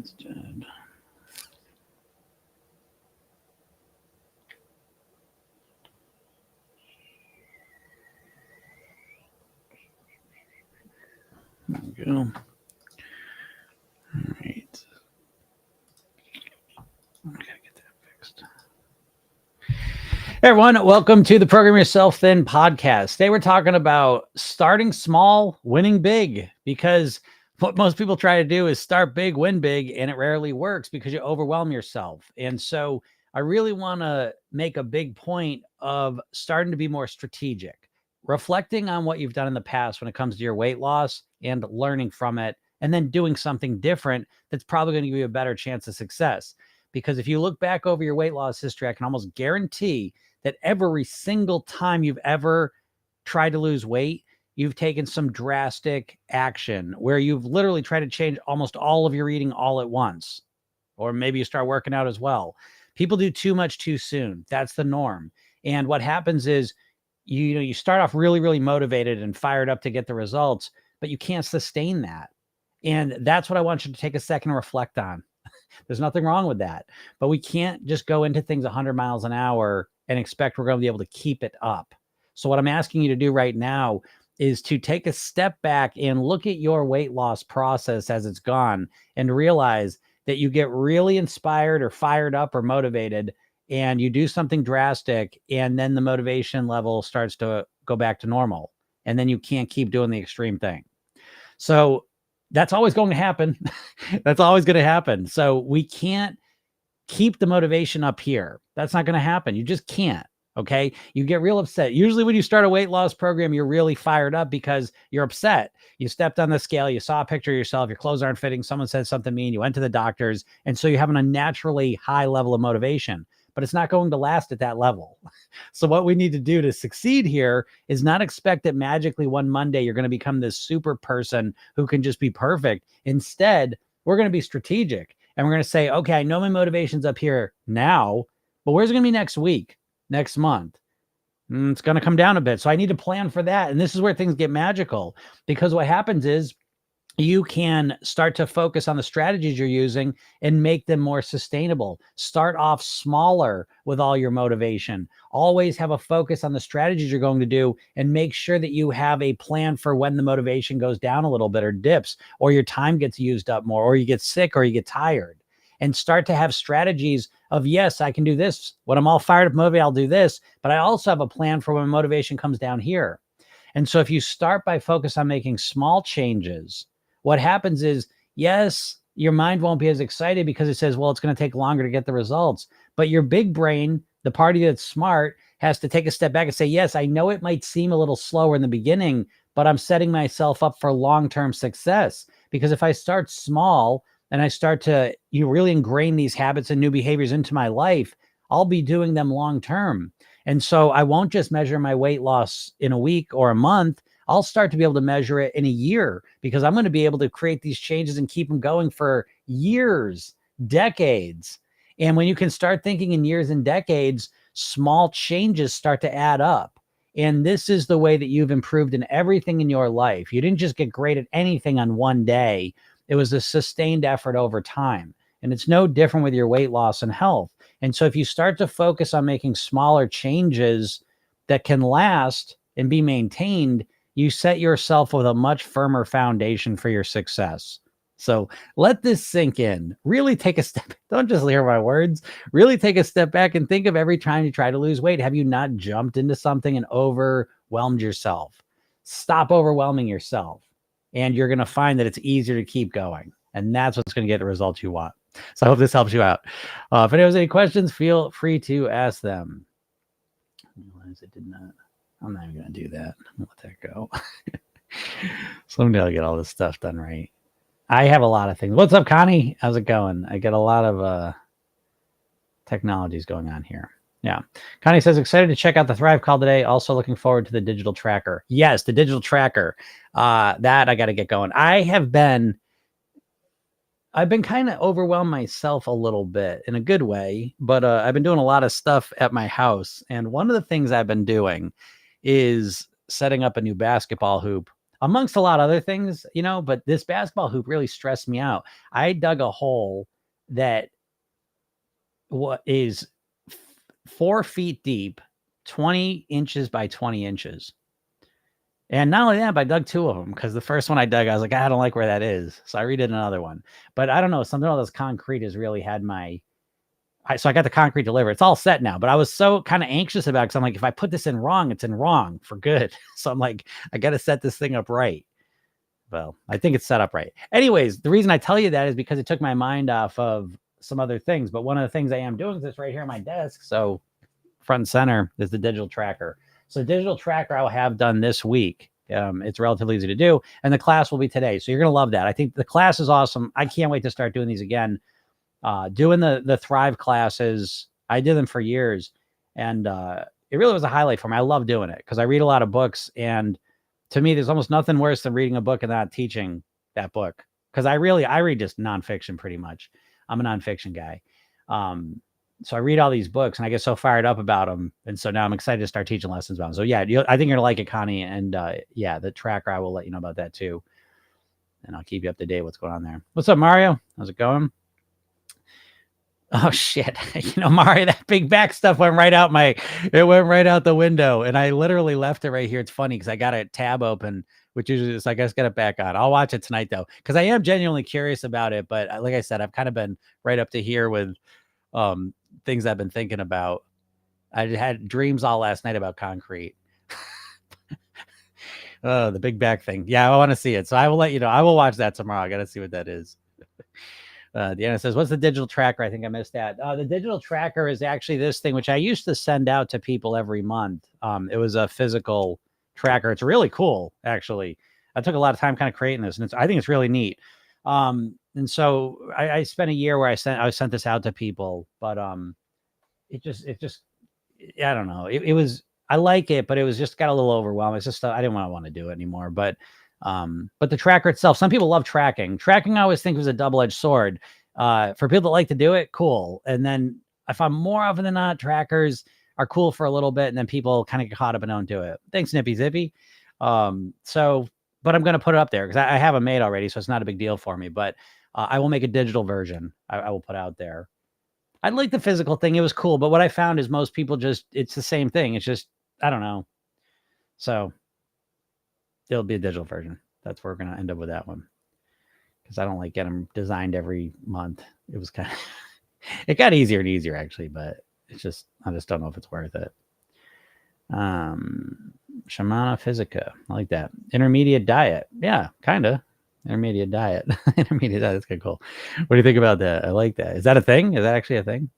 That's dead. There we go. All right. I gotta get that fixed. Hey everyone, welcome to the Program Yourself Thin podcast. Today we're talking about starting small, winning big, because what most people try to do is start big, win big, and it rarely works because you overwhelm yourself. And so I really want to make a big point of starting to be more strategic, reflecting on what you've done in the past when it comes to your weight loss and learning from it, and then doing something different that's probably going to give you a better chance of success. Because if you look back over your weight loss history, I can almost guarantee that every single time you've ever tried to lose weight, you've taken some drastic action where you've literally tried to change almost all of your eating all at once. Or maybe you start working out as well. People do too much too soon. That's the norm. And what happens is you start off really, really motivated and fired up to get the results, but you can't sustain that. And that's what I want you to take a second to reflect on. There's nothing wrong with that, but we can't just go into things 100 miles an hour and expect we're going to be able to keep it up. So what I'm asking you to do right now is to take a step back and look at your weight loss process as it's gone and realize that you get really inspired or fired up or motivated and you do something drastic, and then the motivation level starts to go back to normal, and then you can't keep doing the extreme thing. So that's always going to happen. That's always going to happen. So we can't keep the motivation up here. That's not going to happen. You just can't. Okay. You get real upset. Usually when you start a weight loss program, you're really fired up because you're upset. You stepped on the scale, you saw a picture of yourself, your clothes aren't fitting, someone said something mean, you went to the doctors. And so you're having a naturally high level of motivation, but it's not going to last at that level. So what we need to do to succeed here is not expect that magically one Monday you're going to become this super person who can just be perfect. Instead, we're going to be strategic and we're going to say, okay, I know my motivation's up here now, but where's it going to be next week, next month? It's going to come down a bit. So I need to plan for that. And this is where things get magical, because what happens is you can start to focus on the strategies you're using and make them more sustainable. Start off smaller with all your motivation. Always have a focus on the strategies you're going to do and make sure that you have a plan for when the motivation goes down a little bit or dips, or your time gets used up more, or you get sick, or you get tired. And start to have strategies of, yes, I can do this. When I'm all fired up, motivated, I'll do this. But I also have a plan for when motivation comes down here. And so if you start by focus on making small changes, what happens is, yes, your mind won't be as excited because it says, well, it's going to take longer to get the results. But your big brain, the party that's smart, has to take a step back and say, yes, I know it might seem a little slower in the beginning, but I'm setting myself up for long-term success. Because if I start small and I start to really ingrain these habits and new behaviors into my life, I'll be doing them long-term. And so I won't just measure my weight loss in a week or a month. I'll start to be able to measure it in a year, because I'm going to be able to create these changes and keep them going for years, decades. And when you can start thinking in years and decades, small changes start to add up. And this is the way that you've improved in everything in your life. You didn't just get great at anything on one day. It was a sustained effort over time. And it's no different with your weight loss and health. And so if you start to focus on making smaller changes that can last and be maintained, you set yourself with a much firmer foundation for your success. So let this sink in. Really take a step. Don't just hear my words. Really take a step back and think of every time you try to lose weight. Have you not jumped into something and overwhelmed yourself? Stop overwhelming yourself. And you're going to find that it's easier to keep going. And that's what's going to get the results you want. So I hope this helps you out. If anyone has any questions, feel free to ask them. It did not. I'm not even going to do that. I'm going to let that go. Someday I'll get all this stuff done right. I have a lot of things. What's up, Connie? How's it going? I get a lot of technologies going on here. Yeah. Connie says, excited to check out the Thrive call today. Also looking forward to the digital tracker. Yes, the digital tracker. That I got to get going. I've been kind of overwhelmed myself a little bit in a good way, but I've been doing a lot of stuff at my house. And one of the things I've been doing is setting up a new basketball hoop. amongst a lot of other things, but this basketball hoop really stressed me out. I dug a hole that is 4 feet deep, 20 inches by 20 inches. And not only that, but I dug 2 of them because the first one I dug, I was like, I don't like where that is. So I redid another one. But I don't know, something about this concrete has really had so I got the concrete delivered. It's all set now, but I was so kind of anxious about it because I'm like, if I put this in wrong, it's in wrong for good. So I'm like, I got to set this thing up right. Well, I think it's set up right. Anyways, the reason I tell you that is because it took my mind off of some other things. But one of the things I am doing is this right here on my desk. So front and center is the digital tracker. So the digital tracker I'll have done this week. It's relatively easy to do. And the class will be today. So you're going to love that. I think the class is awesome. I can't wait to start doing these again. Doing the Thrive classes, I did them for years. And it really was a highlight for me. I love doing it because I read a lot of books. And to me, there's almost nothing worse than reading a book and not teaching that book. Because I read just nonfiction pretty much. I'm a nonfiction guy. So I read all these books and I get so fired up about them. And so now I'm excited to start teaching lessons about them. So yeah, I think you're going to like it, Connie. And yeah, the tracker, I will let you know about that too. And I'll keep you up to date what's going on there. What's up, Mario? How's it going? Oh shit. Mario, that big back stuff went right out the window. And I literally left it right here. It's funny because I got a tab open, which usually is, I guess, get it back on. I'll watch it tonight though, because I am genuinely curious about it. But like I said, I've kind of been right up to here with things I've been thinking about. I had dreams all last night about concrete. Oh, the big back thing. Yeah, I want to see it. So I will let you know. I will watch that tomorrow. I got to see what that is. Deanna says, what's the digital tracker? I think I missed that. The digital tracker is actually this thing, which I used to send out to people every month. It was a physical tracker. It's really cool, actually. I took a lot of time kind of creating this, and I think it's really neat. And so I spent a year where I sent this out to people, but it just I don't know. It was, I like it, but it was just got a little overwhelming. It's just I didn't want to do it anymore. But the tracker itself, some people love tracking. Tracking I always think was a double-edged sword. For people that like to do it, cool. And then I find more often than not, trackers are cool for a little bit, and then people kind of get caught up and don't do it. Thanks, Nippy Zippy. But I'm going to put it up there because I have them made already, so it's not a big deal for me. But I will make a digital version. I will put out there. I like the physical thing. It was cool. But what I found is most people it's the same thing. It's just, I don't know. So it'll be a digital version. That's where we're going to end up with that one. Because I don't like getting them designed every month. It was kind of, it got easier and easier actually, but I just don't know if it's worth it. Shamana Physica. I like that. Intermediate diet. Yeah, kind of. Intermediate diet. Intermediate diet. That's kind of cool. What do you think about that? I like that. Is that a thing? Is that actually a thing?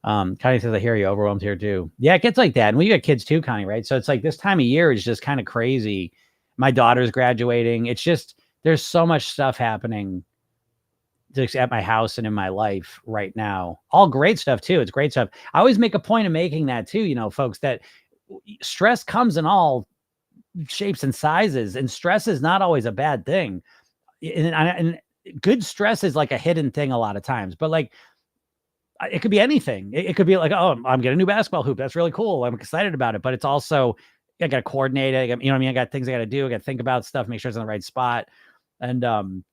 Connie says, I hear you. Overwhelmed here too. Yeah, it gets like that. And we got kids too, Connie, right? So it's like this time of year is just kind of crazy. My daughter's graduating. It's just, there's so much stuff happening just at my house and in my life right now. All great stuff too. It's great stuff. I always make a point of making that too, folks, that stress comes in all shapes and sizes, and stress is not always a bad thing. And good stress is like a hidden thing a lot of times, but like it could be anything. It could be like, oh, I'm getting a new basketball hoop. That's really cool. I'm excited about it. But it's also, I got to coordinate it. You know what I mean? I got things I got to do. I got to think about stuff, make sure it's in the right spot. And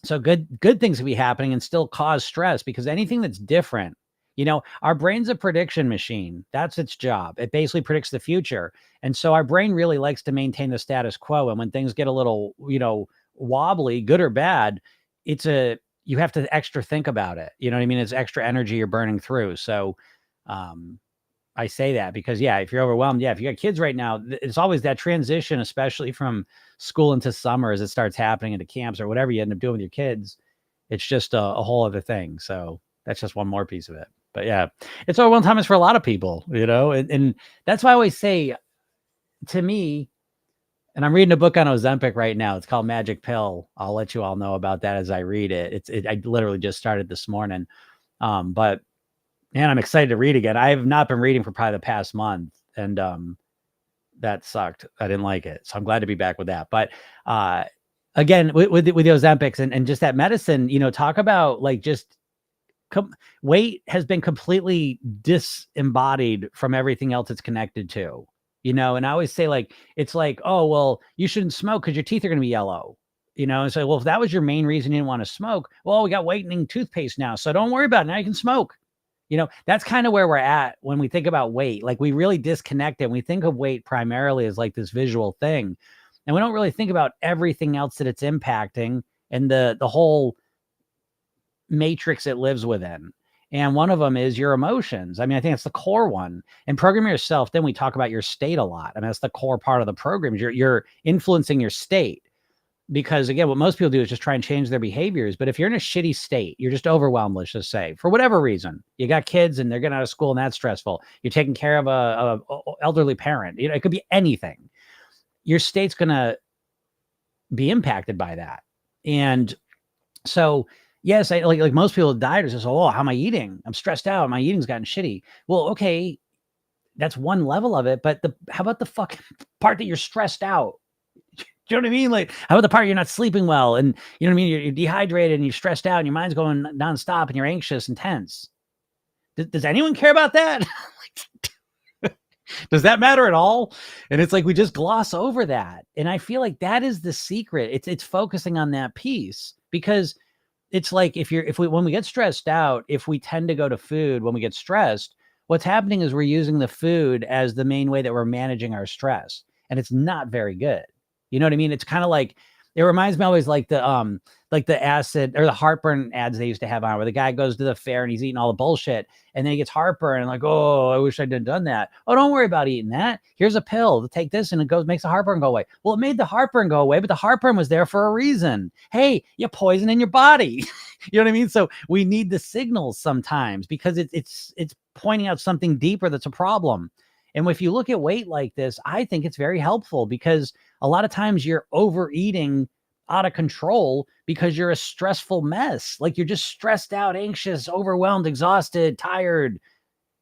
so good things can be happening and still cause stress, because anything that's different, our brain's a prediction machine. That's its job. It basically predicts the future. And so our brain really likes to maintain the status quo. And when things get a little, wobbly, good or bad, you have to extra think about it. You know what I mean? It's extra energy you're burning through. So I say that because, yeah, if you're overwhelmed, if you got kids right now, it's always that transition, especially from school into summer as it starts happening into camps or whatever you end up doing with your kids. It's just a whole other thing. So that's just one more piece of it. But yeah, it's overwhelming times for a lot of people, and that's why I always say, to me, and I'm reading a book on Ozempic right now. It's called Magic Pill. I'll let you all know about that as I read it. I literally just started this morning. But man, I'm excited to read again. I have not been reading for probably the past month, and that sucked. I didn't like it. So I'm glad to be back with that. But again, with the Ozempics and just that medicine, talk about like just weight has been completely disembodied from everything else it's connected to. And I always say, like, it's like, oh, well, you shouldn't smoke because your teeth are going to be yellow. And so, well, if that was your main reason you didn't want to smoke, well, we got whitening toothpaste now, so don't worry about it. Now you can smoke. That's kind of where we're at when we think about weight. Like, we really disconnect it. We think of weight primarily as like this visual thing, and we don't really think about everything else that it's impacting and the whole matrix it lives within. And one of them is your emotions. I mean, I think it's the core one. And Program Yourself, then we talk about your state a lot. I mean, that's the core part of the program. You're influencing your state. Because again, what most people do is just try and change their behaviors. But if you're in a shitty state, you're just overwhelmed, let's just say, for whatever reason, you got kids and they're getting out of school and that's stressful. You're taking care of a elderly parent. It could be anything. Your state's going to be impacted by that. And so, yes, like most people dieters just, oh, how am I eating? I'm stressed out. My eating's gotten shitty. Well, okay, that's one level of it. But how about the fucking part that you're stressed out? Do you know what I mean? Like, how about the part you're not sleeping well, and you know what I mean? You're dehydrated and you're stressed out and your mind's going nonstop and you're anxious and tense. Does anyone care about that? Does that matter at all? And it's like, we just gloss over that. And I feel like that is the secret. It's focusing on that piece, because it's like, when we get stressed out, if we tend to go to food when we get stressed, what's happening is we're using the food as the main way that we're managing our stress. And it's not very good. You know what I mean? It's kind of like, it reminds me always like the acid or the heartburn ads they used to have on, where the guy goes to the fair and he's eating all the bullshit and then he gets heartburn and like, oh, I wish I'd done that. Oh, don't worry about eating that. Here's a pill to take this and it makes the heartburn go away. Well, it made the heartburn go away, but the heartburn was there for a reason. Hey, you're poisoning your body. You know what I mean? So we need the signals sometimes, because it's pointing out something deeper that's a problem. And if you look at weight like this, I think it's very helpful, because a lot of times you're overeating out of control because you're a stressful mess. Like, you're just stressed out, anxious, overwhelmed, exhausted, tired.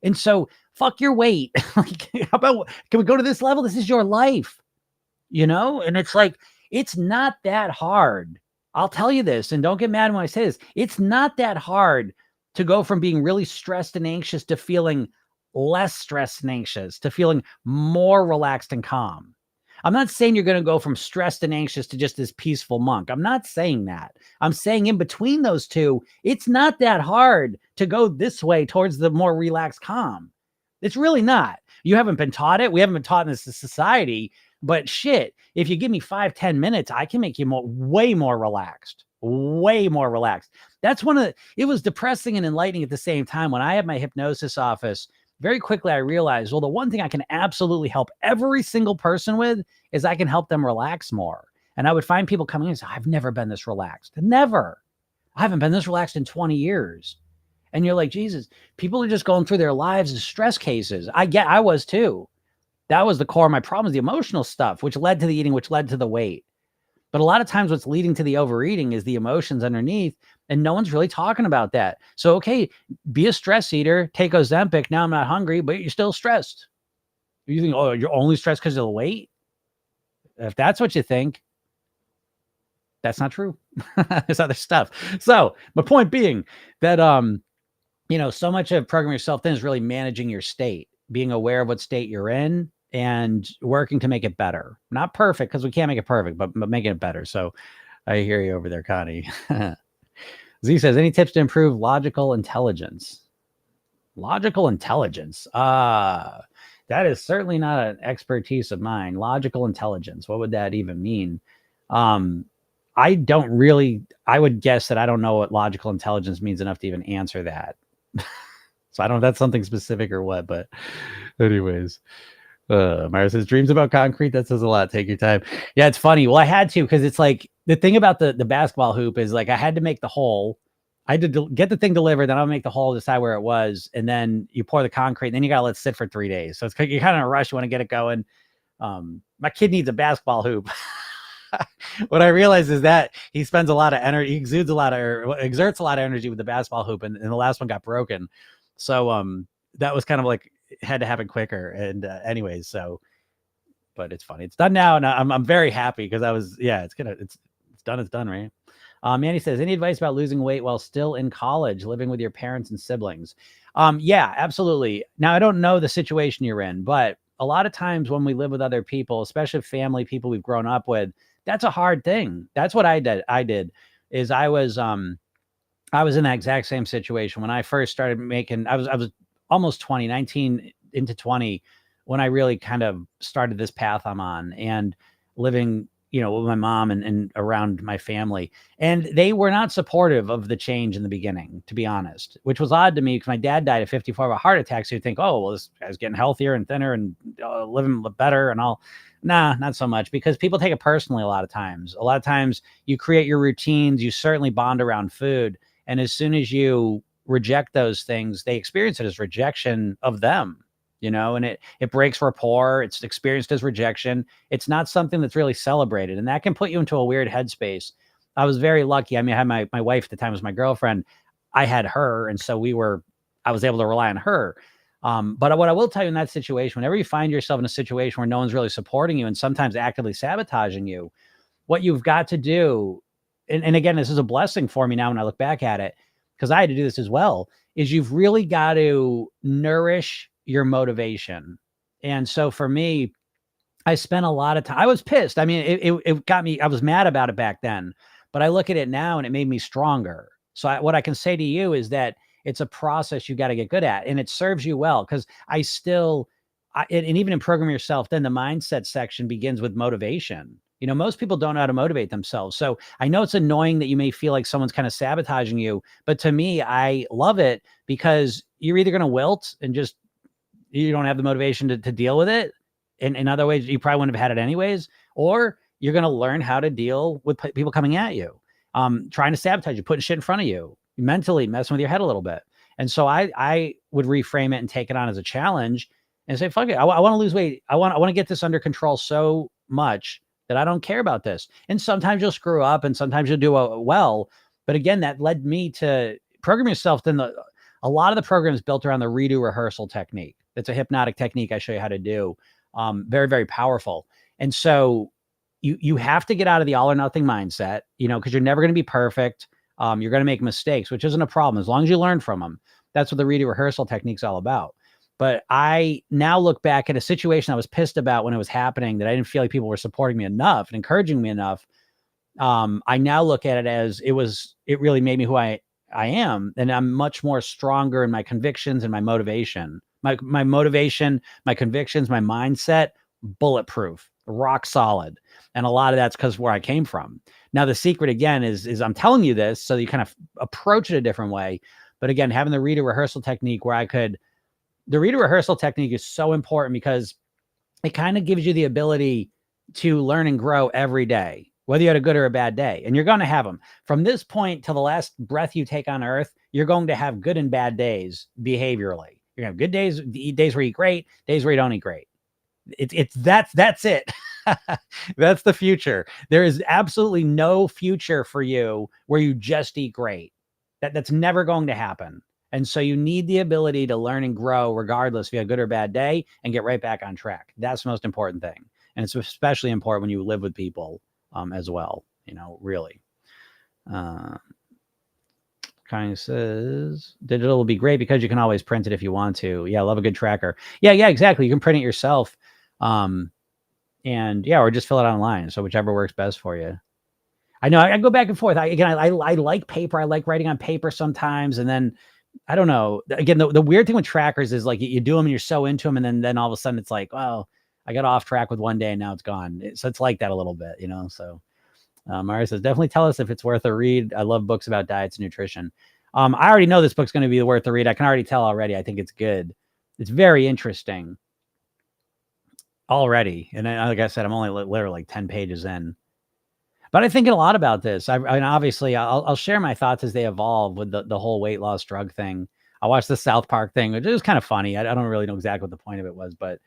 And so fuck your weight. Like, how about, can we go to this level? This is your life, And it's like, it's not that hard. I'll tell you this, and don't get mad when I say this. It's not that hard to go from being really stressed and anxious to feeling less stressed and anxious, to feeling more relaxed and calm. I'm not saying you're going to go from stressed and anxious to just this peaceful monk. I'm not saying that. I'm saying in between those two, it's not that hard to go this way towards the more relaxed calm. It's really not. You haven't been taught it. We haven't been taught in this society. But shit, if you give me 5-10 minutes, I can make you way more relaxed. Way more relaxed. That's it was depressing and enlightening at the same time. When I had my hypnosis office, very quickly I realized, well, the one thing I can absolutely help every single person with is I can help them relax more. And I would find people coming in and say, I've never been this relaxed. Never. I haven't been this relaxed in 20 years. And you're like, Jesus, people are just going through their lives as stress cases. I was too. That was the core of my problem, the emotional stuff, which led to the eating, which led to the weight. But a lot of times what's leading to the overeating is the emotions underneath, and no one's really talking about that. So, okay, be a stress eater, take Ozempic. Now I'm not hungry, but you're still stressed. You think, oh, you're only stressed because of the weight? If that's what you think, that's not true. There's other stuff. So my point being that, so much of Program Yourself then is really managing your state, being aware of what state you're in and working to make it better. Not perfect, because we can't make it perfect, but making it better. So I hear you over there, Connie. Z says, any tips to improve logical intelligence? Logical intelligence. That is certainly not an expertise of mine. Logical intelligence. What would that even mean? I would guess that I don't know what logical intelligence means enough to even answer that. So I don't know if that's something specific or what, but anyways. Myra says, dreams about concrete. That says a lot. Take your time. Yeah, it's funny. Well, I had to, because it's like, the thing about the basketball hoop is like, I had to make the hole. I had to get the thing delivered, then I'll make the hole, decide where it was, and then you pour the concrete, and then you gotta let it sit for 3 days. So you're kind of in a rush. You want to get it going. My kid needs a basketball hoop. What I realized is that he spends a lot of energy, he exerts a lot of energy with the basketball hoop, and the last one got broken. So that was kind of like, it had to happen quicker. And anyways, so, but it's funny. It's done now, and I'm very happy, because it's done, right? Manny says, any advice about losing weight while still in college, living with your parents and siblings? Yeah, absolutely. Now, I don't know the situation you're in, but a lot of times when we live with other people, especially family, people we've grown up with, that's a hard thing. That's what I did is I was in that exact same situation when I first started making, I was almost 20, 19 into 20 when I really kind of started this path I'm on and living, with my mom and around my family. And they were not supportive of the change in the beginning, to be honest, which was odd to me because my dad died at 54 of a heart attack. So you'd think, oh, well, this guy's getting healthier and thinner and living better and all. Nah, not so much, because people take it personally a lot of times. A lot of times you create your routines, you certainly bond around food. And as soon as you reject those things, they experience it as rejection of them, and it breaks rapport. It's experienced as rejection. It's not something that's really celebrated. And that can put you into a weird headspace. I was very lucky. I mean, I had my wife at the time was my girlfriend. I had her. And so I was able to rely on her. But what I will tell you in that situation, whenever you find yourself in a situation where no one's really supporting you and sometimes actively sabotaging you, what you've got to do, and again, this is a blessing for me now when I look back at it, because I had to do this as well, is you've really got to nourish your motivation. And so for me, I spent a lot of time. I was pissed. I mean, it got me. I was mad about it back then, but I look at it now and it made me stronger. So what I can say to you is that it's a process you got to get good at, and it serves you well, because and even in Program Yourself, then the mindset section begins with motivation. Most people don't know how to motivate themselves. So I know it's annoying that you may feel like someone's kind of sabotaging you, but to me, I love it, because you're either going to wilt and just, you don't have the motivation to deal with it. And in other ways, you probably wouldn't have had it anyways, or you're going to learn how to deal with people coming at you, trying to sabotage you, putting shit in front of you, mentally messing with your head a little bit. And so I would reframe it and take it on as a challenge and say, fuck it. I want to lose weight. I want to get this under control so much that I don't care about this. And sometimes you'll screw up and sometimes you'll do well. But again, that led me to Program Yourself. Then a lot of the program is built around the redo rehearsal technique. It's a hypnotic technique I show you how to do. Very, very powerful. And so you have to get out of the all or nothing mindset, because you're never going to be perfect. You're going to make mistakes, which isn't a problem as long as you learn from them. That's what the redo rehearsal technique is all about. But I now look back at a situation I was pissed about when it was happening, that I didn't feel like people were supporting me enough and encouraging me enough. I now look at it as it really made me who I am. And I'm much more stronger in my convictions and my motivation, my motivation, my convictions, my mindset, bulletproof, rock solid. And a lot of that's because where I came from. Now, the secret again is I'm telling you this so that you kind of approach it a different way. But again, having the redo rehearsal technique where the redo rehearsal technique is so important because it kind of gives you the ability to learn and grow every day, whether you had a good or a bad day. And you're going to have them from this point till the last breath you take on earth. You're going to have good and bad days behaviorally. You're going to have good days, days where you eat great, days where you don't eat great. That's it. That's the future. There is absolutely no future for you where you just eat great. That's never going to happen. And so you need the ability to learn and grow regardless if you have a good or bad day and get right back on track. That's the most important thing. And it's especially important when you live with people as well, really. Kind of says digital will be great because you can always print it if you want to. Yeah, I love a good tracker. Yeah, exactly. You can print it yourself. Or just fill it online. So whichever works best for you. I know I go back and forth. I like paper. I like writing on paper sometimes. And then I don't know. Again, the weird thing with trackers is like you do them and you're so into them. And then all of a sudden it's like, well, I got off track with one day and now it's gone. So it's like that a little bit, so. Mara says, definitely tell us if it's worth a read. I love books about diets and nutrition. I already know this book's going to be worth a read. I can already tell already. I think it's good. It's very interesting already. And like I said, I'm only literally like 10 pages in. But I'm thinking a lot about this. Obviously, I'll share my thoughts as they evolve with the whole weight loss drug thing. I watched the South Park thing, which was kind of funny. I don't really know exactly what the point of it was, but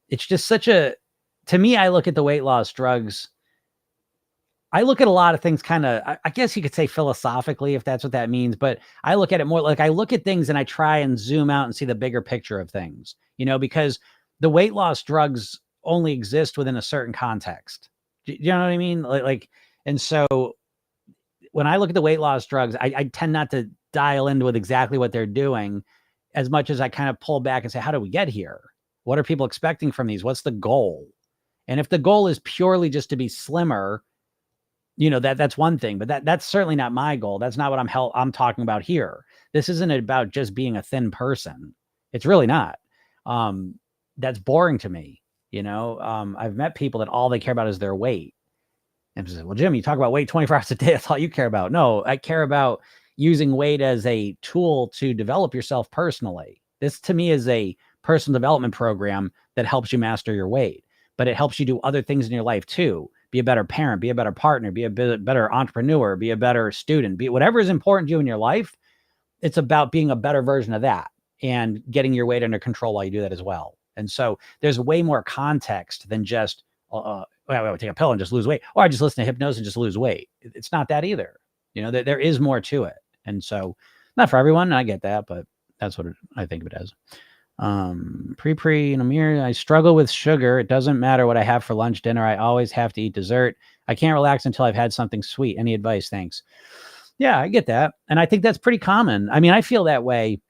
it's just to me, I look at the weight loss drugs. I look at a lot of things kind of, I guess you could say philosophically, if that's what that means, but I look at it more like I look at things and I try and zoom out and see the bigger picture of things, because the weight loss drugs only exist within a certain context. Do you know what I mean? And so when I look at the weight loss drugs, I tend not to dial into with exactly what they're doing as much as I kind of pull back and say, how do we get here? What are people expecting from these? What's the goal? And if the goal is purely just to be slimmer, that's one thing, but that's certainly not my goal. That's not what I'm talking about here. This isn't about just being a thin person. It's really not. That's boring to me. I've met people that all they care about is their weight. And I said, well, Jim, you talk about weight 24 hours a day. That's all you care about. No, I care about using weight as a tool to develop yourself personally. This to me is a personal development program that helps you master your weight, but it helps you do other things in your life too. Be a better parent, be a better partner, be a better entrepreneur, be a better student, be whatever is important to you in your life. It's about being a better version of that and getting your weight under control while you do that as well. And so there's way more context than just, I would take a pill and just lose weight, or I just listen to hypnosis and just lose weight. It's not that either. There is more to it. And so not for everyone, I get that, but that's what I think of it as. Pre and Amir, I struggle with sugar. It doesn't matter what I have for lunch, dinner. I always have to eat dessert. I can't relax until I've had something sweet. Any advice? Thanks. Yeah, I get that. And I think that's pretty common. I mean, I feel that way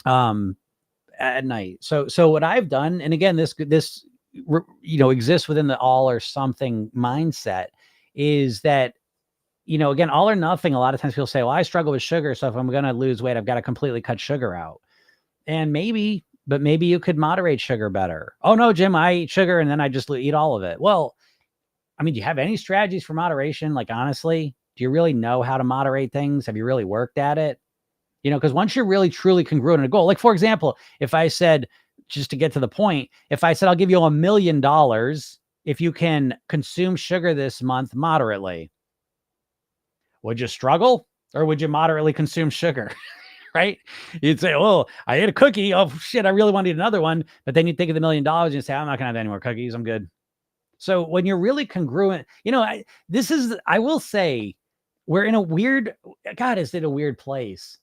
at night. So what I've done, and again, this exists within the all or something mindset, is that, again, all or nothing. A lot of times people say, well, I struggle with sugar, so if I'm going to lose weight, I've got to completely cut sugar out. And maybe you could moderate sugar better. Oh no, Jim, I eat sugar and then I just eat all of it. Well, I mean, do you have any strategies for moderation? Like, honestly, do you really know how to moderate things? Have you really worked at it? Because once you're really, truly congruent in a goal, like, for example, if I said, just to get to the point, if I said, I'll give you $1 million if you can consume sugar this month moderately, would you struggle or would you moderately consume sugar? Right? You'd say, oh, I ate a cookie. Oh shit, I really want to eat another one. But then you think of the $1 million and you say, I'm not going to have any more cookies. I'm good. So when you're really congruent, I will say we're in a weird, God, is it a weird place?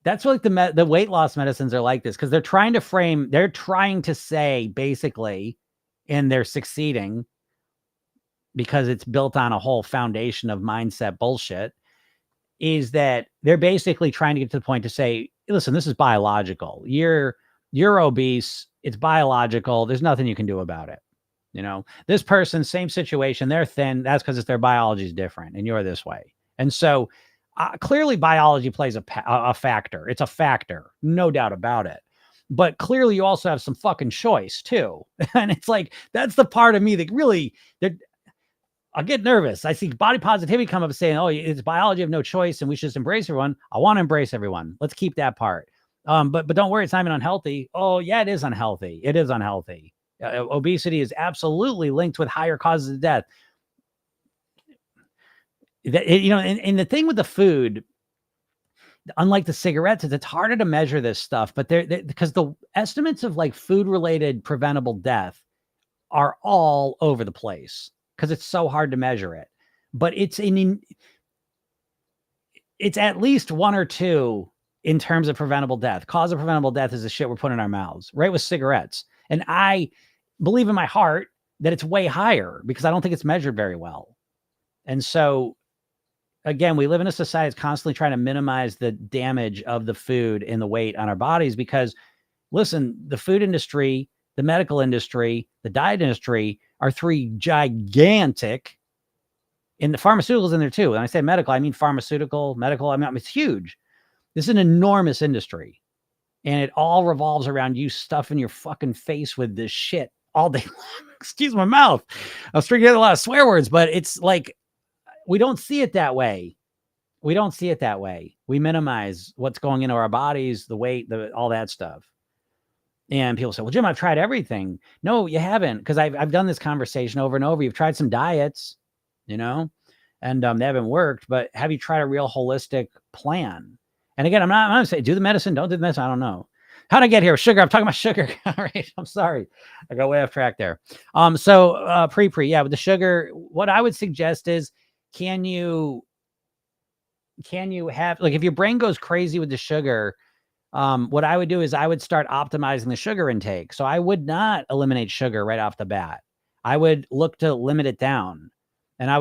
That's what the weight loss medicines are like this, because they're trying to say basically, and they're succeeding because it's built on a whole foundation of mindset bullshit, is that they're basically trying to get to the point to say, listen, this is biological. You're obese. It's biological. There's nothing you can do about it. This person, same situation, they're thin. That's because their biology is different and you're this way. And so clearly biology plays a factor. It's a factor, no doubt about it. But clearly you also have some fucking choice too. And it's like, that's the part of me that really, I'll get nervous. I see body positivity come up saying, oh, it's biology of no choice and we should just embrace everyone. I want to embrace everyone. Let's keep that part. But don't worry, it's not even unhealthy. Oh yeah, it is unhealthy. It is unhealthy. Obesity is absolutely linked with higher causes of death. And the thing with the food, unlike the cigarettes, it's harder to measure this stuff, but because the estimates of like food related preventable death are all over the place, because it's so hard to measure it. But it's at least one or two in terms of preventable death. Cause of preventable death is the shit we're putting in our mouths, right? With cigarettes. And I believe in my heart that it's way higher because I don't think it's measured very well. And so, again, we live in a society that's constantly trying to minimize the damage of the food and the weight on our bodies because, listen, the food industry, the medical industry, the diet industry are three gigantic, and the pharmaceuticals in there too. When I say medical, I mean pharmaceutical, medical. I mean, it's huge. This is an enormous industry, and it all revolves around you stuffing your fucking face with this shit all day long. Excuse my mouth. I was drinking a lot of swear words, but it's like, we don't see it that way. We don't see it that way. We minimize what's going into our bodies, the weight, all that stuff. And people say, well, Jim, I've tried everything. No, you haven't, because I've done this conversation over and over. You've tried some diets, and they haven't worked, but have you tried a real holistic plan? And again, I'm not going to say do the medicine, don't do the medicine. I don't know. How'd I get here? Sugar. I'm talking about sugar. All right. I'm sorry. I got way off track there. So yeah, with the sugar, what I would suggest is, can you have, like, if your brain goes crazy with the sugar, what I would do is I would start optimizing the sugar intake. So I would not eliminate sugar right off the bat. I would look to limit it down. And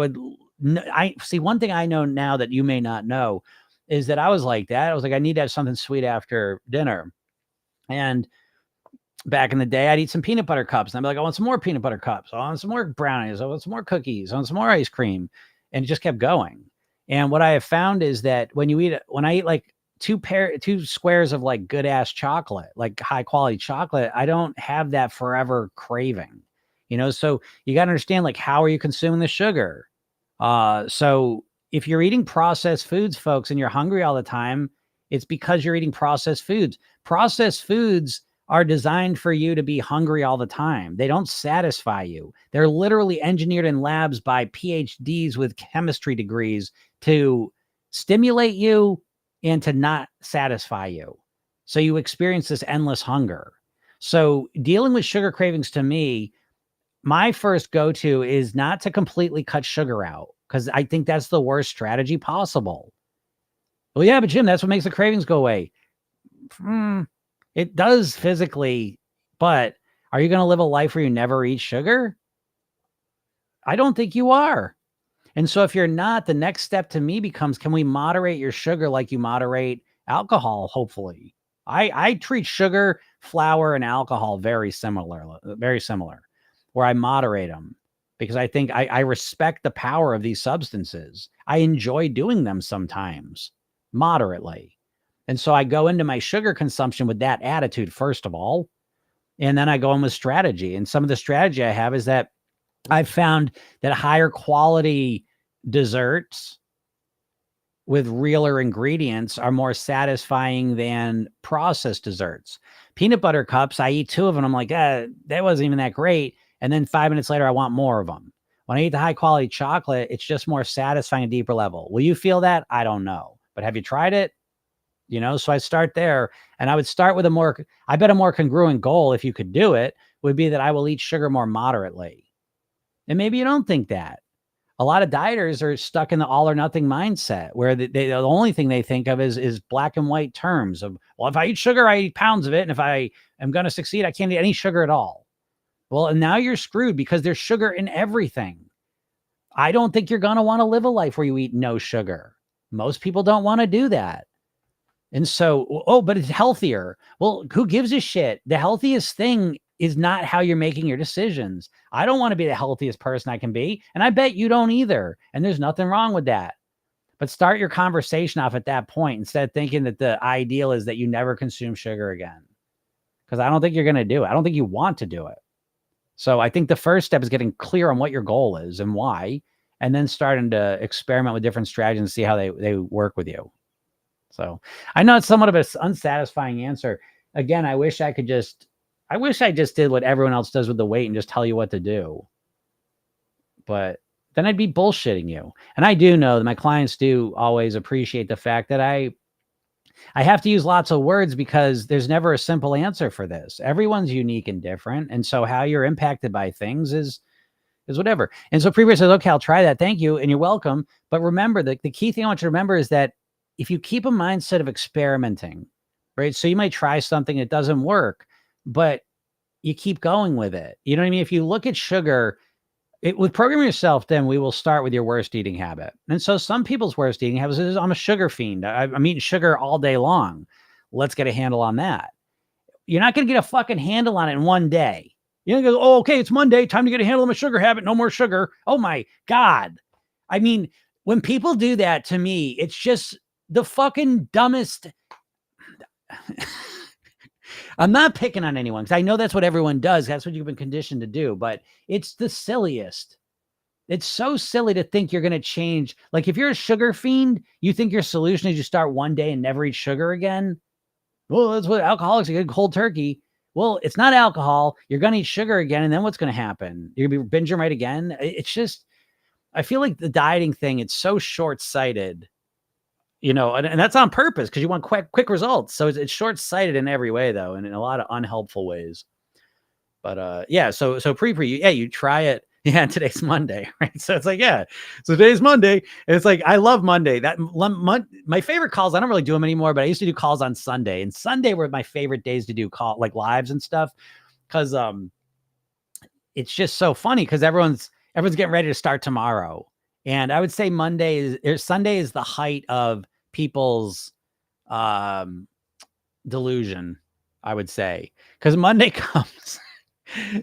I see, one thing I know now that you may not know is that I was like that. I was like, I need to have something sweet after dinner. And back in the day, I'd eat some peanut butter cups. And I'd be like, I want some more peanut butter cups. I want some more brownies. I want some more cookies. I want some more ice cream. And it just kept going. And what I have found is that when I eat like two squares of like good ass chocolate, like high quality chocolate, I don't have that forever craving, so you got to understand, like, how are you consuming the sugar? So if you're eating processed foods, folks, and you're hungry all the time, it's because you're eating processed foods. Processed foods are designed for you to be hungry all the time. They don't satisfy you. They're literally engineered in labs by PhDs with chemistry degrees to stimulate you and to not satisfy you. So you experience this endless hunger. So dealing with sugar cravings, to me, my first go-to is not to completely cut sugar out, because I think that's the worst strategy possible. Well, yeah, but Jim, that's what makes the cravings go away. It does physically, but are you going to live a life where you never eat sugar? I don't think you are. And so if you're not, the next step to me becomes, can we moderate your sugar like you moderate alcohol, hopefully? I treat sugar, flour, and alcohol very similar, where I moderate them, because I think I respect the power of these substances. I enjoy doing them sometimes, moderately. And so I go into my sugar consumption with that attitude, first of all, and then I go in with strategy. And some of the strategy I have is that I've found that higher quality desserts with realer ingredients are more satisfying than processed desserts. Peanut butter cups, I eat 2 of them. I'm like, that wasn't even that great. And then 5 minutes later, I want more of them. When I eat the high quality chocolate, it's just more satisfying at a deeper level. Will you feel that? I don't know. But have you tried it? So I start there, and I would start with a more congruent goal, if you could do it, would be that I will eat sugar more moderately. And maybe you don't think that. A lot of dieters are stuck in the all or nothing mindset, where the only thing they think of is black and white terms of, well, if I eat sugar, I eat pounds of it. And if I am going to succeed, I can't eat any sugar at all. Well, and now you're screwed, because there's sugar in everything. I don't think you're going to want to live a life where you eat no sugar. Most people don't want to do that. And so, but it's healthier. Well, who gives a shit? The healthiest thing is not how you're making your decisions. I don't want to be the healthiest person I can be, and I bet you don't either. And there's nothing wrong with that. But start your conversation off at that point, instead of thinking that the ideal is that you never consume sugar again. Because I don't think you're going to do it. I don't think you want to do it. So I think the first step is getting clear on what your goal is and why, and then starting to experiment with different strategies and see how they work with you. So I know it's somewhat of an unsatisfying answer. Again, I wish I just did what everyone else does with the weight and just tell you what to do. But then I'd be bullshitting you. And I do know that my clients do always appreciate the fact that I have to use lots of words, because there's never a simple answer for this. Everyone's unique and different. And so how you're impacted by things is whatever. And so Previous says, okay, I'll try that. Thank you. And you're welcome. But remember, the key thing I want you to remember is that if you keep a mindset of experimenting, right? So you might try something, it doesn't work, but you keep going with it. You know what I mean? If you look at sugar, with Program Yourself, then we will start with your worst eating habit. And so some people's worst eating habits is, I'm a sugar fiend. I'm eating sugar all day long. Let's get a handle on that. You're not going to get a fucking handle on it in one day. You're going to go, oh, okay, it's Monday. Time to get a handle on my sugar habit. No more sugar. Oh my God. I mean, when people do that, to me, it's just the fucking dumbest. I'm not picking on anyone, because I know that's what everyone does. That's what you've been conditioned to do, but it's the silliest. It's so silly to think you're going to change. Like, if you're a sugar fiend, you think your solution is you start one day and never eat sugar again. Well, that's what alcoholics get cold turkey. Well, it's not alcohol. You're going to eat sugar again. And then what's going to happen? You're going to be binging right again. It's just, I feel like the dieting thing, it's so short-sighted. And that's on purpose, because you want quick results. So it's short-sighted in every way, though, and in a lot of unhelpful ways. But yeah, so you try it. Yeah, today's Monday, right? So it's like, yeah, so today's Monday. And it's like, I love Monday. My favorite calls, I don't really do them anymore, but I used to do calls on Sunday. And Sunday were my favorite days to do like lives and stuff, because it's just so funny, because everyone's getting ready to start tomorrow. And I would say Sunday is the height of people's delusion. I would say, because Monday comes.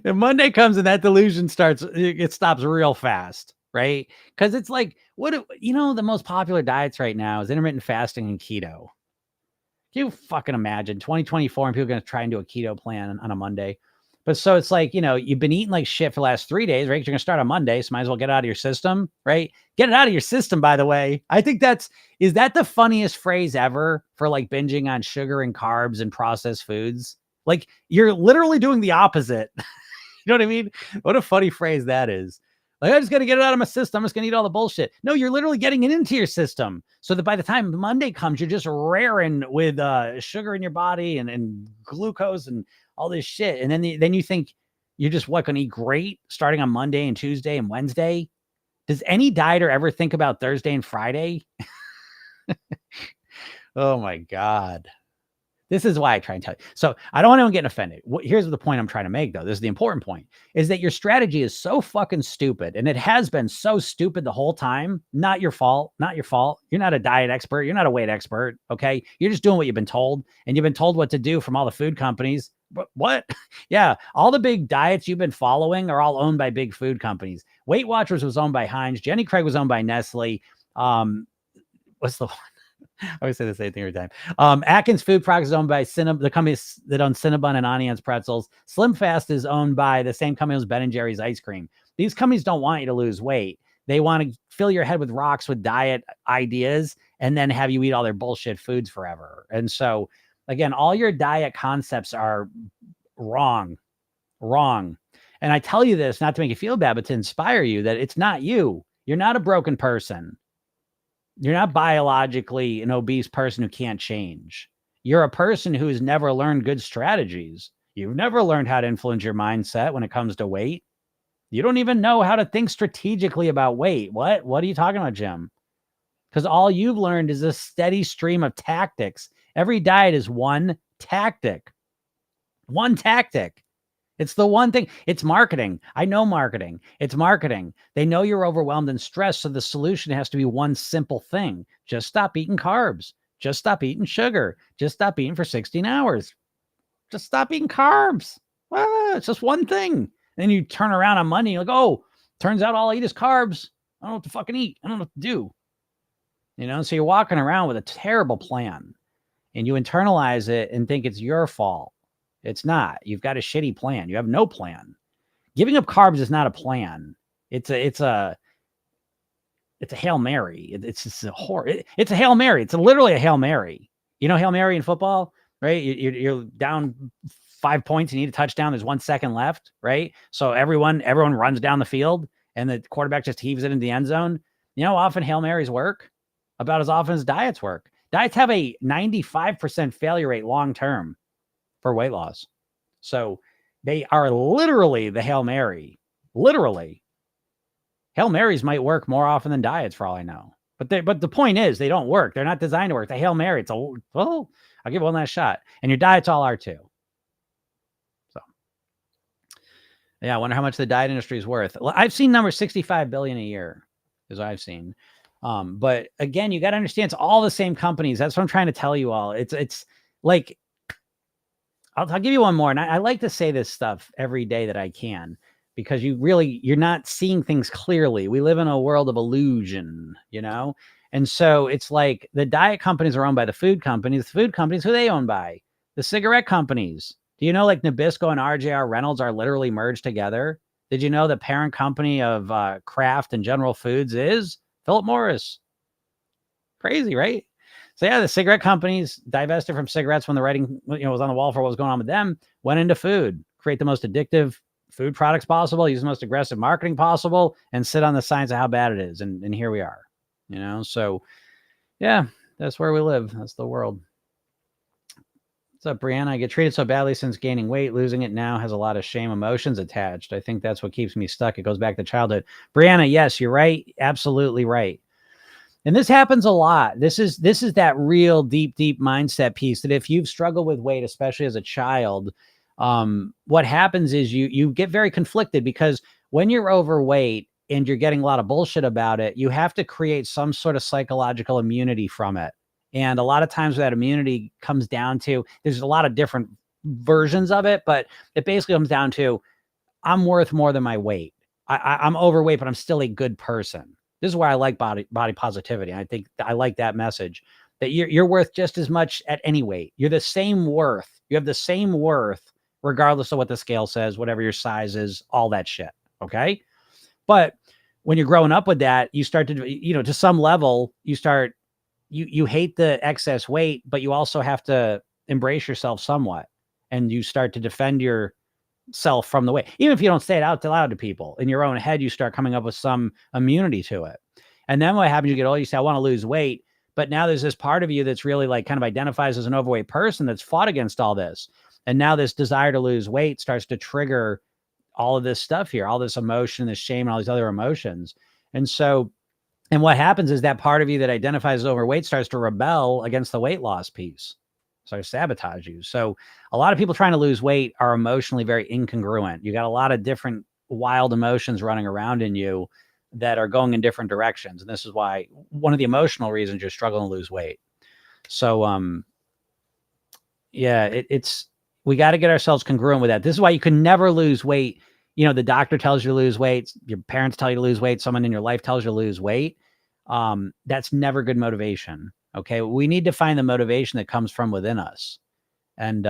And Monday comes and that delusion starts, it stops real fast, right? Because it's like, the most popular diets right now is intermittent fasting and keto. Can you fucking imagine 2024 and people are going to try and do a keto plan on a Monday? But so it's like, you've been eating like shit for the last 3 days, right? You're going to start on Monday, so might as well get it out of your system, right? Get it out of your system, by the way. I think is that the funniest phrase ever for like binging on sugar and carbs and processed foods? Like you're literally doing the opposite. You know what I mean? What a funny phrase that is. Like, I just got to get it out of my system. I'm just going to eat all the bullshit. No, you're literally getting it into your system so that by the time Monday comes, you're just raring with sugar in your body and glucose and all this shit. And then you think you're just going to eat great starting on Monday and Tuesday and Wednesday. Does any dieter ever think about Thursday and Friday? Oh my God. This is why I try and tell you. So I don't want anyone getting offended. Here's the point I'm trying to make, though. This is the important point, is that your strategy is so fucking stupid. And it has been so stupid the whole time. Not your fault. Not your fault. You're not a diet expert. You're not a weight expert. Okay. You're just doing what you've been told. And you've been told what to do from all the food companies. But what? Yeah. All the big diets you've been following are all owned by big food companies. Weight Watchers was owned by Heinz. Jenny Craig was owned by Nestle. What's the one? I always say the same thing every time. Atkins Food Products is owned by the company that owns Cinnabon and Auntie Anne's Pretzels. Slim Fast is owned by the same company as Ben & Jerry's Ice Cream. These companies don't want you to lose weight. They want to fill your head with rocks with diet ideas and then have you eat all their bullshit foods forever. And so, again, all your diet concepts are wrong. And I tell you this not to make you feel bad, but to inspire you that it's not you. You're not a broken person. You're not biologically an obese person who can't change. You're a person who has never learned good strategies. You've never learned how to influence your mindset when it comes to weight. You don't even know how to think strategically about weight. What are you talking about, Jim? Because all you've learned is a steady stream of tactics. Every diet is one tactic. One tactic. It's the one thing. It's marketing. I know marketing. It's marketing. They know you're overwhelmed and stressed. So the solution has to be one simple thing. Just stop eating carbs. Just stop eating sugar. Just stop eating for 16 hours. Just stop eating carbs. It's just one thing. Then you turn around on Monday and you're like, oh, turns out all I eat is carbs. I don't know what to fucking eat. I don't know what to do. So you're walking around with a terrible plan and you internalize it and think it's your fault. It's not. You've got a shitty plan. You have no plan. Giving up carbs is not a plan. It's a Hail Mary. It's just a horror. It's a Hail Mary. It's literally a Hail Mary. Hail Mary in football, right? You're down 5 points. You need a touchdown. There's 1 second left, right? So everyone runs down the field and the quarterback just heaves it into the end zone. You know how often Hail Marys work? About as often as diets work. Diets have a 95% failure rate long-term for weight loss. So they are literally the Hail Mary. Literally. Hail Marys might work more often than diets for all I know. But the point is they don't work. They're not designed to work. The Hail Mary, I'll give one last shot. And your diets all are too. So yeah, I wonder how much the diet industry is worth. I've seen numbers 65 billion a year is what I've seen. But again, you got to understand it's all the same companies. That's what I'm trying to tell you all. It's like, I'll give you one more. And I like to say this stuff every day that I can, because you're not seeing things clearly. We live in a world of illusion, And so it's like the diet companies are owned by the food companies. The food companies, who they own by? The cigarette companies. Do you know like Nabisco and RJR Reynolds are literally merged together? Did you know the parent company of Kraft and General Foods is Philip Morris? Crazy, right? So yeah, the cigarette companies divested from cigarettes when the writing was on the wall for what was going on with them, went into food, create the most addictive food products possible, use the most aggressive marketing possible, and sit on the signs of how bad it is. And here we are, So yeah, that's where we live. That's the world. What's up, Brianna? I get treated so badly since gaining weight. Losing it now has a lot of shame emotions attached. I think that's what keeps me stuck. It goes back to childhood. Brianna, yes, you're right. Absolutely right. And this happens a lot. This is that real deep mindset piece that if you've struggled with weight, especially as a child, what happens is you get very conflicted, because when you're overweight and you're getting a lot of bullshit about it, you have to create some sort of psychological immunity from it. And a lot of times that immunity comes down to, there's a lot of different versions of it, but it basically comes down to I'm worth more than my weight. I'm overweight, but I'm still a good person. This is why I like body positivity. I think I like that message that you're worth just as much at any weight. You're the same worth. You have the same worth regardless of what the scale says, whatever your size is, all that shit. Okay. But when you're growing up with that, you start to, to some level, you hate the excess weight, but you also have to embrace yourself somewhat. And you start to defend yourself from the weight. Even if you don't say it out loud to people, in your own head, you start coming up with some immunity to it. And then what happens, you get older, you say, I want to lose weight. But now there's this part of you that's really like kind of identifies as an overweight person that's fought against all this. And now this desire to lose weight starts to trigger all of this stuff here, all this emotion, this shame, and all these other emotions. And what happens is that part of you that identifies as overweight starts to rebel against the weight loss piece. So sabotage you. So a lot of people trying to lose weight are emotionally very incongruent. You got a lot of different wild emotions running around in you that are going in different directions. And this is why one of the emotional reasons you're struggling to lose weight. So, we got to get ourselves congruent with that. This is why you can never lose weight. The doctor tells you to lose weight. Your parents tell you to lose weight. Someone in your life tells you to lose weight. That's never good motivation. Okay. We need to find the motivation that comes from within us. And,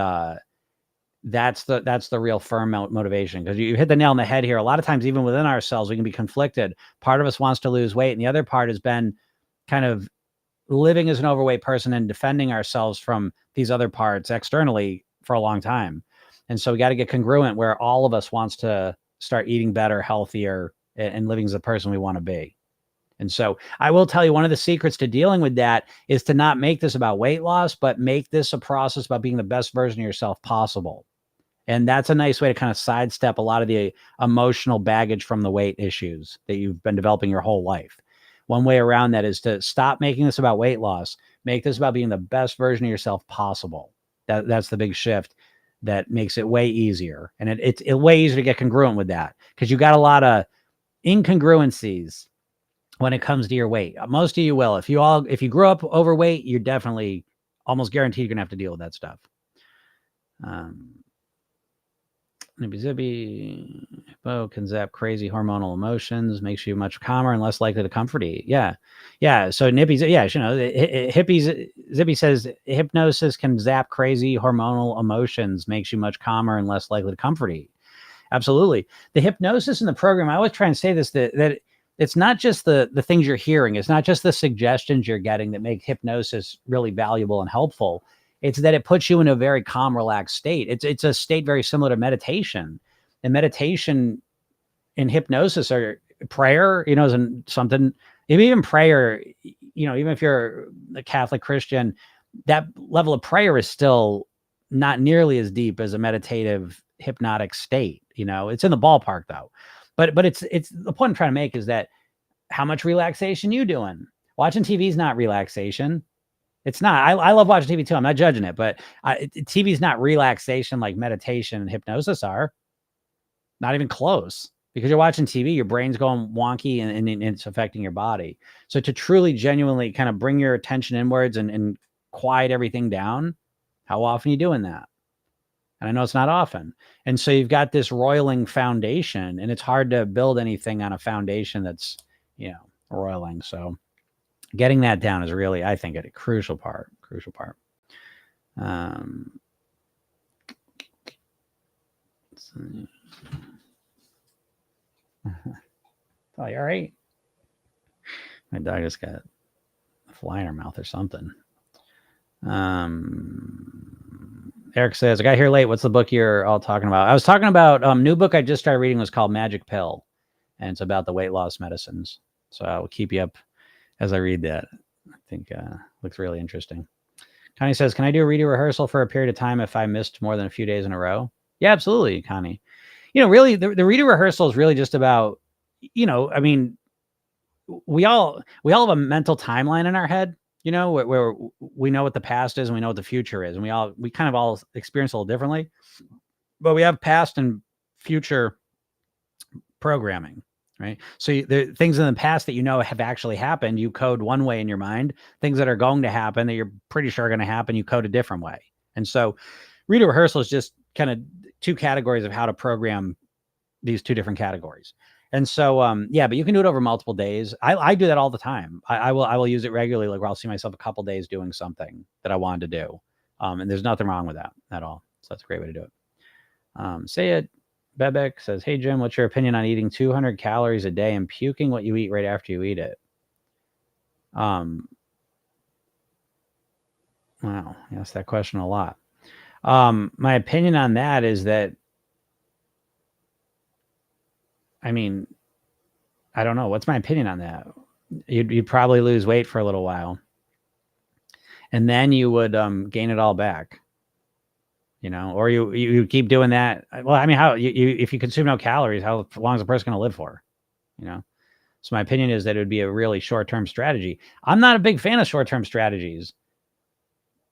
that's the real firm motivation, because you hit the nail on the head here. A lot of times, even within ourselves, we can be conflicted. Part of us wants to lose weight, and the other part has been kind of living as an overweight person and defending ourselves from these other parts externally for a long time. And so we got to get congruent where all of us wants to start eating better, healthier, and living as the person we want to be. And so I will tell you, one of the secrets to dealing with that is to not make this about weight loss, but make this a process about being the best version of yourself possible. And that's a nice way to kind of sidestep a lot of the emotional baggage from the weight issues that you've been developing your whole life. One way around that is to stop making this about weight loss, make this about being the best version of yourself possible. That's the big shift that makes it way easier. And it's way easier to get congruent with that, because you got a lot of incongruencies when it comes to your weight. Most of you will. If you grew up overweight, you're definitely almost guaranteed you're going to have to deal with that stuff. Nippy zippy, hippo can zap crazy hormonal emotions, makes you much calmer and less likely to comfort you. Yeah. So Nippy, Zippy says hypnosis can zap crazy hormonal emotions, makes you much calmer and less likely to comfort you. Absolutely. The hypnosis in the program, I always try and say this, that it's not just the things you're hearing. It's not just the suggestions you're getting that make hypnosis really valuable and helpful. It's that it puts you in a very calm, relaxed state. It's a state very similar to meditation. And meditation and hypnosis are prayer, is something, even prayer, even if you're a Catholic Christian, that level of prayer is still not nearly as deep as a meditative hypnotic state. It's in the ballpark though. But it's the point I'm trying to make is that how much relaxation you doing? Watching TV is not relaxation. It's not. I love watching TV too. I'm not judging it, but TV is not relaxation like meditation and hypnosis are. Not even close, because you're watching TV, your brain's going wonky and it's affecting your body. So to truly, genuinely kind of bring your attention inwards and quiet everything down, how often are you doing that? And I know it's not often. And so you've got this roiling foundation, and it's hard to build anything on a foundation that's, roiling. So getting that down is really, I think, a crucial part. Oh, you all right? My dog just got a fly in her mouth or something. Eric says, I got here late. What's the book you're all talking about? I was talking about new book I just started reading was called Magic Pill, and it's about the weight loss medicines. So I will keep you up as I read that. I think looks really interesting. Connie says, can I do a redo rehearsal for a period of time if I missed more than a few days in a row? Yeah, absolutely, Connie. Really, the redo rehearsal is really just about, I mean, we all have a mental timeline in our head, where we know what the past is and we know what the future is. And we kind of all experience a little differently, but we have past and future programming. Right. So the things in the past that have actually happened, you code one way in your mind. Things that are going to happen that you're pretty sure are going to happen, you code a different way. And so redo rehearsal is just kind of two categories of how to program these two different categories. And so, yeah, but you can do it over multiple days. I do that all the time. I will use it regularly. Like where I'll see myself a couple days doing something that I wanted to do. And there's nothing wrong with that at all. So that's a great way to do it. Say it. Bebek says, hey, Jim, what's your opinion on eating 200 calories a day and puking what you eat right after you eat it? Wow. I ask that question a lot. My opinion on that is that, I mean, I don't know. What's my opinion on that? You'd probably lose weight for a little while. And then you would gain it all back. Or you keep doing that. Well, I mean, how you if you consume no calories, how long is a person going to live for? So my opinion is that it would be a really short-term strategy. I'm not a big fan of short-term strategies.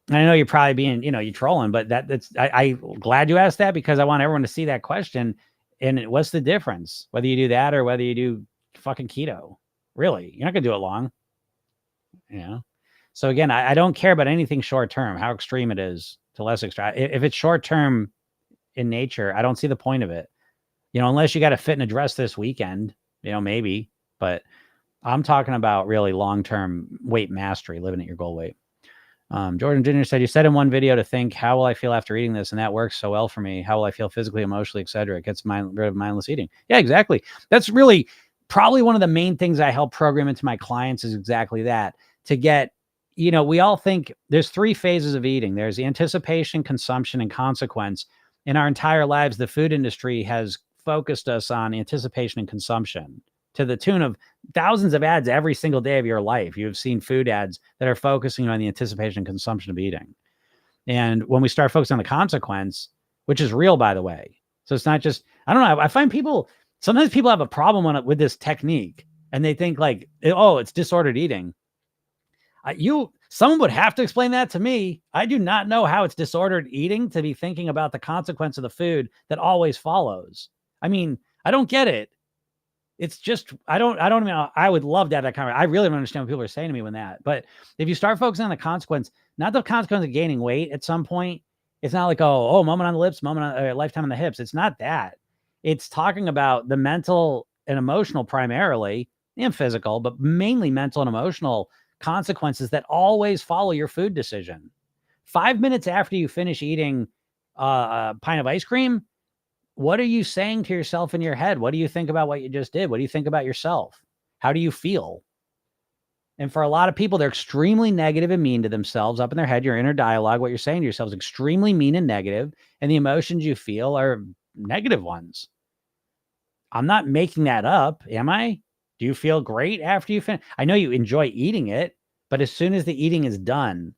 And I know you're probably being, you're trolling, but I'm glad you asked that because I want everyone to see that question. And what's the difference? Whether you do that or whether you do fucking keto, really, you're not going to do it long. So again, I don't care about anything short-term, how extreme it is to less extreme. If it's short-term in nature, I don't see the point of it, unless you got to fit in a dress this weekend, maybe, but I'm talking about really long-term weight mastery, living at your goal weight. Jordan Jr. said, you said in one video to think, how will I feel after eating this? And that works so well for me. How will I feel physically, emotionally, etc.? It gets rid of mindless eating. Yeah, exactly. That's really probably one of the main things I help program into my clients is exactly that. To get, we all think there's 3 phases of eating. There's anticipation, consumption, and consequence. In our entire lives, the food industry has focused us on anticipation and consumption to the tune of thousands of ads every single day of your life. You've seen food ads that are focusing on the anticipation and consumption of eating. And when we start focusing on the consequence, which is real, by the way. So it's not just, I don't know. I find sometimes people have a problem with this technique and they think like, oh, it's disordered eating. Someone would have to explain that to me. I do not know how it's disordered eating to be thinking about the consequence of the food that always follows. I mean, I don't get it. It's just, I would love to have that conversation. I really don't understand what people are saying to me when that, but if you start focusing on the consequence, not the consequence of gaining weight at some point, it's not like, oh, moment on the lips, lifetime on the hips. It's not that. It's talking about the mental and emotional primarily and physical, but mainly mental and emotional consequences that always follow your food decision. 5 minutes after you finish eating a pint of ice cream, what are you saying to yourself in your head? What do you think about what you just did? What do you think about yourself? How do you feel? And for a lot of people, they're extremely negative and mean to themselves up in their head. Your inner dialogue, what you're saying to yourself is extremely mean and negative, and the emotions you feel are negative ones. I'm not making that up, am I? Do you feel great after you finish? I know you enjoy eating it, but as soon as the eating is done,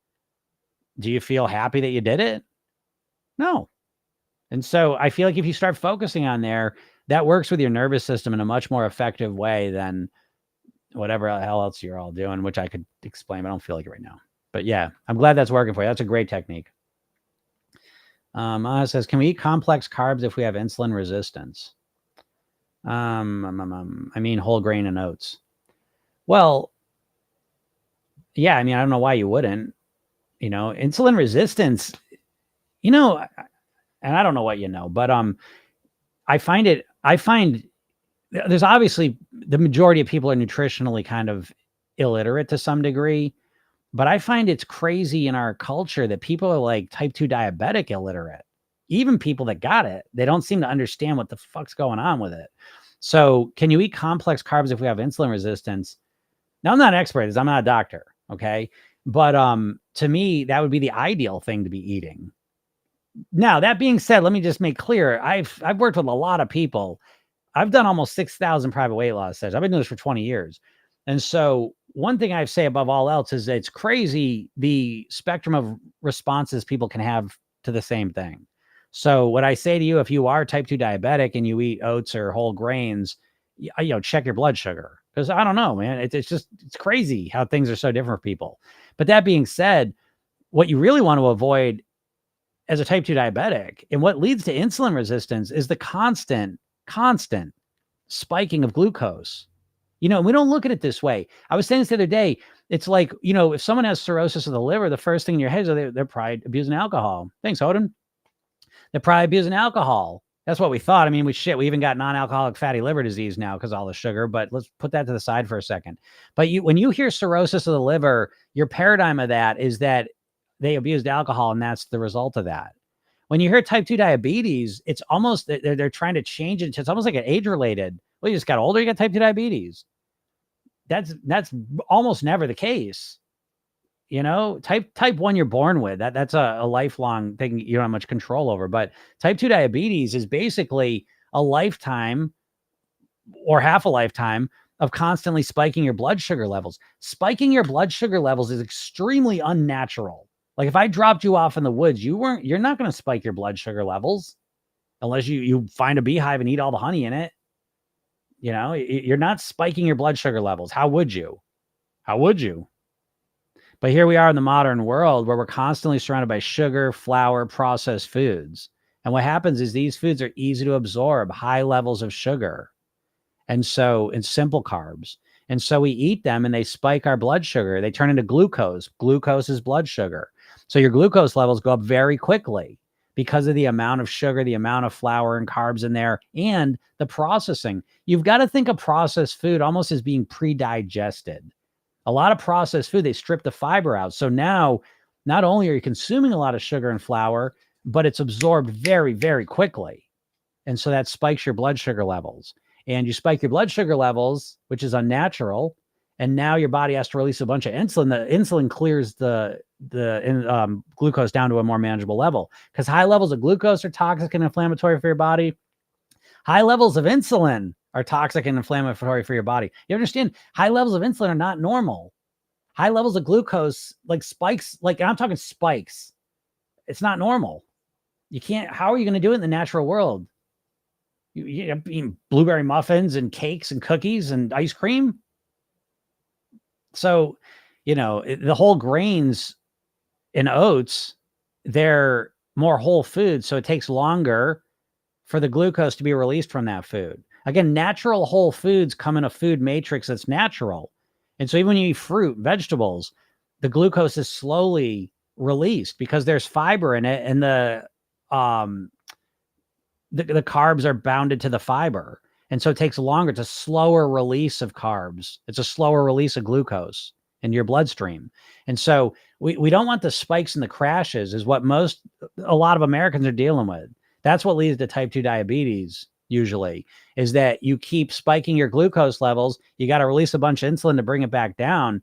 do you feel happy that you did it? No. And so I feel like if you start focusing on there, that works with your nervous system in a much more effective way than whatever the hell else you're all doing, which I could explain, but I don't feel like it right now. But yeah, I'm glad that's working for you. That's a great technique. Anna says, can we eat complex carbs if we have insulin resistance? I mean, whole grain and oats. Well, yeah, I mean, I don't know why you wouldn't. Insulin resistance, and I don't know what but I find there's obviously the majority of people are nutritionally kind of illiterate to some degree, but I find it's crazy in our culture that people are like type 2 diabetic illiterate. Even people that got it, they don't seem to understand what the fuck's going on with it. So can you eat complex carbs if we have insulin resistance? Now, I'm not an expert, I'm not a doctor, okay? But to me, that would be the ideal thing to be eating. Now, that being said, let me just make clear, I've worked with a lot of people. I've done almost 6,000 private weight loss sessions. I've been doing this for 20 years. And so one thing I say above all else is it's crazy the spectrum of responses people can have to the same thing. So what I say to you, if you are type 2 diabetic and you eat oats or whole grains, check your blood sugar. Because I don't know, man, it's crazy how things are so different for people. But that being said, what you really want to avoid as a type 2 diabetic and what leads to insulin resistance is the constant spiking of glucose. We don't look at it this way. I was saying this the other day. It's like, if someone has cirrhosis of the liver, the first thing in your head is they're probably abusing alcohol. Thanks, Odin. They're probably abusing alcohol. That's what we thought. I mean, we even got non-alcoholic fatty liver disease now because all the sugar, but let's put that to the side for a second. But when you hear cirrhosis of the liver, your paradigm of that is that they abused alcohol and that's the result of that. When you hear type 2 diabetes, it's almost, they're trying to change it. It's almost like an age-related. Well, you just got older, you got type 2 diabetes. That's almost never the case. Type 1 you're born with. That's a lifelong thing you don't have much control over. But type 2 diabetes is basically a lifetime or half a lifetime of constantly spiking your blood sugar levels. Spiking your blood sugar levels is extremely unnatural. Like if I dropped you off in the woods, you're not going to spike your blood sugar levels unless you find a beehive and eat all the honey in it. You're not spiking your blood sugar levels. How would you? But here we are in the modern world where we're constantly surrounded by sugar, flour, processed foods. And what happens is these foods are easy to absorb, high levels of sugar. And simple carbs. And so we eat them and they spike our blood sugar. They turn into glucose. Glucose is blood sugar. So your glucose levels go up very quickly because of the amount of sugar, the amount of flour and carbs in there, and the processing. You've got to think of processed food almost as being pre-digested. A lot of processed food, they strip the fiber out. So now, not only are you consuming a lot of sugar and flour, but it's absorbed very, very quickly. And so that spikes your blood sugar levels. And you spike your blood sugar levels, which is unnatural. And now your body has to release a bunch of insulin. The insulin clears the glucose down to a more manageable level. Because high levels of glucose are toxic and inflammatory for your body. High levels of insulin are toxic and inflammatory for your body. You understand? High levels of insulin are not normal. High levels of glucose, like spikes, like I'm talking spikes. It's not normal. You can't, how are you going to do it in the natural world? You eating blueberry muffins and cakes and cookies and ice cream. So, the whole grains and oats, they're more whole food. So it takes longer for the glucose to be released from that food. Again, natural whole foods come in a food matrix that's natural. And so even when you eat fruit, vegetables, the glucose is slowly released because there's fiber in it and the carbs are bounded to the fiber. And so it takes longer. It's a slower release of carbs. It's a slower release of glucose in your bloodstream. And so we don't want the spikes and the crashes is what a lot of Americans are dealing with. That's what leads to type 2 diabetes usually, is that you keep spiking your glucose levels. You got to release a bunch of insulin to bring it back down.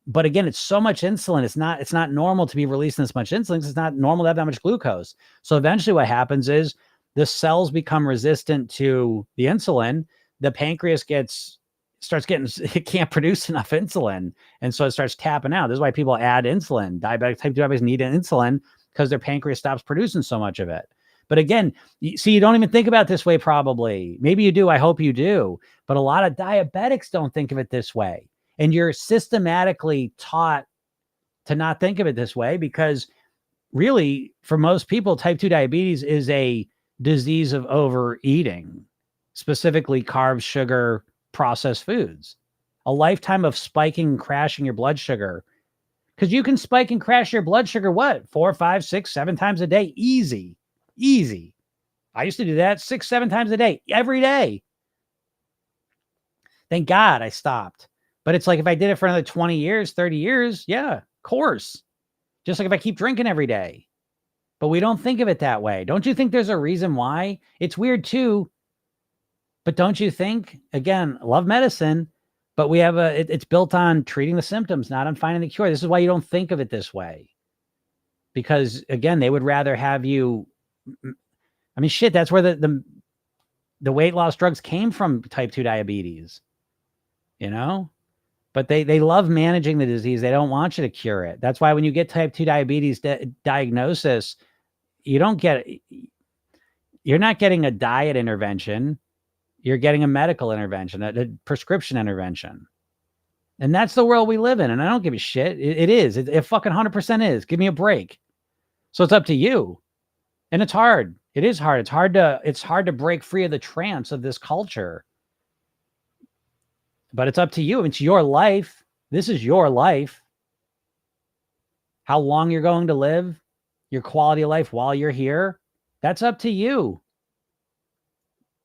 But again, it's so much insulin. It's not normal to be releasing this much insulin. It's not normal to have that much glucose. So eventually what happens is the cells become resistant to the insulin. The pancreas it can't produce enough insulin. And so it starts tapping out. This is why people add insulin. Type 2 diabetes need insulin because their pancreas stops producing so much of it. But again, you don't even think about it this way probably. Maybe you do. I hope you do. But a lot of diabetics don't think of it this way. And you're systematically taught to not think of it this way because really, for most people, type 2 diabetes is a disease of overeating, specifically carbs, sugar, processed foods. A lifetime of spiking and crashing your blood sugar. Because you can spike and crash your blood sugar, 4, 5, 6, 7 times a day? Easy. I used to do that 6, 7 times a day, every day. Thank God I stopped. But it's like if I did it for another 20 years, 30 years, yeah, of course. Just like if I keep drinking every day. But we don't think of it that way. Don't you think there's a reason why? It's weird too. But don't you think, again, love medicine, but we have it's built on treating the symptoms, not on finding the cure. This is why you don't think of it this way. Because again, they would rather have you, I mean, shit, that's where the weight loss drugs came from, type 2 diabetes, but they love managing the disease. They don't want you to cure it. That's why when you get type 2 diabetes diagnosis, you're not getting a diet intervention. You're getting a medical intervention, a prescription intervention. And that's the world we live in. And I don't give a shit. It is. It fucking 100% is. Give me a break. So it's up to you. And it's hard. It is hard. It's hard to break free of the trance of this culture. But it's up to you. It's your life. This is your life. How long you're going to live, your quality of life while you're here. That's up to you.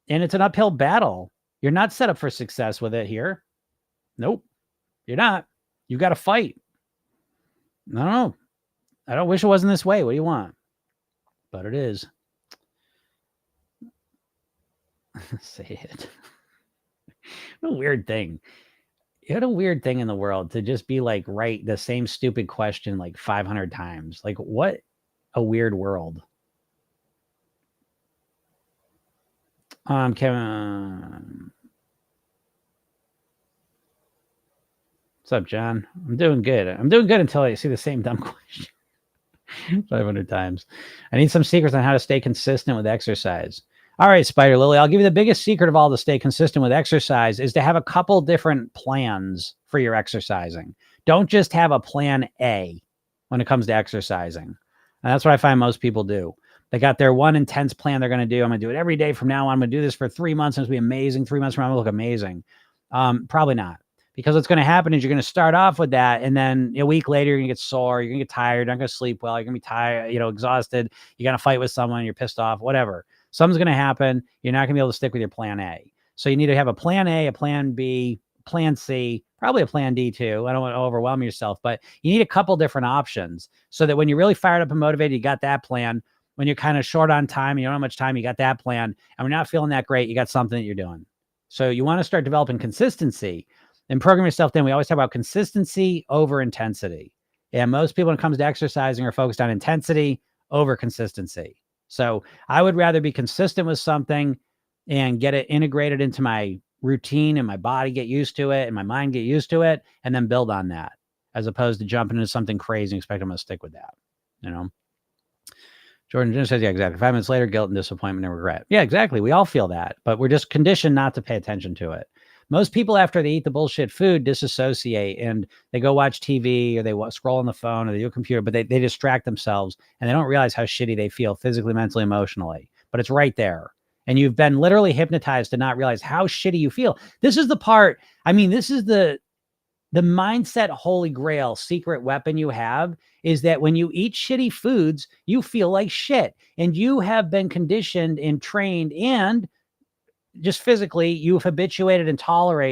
And it's an uphill battle. You're not set up for success with it here. Nope, you're not. You got to fight. I don't know. I don't wish it wasn't this way. What do you want? But it is. Say it. What a weird thing. What a weird thing in the world to just be like, write the same stupid question like 500 times. Like, what a weird world. Kevin. What's up, John? I'm doing good. I'm doing good until I see the same dumb question 500 times. I need some secrets on how to stay consistent with exercise. All right, Spider Lily, I'll give you the biggest secret of all to stay consistent with exercise is to have a couple different plans for your exercising. Don't just have a plan A when it comes to exercising. And that's what I find most people do. They got their one intense plan they're going to do. I'm going to do it every day from now on. I'm going to do this for 3 months. And it's going to be amazing. 3 months from now, I'm going to look amazing. Probably not. Because what's going to happen is you're going to start off with that. And then a week later, you're going to get sore. You're going to get tired. You're not going to sleep well. You're going to be tired, exhausted. You're going to fight with someone. You're pissed off, whatever. Something's going to happen. You're not going to be able to stick with your plan A. So you need to have a plan A, a plan B, plan C, probably a plan D too. I don't want to overwhelm yourself, but you need a couple different options so that when you're really fired up and motivated, you got that plan. When you're kind of short on time, you don't have much time, you got that plan. And when you're not feeling that great, you got something that you're doing. So you want to start developing consistency and program yourself. Then we always talk about consistency over intensity. And most people when it comes to exercising are focused on intensity over consistency. So I would rather be consistent with something and get it integrated into my routine and my body get used to it and my mind get used to it and then build on that as opposed to jumping into something crazy and expect I'm going to stick with that. Jordan just says, yeah, exactly. 5 minutes later, guilt and disappointment and regret. Yeah, exactly. We all feel that, but we're just conditioned not to pay attention to it. Most people, after they eat the bullshit food, disassociate and they go watch TV or they scroll on the phone or they do a computer, but they distract themselves and they don't realize how shitty they feel physically, mentally, emotionally. But it's right there. And you've been literally hypnotized to not realize how shitty you feel. This is the part. I mean, this is the mindset holy grail secret weapon you have is that when you eat shitty foods, you feel like shit. And you have been conditioned and trained and just physically, you've habituated and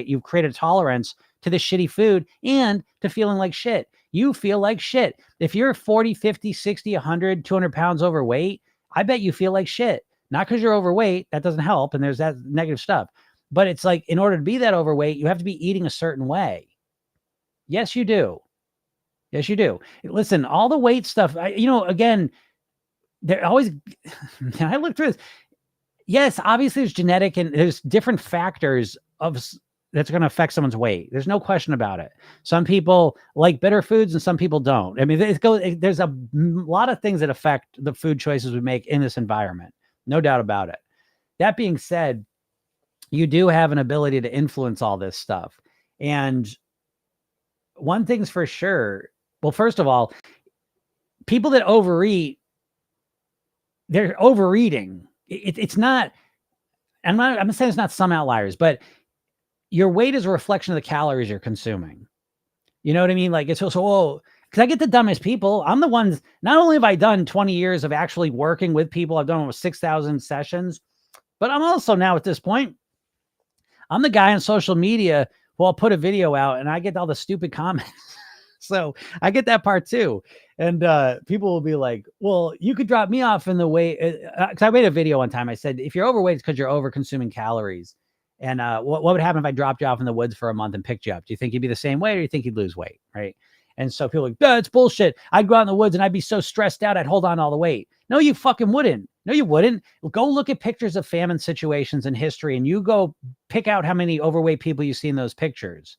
you've created tolerance to the shitty food and to feeling like shit. You feel like shit. If you're 40, 50, 60, 100, 200 pounds overweight, I bet you feel like shit. Not because you're overweight. That doesn't help. And there's that negative stuff. But it's like, in order to be that overweight, you have to be eating a certain way. Yes, you do. Yes, you do. Listen, all the weight stuff, again, they're always, I look through this. Yes, obviously there's genetic and there's different factors that's going to affect someone's weight. There's no question about it. Some people like bitter foods and some people don't. I mean, there's a lot of things that affect the food choices we make in this environment. No doubt about it. That being said, you do have an ability to influence all this stuff. And one thing's for sure. Well, first of all, people that overeat, they're overeating. It's not, I'm saying it's not some outliers, but your weight is a reflection of the calories you're consuming. You know what I mean? Like it's also, because I get the dumbest people. I'm the ones, not only have I done 20 years of actually working with people, I've done almost 6,000 sessions, but I'm also now at this point, I'm the guy on social media who I'll put a video out and I get all the stupid comments. So I get that part too. And people will be like, well, you could drop me off in the way. Because I made a video one time. I said, if you're overweight, it's because you're over consuming calories. And what would happen if I dropped you off in the woods for a month and picked you up? Do you think you'd be the same weight or do you think you'd lose weight? Right. And so people are like, that's bullshit. I'd go out in the woods and I'd be so stressed out. I'd hold on to all the weight. No, you fucking wouldn't. No, you wouldn't. Go look at pictures of famine situations in history and you go pick out how many overweight people you see in those pictures.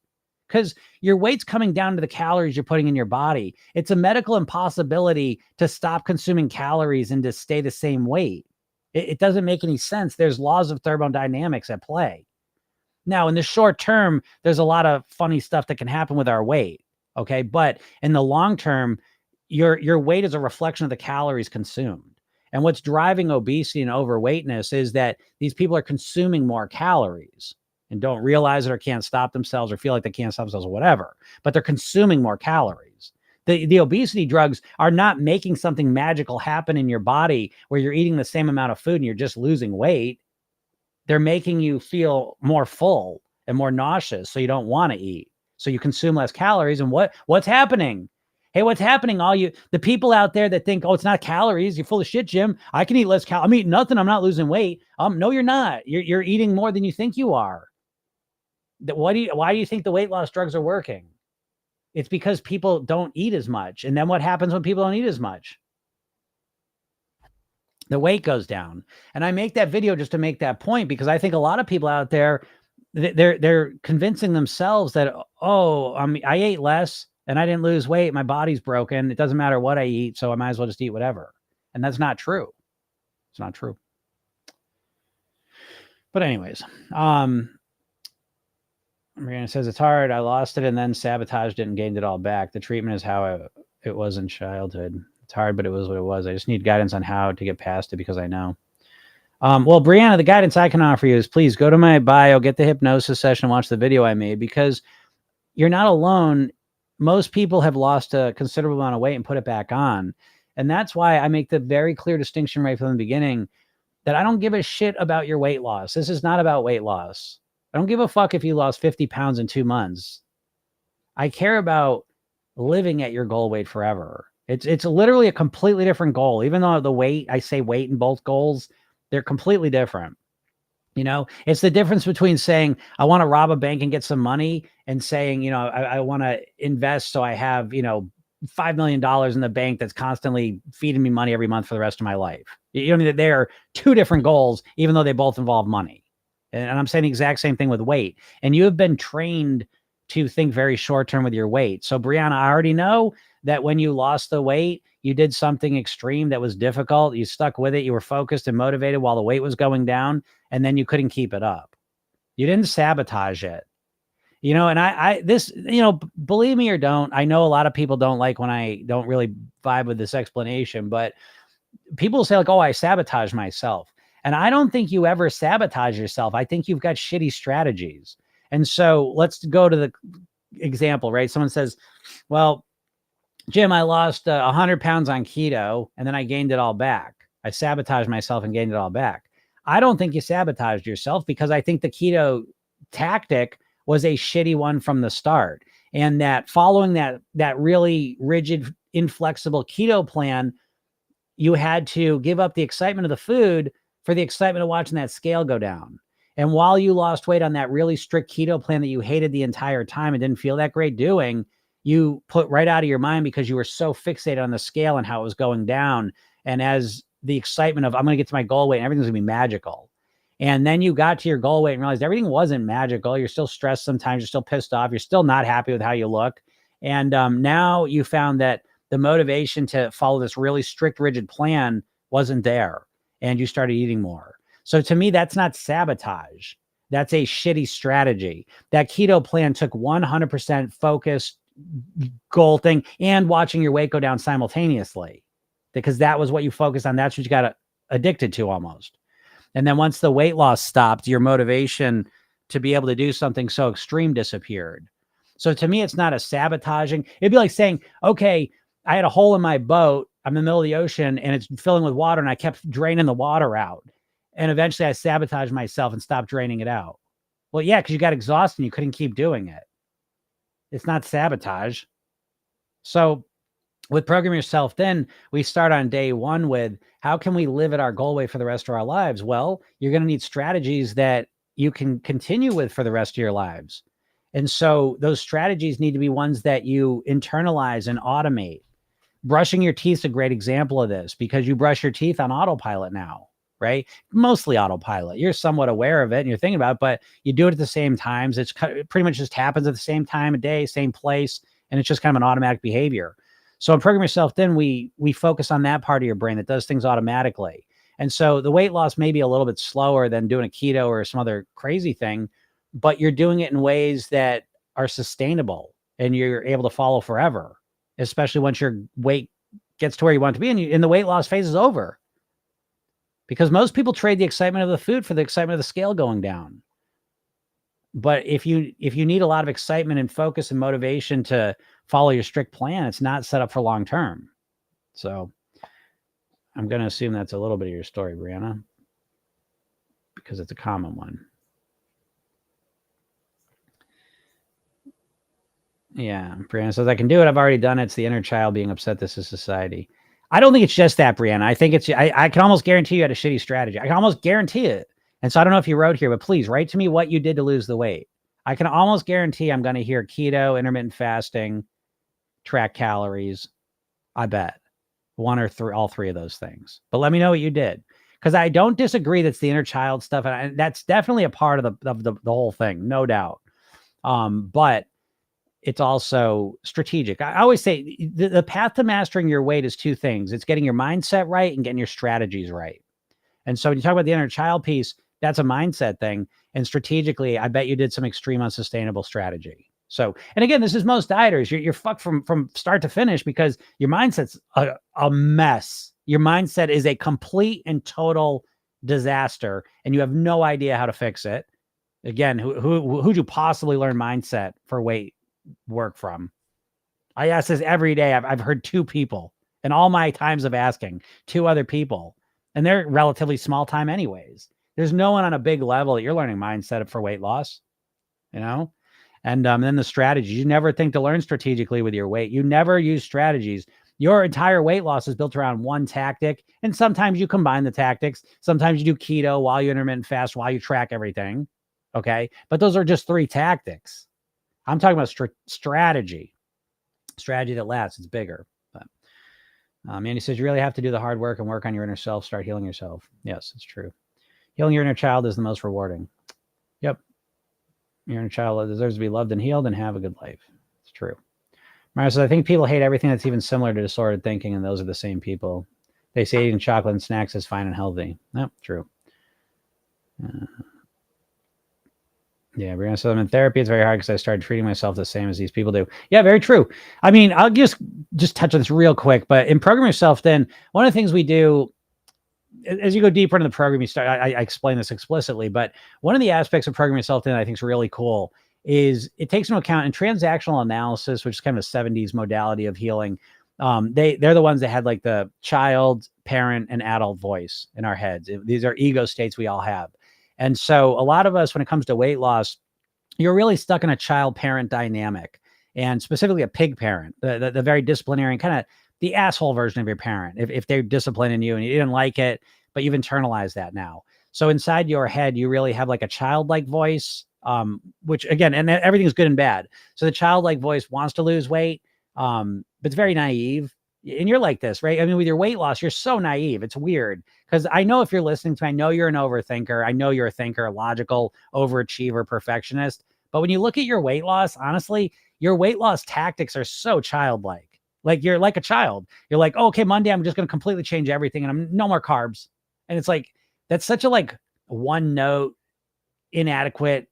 Because your weight's coming down to the calories you're putting in your body. It's a medical impossibility to stop consuming calories and to stay the same weight. It doesn't make any sense. There's laws of thermodynamics at play. Now, in the short term, there's a lot of funny stuff that can happen with our weight. Okay. But in the long term, your weight is a reflection of the calories consumed. And what's driving obesity and overweightness is that these people are consuming more calories and don't realize it or can't stop themselves or feel like they can't stop themselves or whatever, but they're consuming more calories. The obesity drugs are not making something magical happen in your body where you're eating the same amount of food and you're just losing weight. They're making you feel more full and more nauseous, so you don't want to eat. So you consume less calories. And what's happening? Hey, what's happening? The people out there that think, oh, it's not calories. You're full of shit, Jim. I can eat less calories. I'm eating nothing. I'm not losing weight. No, you're not. You're eating more than you think you are. Why do you think the weight loss drugs are working? It's because people don't eat as much. And then what happens when people don't eat as much? The weight goes down. And I make that video just to make that point, because I think a lot of people out there, they're convincing themselves that, oh, I ate less and I didn't lose weight. My body's broken. It doesn't matter what I eat, so I might as well just eat whatever. And that's not true. It's not true. But anyways, Mariana says it's hard. I lost it and then sabotaged it and gained it all back. The treatment is how it was in childhood. It's hard, but it was what it was. I just need guidance on how to get past it, because I know. Well, Brianna, the guidance I can offer you is, please go to my bio, get the hypnosis session, watch the video I made, because you're not alone. Most people have lost a considerable amount of weight and put it back on. And that's why I make the very clear distinction right from the beginning that I don't give a shit about your weight loss. This is not about weight loss. I don't give a fuck if you lost 50 pounds in 2 months. I care about living at your goal weight forever. It's literally a completely different goal. Even though the weight, I say weight in both goals, they're completely different. You know, it's the difference between saying, I want to rob a bank and get some money, and saying, you know, I want to invest so I have, you know, $5 million in the bank that's constantly feeding me money every month for the rest of my life. You know, they're two different goals, even though they both involve money. And I'm saying the exact same thing with weight. And you have been trained to think very short term with your weight. So Brianna, I already know that when you lost the weight, you did something extreme that was difficult. You stuck with it. You were focused and motivated while the weight was going down, and then you couldn't keep it up. You didn't sabotage it. You know, and this, you know, believe me or don't, I know a lot of people don't like when I don't really vibe with this explanation, but people say like, oh, I sabotage myself. And I don't think you ever sabotage yourself. I think you've got shitty strategies. And so let's go to the example, right? Someone says, well, Jim, I lost 100 pounds on keto and then I gained it all back. I sabotaged myself and gained it all back. I don't think you sabotaged yourself, because I think the keto tactic was a shitty one from the start. And that following that really rigid, inflexible keto plan, you had to give up the excitement of the food for the excitement of watching that scale go down. And while you lost weight on that really strict keto plan that you hated the entire time and didn't feel that great doing, you put right out of your mind because you were so fixated on the scale and how it was going down. And as the excitement of, I'm going to get to my goal weight and everything's going to be magical. And then you got to your goal weight and realized everything wasn't magical. You're still stressed sometimes. You're still pissed off. You're still not happy with how you look. And now you found that the motivation to follow this really strict, rigid plan wasn't there. And you started eating more. So to me, that's not sabotage. That's a shitty strategy. That keto plan took 100% focused goal thing and watching your weight go down simultaneously, because that was what you focused on. That's what you got addicted to almost. And then once the weight loss stopped, your motivation to be able to do something so extreme disappeared. So to me, it's not a sabotaging. It'd be like saying, okay, I had a hole in my boat. I'm in the middle of the ocean and it's filling with water and I kept draining the water out. And eventually I sabotaged myself and stopped draining it out. Well, yeah, because you got exhausted and you couldn't keep doing it. It's not sabotage. So with Program Yourself, then we start on day one with, how can we live at our goal weight for the rest of our lives? Well, you're going to need strategies that you can continue with for the rest of your lives. And so those strategies need to be ones that you internalize and automate. Brushing your teeth is a great example of this, because you brush your teeth on autopilot now, right? Mostly autopilot. You're somewhat aware of it and you're thinking about it, but you do it at the same times. It pretty much just happens at the same time of day, same place. And it's just kind of an automatic behavior. So in Program Yourself, then we focus on that part of your brain that does things automatically. And so the weight loss may be a little bit slower than doing a keto or some other crazy thing, but you're doing it in ways that are sustainable and you're able to follow forever, especially once your weight gets to where you want it to be and the weight loss phase is over. Because most people trade the excitement of the food for the excitement of the scale going down. But if you need a lot of excitement and focus and motivation to follow your strict plan, it's not set up for long term. So I'm going to assume that's a little bit of your story, Brianna, because it's a common one. Yeah, Brianna says, I can do it. I've already done it. It's the inner child being upset this is society. I don't think it's just that, Brianna. I think I can almost guarantee you had a shitty strategy. I can almost guarantee it. And so I don't know if you wrote here, but please write to me what you did to lose the weight. I can almost guarantee I'm going to hear keto, intermittent fasting, track calories. I bet one or three, all three of those things. But let me know what you did, because I don't disagree. That's the inner child stuff. And that's definitely a part of the whole thing, no doubt. But it's also strategic. I always say the path to mastering your weight is two things. It's getting your mindset right and getting your strategies right. And so when you talk about the inner child piece, that's a mindset thing. And strategically, I bet you did some extreme unsustainable strategy. So, and again, this is most dieters. You're fucked from start to finish because your mindset's a mess. Your mindset is a complete and total disaster, and you have no idea how to fix it. Again, who'd you possibly learn mindset for weight work from? I ask this every day. I've heard two people in all my times of asking, two other people, and they're relatively small time anyways. There's no one on a big level that you're learning mindset for weight loss, you know? And then the strategies, you never think to learn strategically with your weight. You never use strategies. Your entire weight loss is built around one tactic. And sometimes you combine the tactics. Sometimes you do keto while you intermittent fast, while you track everything. Okay. But those are just three tactics. I'm talking about strategy that lasts. It's bigger. But Andy says, you really have to do the hard work and work on your inner self. Start healing yourself. Yes, it's true. Healing your inner child is the most rewarding. Yep. Your inner child deserves to be loved and healed and have a good life. It's true. Mara says, I think people hate everything that's even similar to disordered thinking, and those are the same people. They say eating chocolate and snacks is fine and healthy. Nope, true. Yeah, Brianna says, I'm in therapy. It's very hard because I started treating myself the same as these people do. Yeah, very true. I mean, I'll just touch on this real quick, but in Program Yourself, then one of the things we do, as you go deeper into the program, I explain this explicitly, but one of the aspects of Program Yourself that I think is really cool is it takes into account in transactional analysis, which is kind of a 70s modality of healing. They're the ones that had like the child, parent, and adult voice in our heads. These are ego states we all have. And so a lot of us, when it comes to weight loss, you're really stuck in a child-parent dynamic, and specifically a pig parent, the very disciplinarian, kind of the asshole version of your parent, if they're disciplining you and you didn't like it, but you've internalized that now. So inside your head, you really have like a childlike voice, which again, and everything's good and bad. So the childlike voice wants to lose weight, but it's very naive. And you're like this, right? I mean, with your weight loss, you're so naive. It's weird because I know if you're listening to me, I know you're an overthinker. I know you're a thinker, logical, overachiever, perfectionist. But when you look at your weight loss, honestly, your weight loss tactics are so childlike. Like you're like a child. You're like, oh, okay, Monday, I'm just going to completely change everything and I'm no more carbs. And it's like, that's such a like one note, inadequate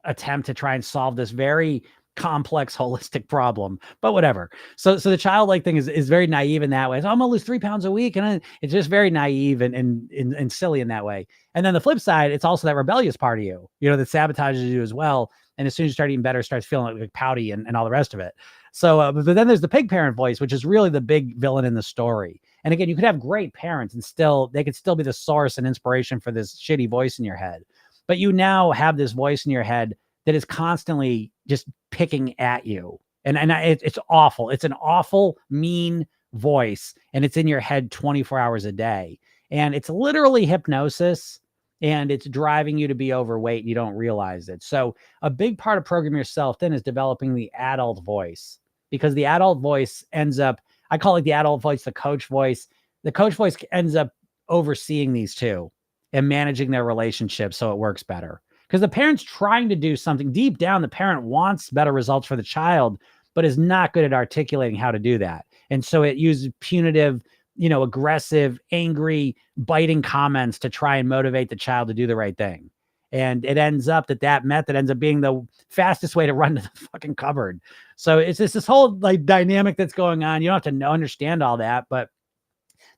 attempt to try and solve this very complex, holistic problem, but whatever. So the childlike thing is very naive in that way. So I'm gonna lose 3 pounds a week. And it's just very naive and silly in that way. And then the flip side, it's also that rebellious part of you, that sabotages you as well. And as soon as you start eating better, starts feeling like pouty and all the rest of it. So, but then there's the pig parent voice, which is really the big villain in the story. And again, you could have great parents and they could still be the source and inspiration for this shitty voice in your head. But you now have this voice in your head that is constantly just picking at you. And it's awful. It's an awful, mean voice. And it's in your head 24 hours a day. And it's literally hypnosis. And it's driving you to be overweight. And you don't realize it. So a big part of Program Yourself then is developing the adult voice. Because the adult voice ends up, I call it the adult voice, the coach voice. The coach voice ends up overseeing these two and managing their relationship so it works better. Because the parent's trying to do something deep down. The parent wants better results for the child, but is not good at articulating how to do that. And so it uses punitive, aggressive, angry, biting comments to try and motivate the child to do the right thing. And it ends up that method ends up being the fastest way to run to the fucking cupboard. So it's just this whole like dynamic that's going on. You don't have to understand all that, but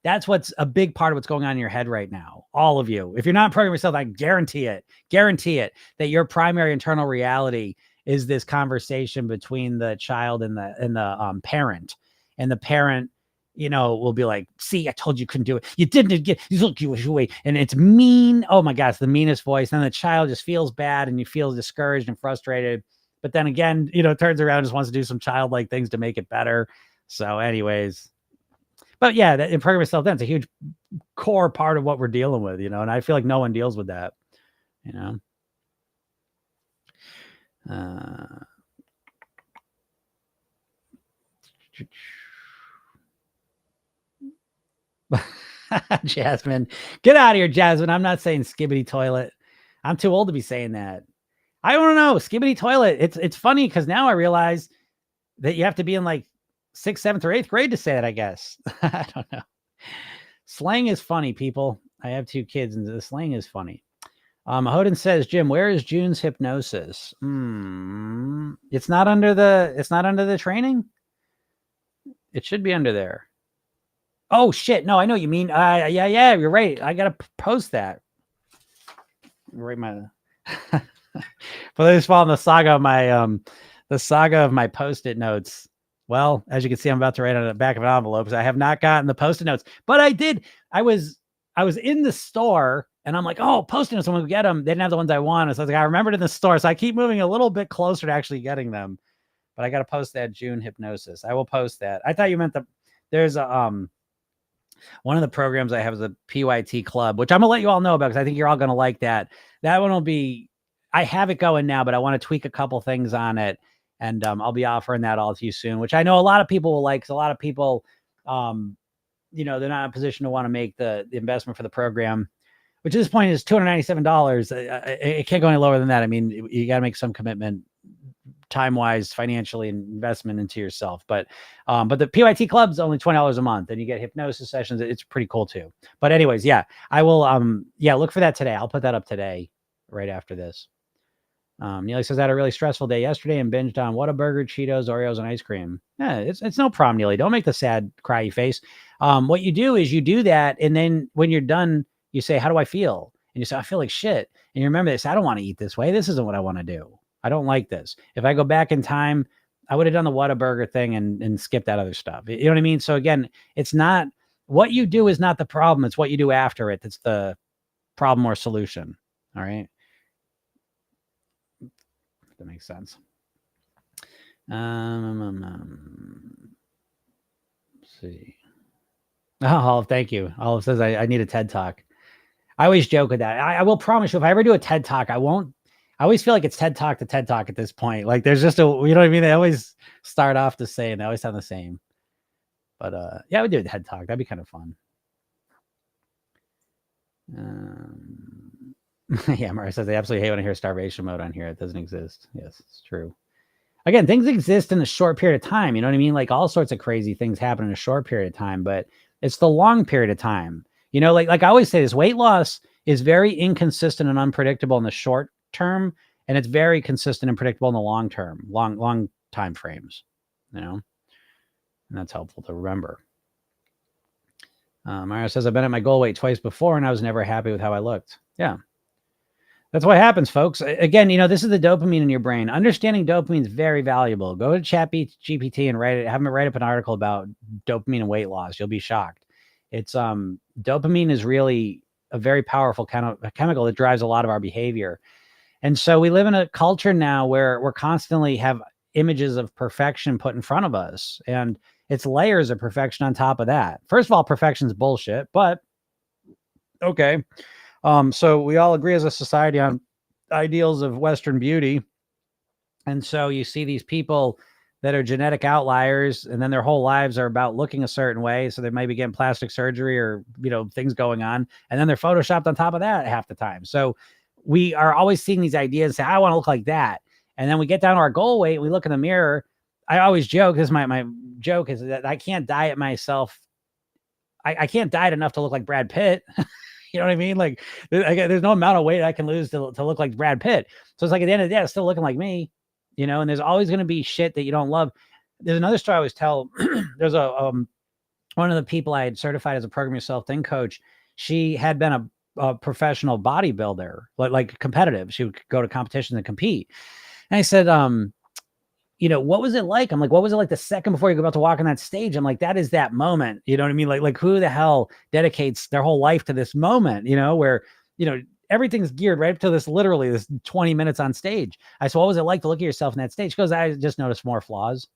that's what's a big part of what's going on in your head right now. All of you. If you're not Program Yourself, I guarantee it that your primary internal reality is this conversation between the child and the parent, and the parent, will be like, see, I told you couldn't do it. You didn't get, look, you wait. And it's mean. Oh my gosh, the meanest voice. And the child just feels bad and you feel discouraged and frustrated. But then again, turns around and just wants to do some childlike things to make it better. So anyways, but yeah, in programming self-then, it's a huge core part of what we're dealing with, and I feel like no one deals with that, Jasmine, get out of here, Jasmine. I'm not saying skibbity toilet. I'm too old to be saying that. I don't know. Skibbity toilet. It's funny because now I realize that you have to be in like 6th, 7th, or 8th grade to say that, I guess. I don't know. Slang is funny, people. I have 2 kids and the slang is funny. Hoden says, Jim, where is June's hypnosis? It's not under the training. It should be under there. Oh shit. No, I know what you mean. Yeah, you're right. I got to post that. Right. For those following the saga of my Post-it notes. Well, as you can see, I'm about to write on the back of an envelope because I have not gotten the Post-it notes, but I did. I was in the store and I'm like, oh, Post-it notes, I'm going to get them. They didn't have the ones I wanted. So I was like, I remembered in the store. So I keep moving a little bit closer to actually getting them, but I got to post that June hypnosis. I will post that. I thought you meant there's one of the programs I have is a PYT club, which I'm gonna let you all know about because I think you're all gonna like that. That one will be, I have it going now, but I want to tweak a couple things on it. And I'll be offering that all to you soon, which I know a lot of people will like, because a lot of people, they're not in a position to want to make the investment for the program, which at this point is $297. It can't go any lower than that. I mean, you got to make some commitment time-wise, financially, and investment into yourself. But the PYT club's only $20 a month, and you get hypnosis sessions. It's pretty cool too. But anyways, yeah, I will, look for that today. I'll put that up today, right after this. Neely says, I had a really stressful day yesterday and binged on Whataburger, Cheetos, Oreos, and ice cream. Yeah, it's no problem, Neely. Don't make the sad, cryy face. What you do is you do that, and then when you're done, you say, how do I feel? And you say, I feel like shit. And you remember this, I don't want to eat this way. This isn't what I want to do. I don't like this. If I go back in time, I would have done the Whataburger thing and skipped that other stuff. You know what I mean? So again, it's not, what you do is not the problem. It's what you do after it that's the problem or solution. All right. That makes sense. Let's see. Oh, Olive, thank you. Olive says I need a TED Talk. I always joke with that. I will promise you, if I ever do a TED Talk, I won't. I always feel like it's TED Talk to TED Talk at this point. Like there's just you know what I mean? They always start off the same. They always sound the same. But yeah, we do a TED Talk. That'd be kind of fun. Yeah, Mara says they absolutely hate when I hear starvation mode on here. It doesn't exist. Yes, it's true. Again, things exist in a short period of time. You know what I mean? Like all sorts of crazy things happen in a short period of time, but it's the long period of time. You know, like I always say, this weight loss is very inconsistent and unpredictable in the short term, and it's very consistent and predictable in the long term, long time frames. You know, and that's helpful to remember. Mario says, I've been at my goal weight twice before, and I was never happy with how I looked. Yeah. That's what happens, folks. Again, this is the dopamine in your brain. Understanding dopamine is very valuable. Go to ChatGPT and have them write up an article about dopamine and weight loss. You'll be shocked. It's dopamine is really a very powerful chemical that drives a lot of our behavior. And so we live in a culture now where we're constantly have images of perfection put in front of us, and it's layers of perfection on top of that. First of all, perfection's bullshit, but okay. So we all agree as a society on ideals of Western beauty. And so you see these people that are genetic outliers, and then their whole lives are about looking a certain way. So they might be getting plastic surgery or, things going on. And then they're photoshopped on top of that half the time. So we are always seeing these ideas and say, I want to look like that. And then we get down to our goal weight and we look in the mirror. I always joke, this is my joke, is that I can't diet myself. I can't diet enough to look like Brad Pitt. You know what I mean? Like there's no amount of weight I can lose to look like Brad Pitt. So it's like at the end of the day, it's still looking like me, and there's always going to be shit that you don't love. There's another story I always tell. There's one of the people I had certified as a program yourself thing coach. She had been a professional bodybuilder, like competitive. She would go to competitions and compete. And I said, what was it like? I'm like, what was it like the second before you're about to walk on that stage? I'm like, that is that moment. You know what I mean? Like who the hell dedicates their whole life to this moment, where, everything's geared right up to this, literally this 20 minutes on stage. I said, what was it like to look at yourself in that stage? She goes, I just noticed more flaws.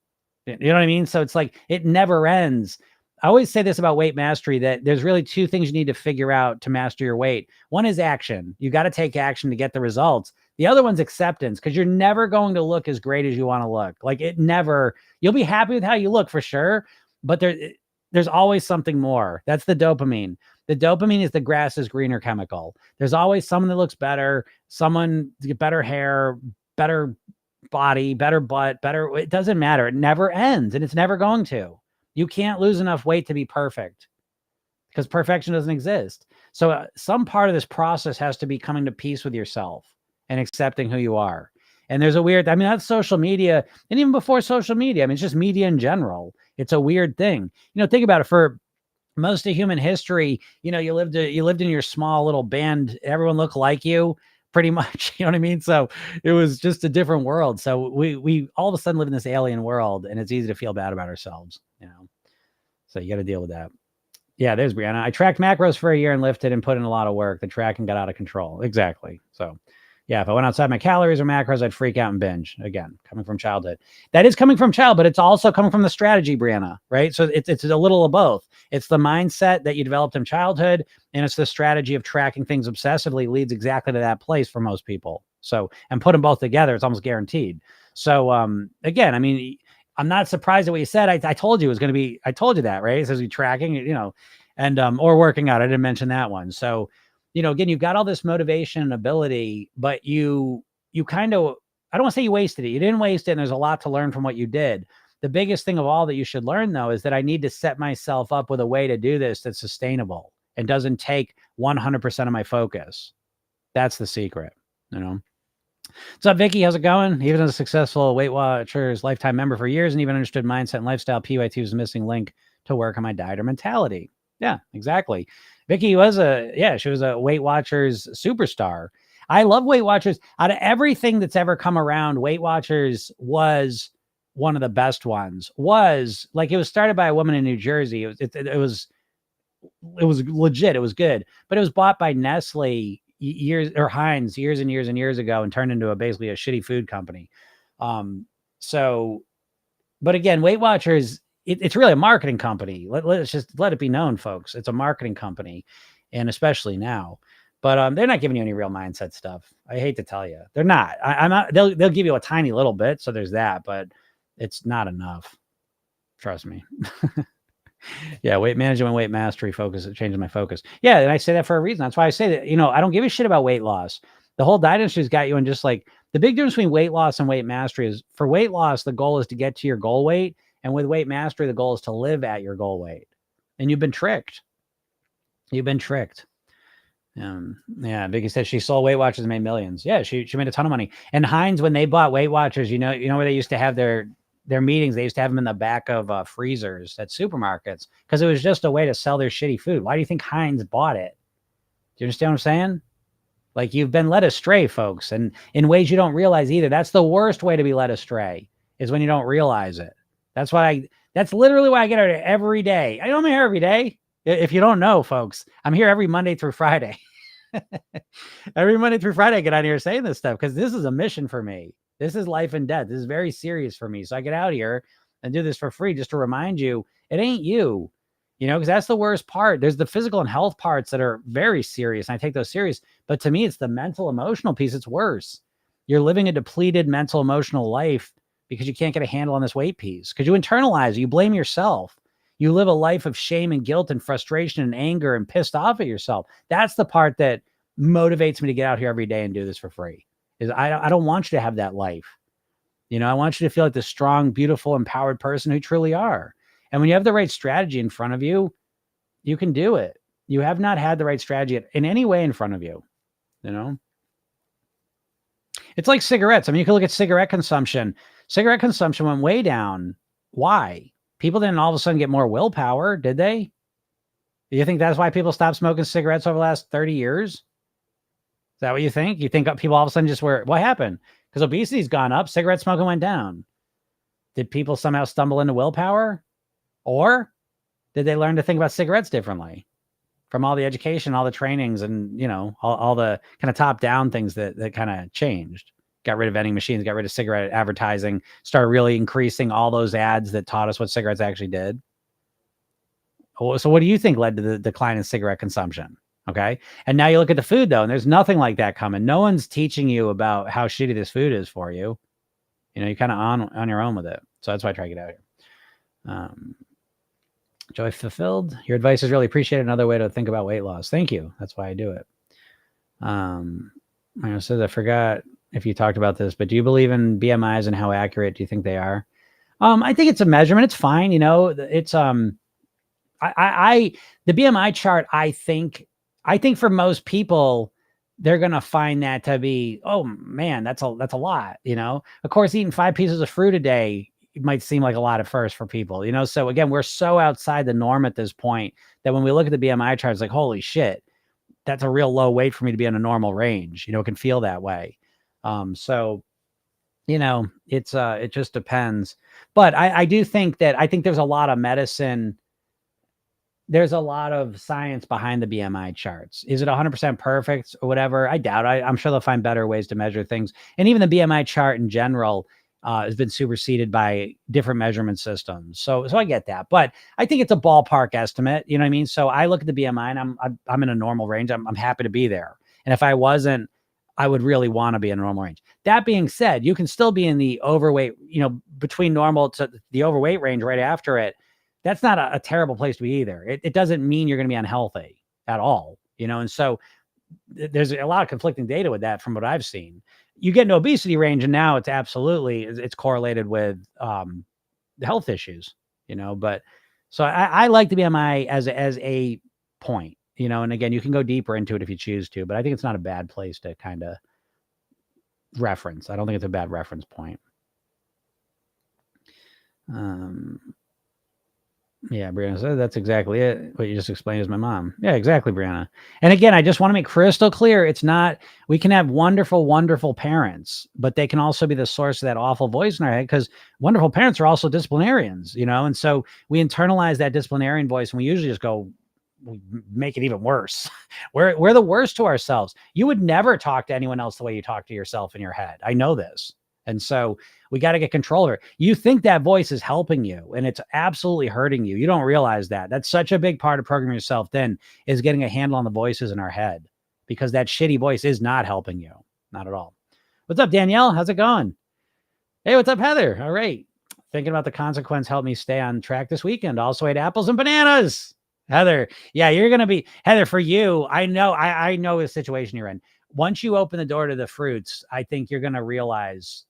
You know what I mean? So it's like, it never ends. I always say this about weight mastery, that there's really two things you need to figure out to master your weight. One is action. You got to take action to get the results. The other one's acceptance, because you're never going to look as great as you want to look. Like you'll be happy with how you look for sure, but there's always something more. That's the dopamine. The dopamine is the grass is greener chemical. There's always someone that looks better, someone to get better hair, better body, better butt, better. It doesn't matter. It never ends, and it's never going to. You can't lose enough weight to be perfect, because perfection doesn't exist. So some part of this process has to be coming to peace with yourself and accepting who you are. And there's that's social media. And even before social media, it's just media in general. It's a weird thing. Think about it. For most of human history, you lived in your small little band. Everyone looked like you pretty much. You know what I mean? So it was just a different world. So we all of a sudden live in this alien world, and it's easy to feel bad about ourselves, So you got to deal with that. Yeah, there's Brianna. I tracked macros for a year and lifted and put in a lot of work. The tracking got out of control. Exactly. So yeah, if I went outside my calories or macros, I'd freak out and binge. Again, coming from childhood. That is coming from child, but it's also coming from the strategy, Brianna, right? So it's a little of both. It's the mindset that you developed in childhood, and it's the strategy of tracking things obsessively leads exactly to that place for most people. So, and put them both together, it's almost guaranteed. So again, I'm not surprised at what you said. I told you it was going to be, I told you that, right? It says you're tracking, and or working out. I didn't mention that one. So, again, you've got all this motivation and ability, but you kind of, I don't want to say you wasted it. You didn't waste it. And there's a lot to learn from what you did. The biggest thing of all that you should learn, though, is that I need to set myself up with a way to do this that's sustainable and doesn't take 100% of my focus. That's the secret, What's up, Vicky? How's it going? Even as a successful Weight Watchers lifetime member for years and even understood mindset and lifestyle, PYT was a missing link to work on my diet or mentality. Yeah, exactly. Vicky she was a Weight Watchers superstar. I love Weight Watchers. Out of everything that's ever come around, Weight Watchers was one of the best ones. It was started by a woman in New Jersey. It was legit. It was good, but it was bought by Nestle Heinz years and years and years ago and turned into basically a shitty food company. But again, Weight Watchers, it's really a marketing company. Let's just let it be known, folks. It's a marketing company, and especially now. But they're not giving you any real mindset stuff. I hate to tell you, they're not. I'm not. They'll give you a tiny little bit, so there's that, but it's not enough. Trust me. Yeah, weight management, weight mastery, focus. It changes my focus. Yeah, and I say that for a reason. That's why I say that. I don't give a shit about weight loss. The whole diet industry's got you in just like the big difference between weight loss and weight mastery is for weight loss, the goal is to get to your goal weight. And with weight mastery, the goal is to live at your goal weight. And you've been tricked. Yeah, Vicky said she sold Weight Watchers and made millions. Yeah, she made a ton of money. And Heinz, when they bought Weight Watchers, you know where they used to have their meetings, they used to have them in the back of freezers at supermarkets because it was just a way to sell their shitty food. Why do you think Heinz bought it? Do you understand what I'm saying? Like, you've been led astray, folks, and in ways you don't realize either. That's the worst way to be led astray, is when you don't realize it. That's literally why I get out every day. I'm here every day. If you don't know, folks, I'm here every Monday through Friday. Every Monday through Friday, I get out here saying this stuff because this is a mission for me. This is life and death. This is very serious for me. So I get out here and do this for free just to remind you, it ain't you, because that's the worst part. There's the physical and health parts that are very serious, and I take those serious. But to me, it's the mental, emotional piece. It's worse. You're living a depleted mental, emotional life because you can't get a handle on this weight piece, because you internalize it. You blame yourself. You live a life of shame and guilt and frustration and anger and pissed off at yourself. That's the part that motivates me to get out here every day and do this for free. Is I don't want you to have that life. I want you to feel like the strong, beautiful, empowered person who you truly are. And when you have the right strategy in front of you, you can do it. You have not had the right strategy in any way in front of you. It's like cigarettes. You can look at cigarette consumption. Cigarette consumption went way down. Why? People didn't all of a sudden get more willpower, did they? Do you think that's why people stopped smoking cigarettes over the last 30 years? Is that what you think? You think people all of a sudden just what happened? because obesity's gone up, cigarette smoking went down. Did people somehow stumble into willpower? Or did they learn to think about cigarettes differently from all the education, all the trainings, and, you know, all the kind of top down things that kind of changed? Got rid of vending machines, got rid of cigarette advertising, started really increasing all those ads that taught us what cigarettes actually did. So what do you think led to the decline in cigarette consumption? Okay. And now you look at the food though, and there's nothing like that coming. No one's teaching you about how shitty this food is for you. You know, you're kind of on your own with it. So that's why I try to get out here. Joy fulfilled. Your advice is really appreciated. Another way to think about weight loss. Thank you. That's why I do it. I said, I forgot if you talked about this, but do you believe in BMIs and how accurate do you think they are? I think it's a measurement. It's fine. You know, it's, the BMI chart, I think for most people, they're going to find that to be, oh man, that's a lot, you know. Of course, eating 5 pieces of fruit a day, it might seem like a lot at first for people, you know. So again, we're so outside the norm at this point that when we look at the BMI chart, it's like, holy shit, that's a real low weight for me to be in a normal range. You know, it can feel that way. So, you know, it just depends. But I do think that, I think there's a lot of medicine. There's a lot of science behind the BMI charts. Is it 100% perfect or whatever? I doubt. I'm sure they'll find better ways to measure things. And even the BMI chart in general has been superseded by different measurement systems. So I get that, but I think it's a ballpark estimate. You know what I mean? So I look at the BMI and I'm in a normal range. I'm happy to be there. And if I wasn't, I would really want to be in a normal range. That being said, you can still be in the overweight, you know, between normal to the overweight range right after it. That's not a terrible place to be either. It doesn't mean you're going to be unhealthy at all, you know? And so there's a lot of conflicting data with that from what I've seen. You get an obesity range and now it's absolutely, it's correlated with health issues, you know? But so I like the BMI as a point, you know, and again, you can go deeper into it if you choose to, but I think it's not a bad place to kind of reference. I don't think it's a bad reference point. Yeah, Brianna said that's exactly it. What you just explained is my mom. Yeah, exactly, Brianna. And again, I just want to make crystal clear. It's not, we can have wonderful, wonderful parents, but they can also be the source of that awful voice in our head, because wonderful parents are also disciplinarians, you know? And so we internalize that disciplinarian voice and we usually just go, we make it even worse. We're the worst to ourselves. You would never talk to anyone else the way you talk to yourself in your head. I know this. And so we got to get control of it. You think that voice is helping you and it's absolutely hurting you. You don't realize that. That's such a big part of programming yourself then, is getting a handle on the voices in our head, because that shitty voice is not helping you. Not at all. What's up, Danielle? How's it going? Hey, what's up, Heather? All right. Thinking about the consequence helped me stay on track this weekend. Also ate apples and bananas. Heather, yeah, you're going to be, Heather, for you, I know the situation you're in. Once you open the door to the fruits, I think you're going to realize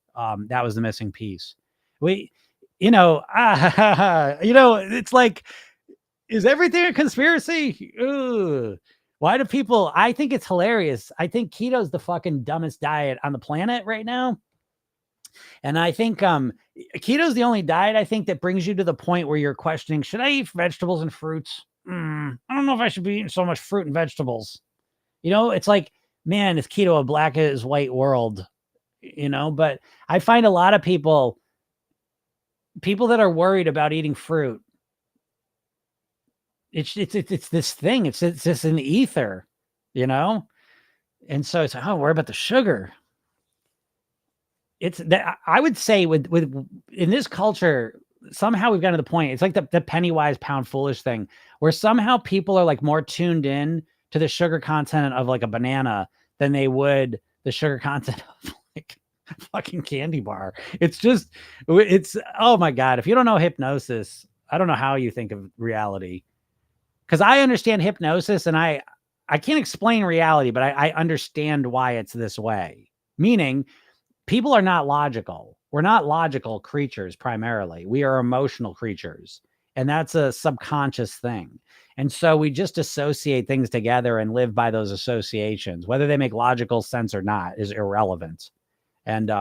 that was the missing piece. You know, it's like, is everything a conspiracy? Ugh. Why do people, I think it's hilarious. I think keto's the fucking dumbest diet on the planet right now. And I think keto's the only diet, I think, that brings you to the point where you're questioning, should I eat vegetables and fruits? I don't know if I should be eating so much fruit and vegetables. You know, it's like, man, is keto a black as white world? You know, but I find a lot of people that are worried about eating fruit, it's this thing. It's just in the ether, you know? And so it's like, oh, worry about the sugar. It's that I would say with in this culture, somehow we've gotten to the point. It's like the penny wise, pound foolish thing, where somehow people are like more tuned in to the sugar content of like a banana than they would the sugar content of like fucking candy bar. It's oh my God. If you don't know hypnosis, I don't know how you think of reality. Because I understand hypnosis and I can't explain reality, but I understand why it's this way. Meaning, people are not logical. We're not logical creatures primarily. We are emotional creatures. And that's a subconscious thing. And so we just associate things together and live by those associations. Whether they make logical sense or not is irrelevant. And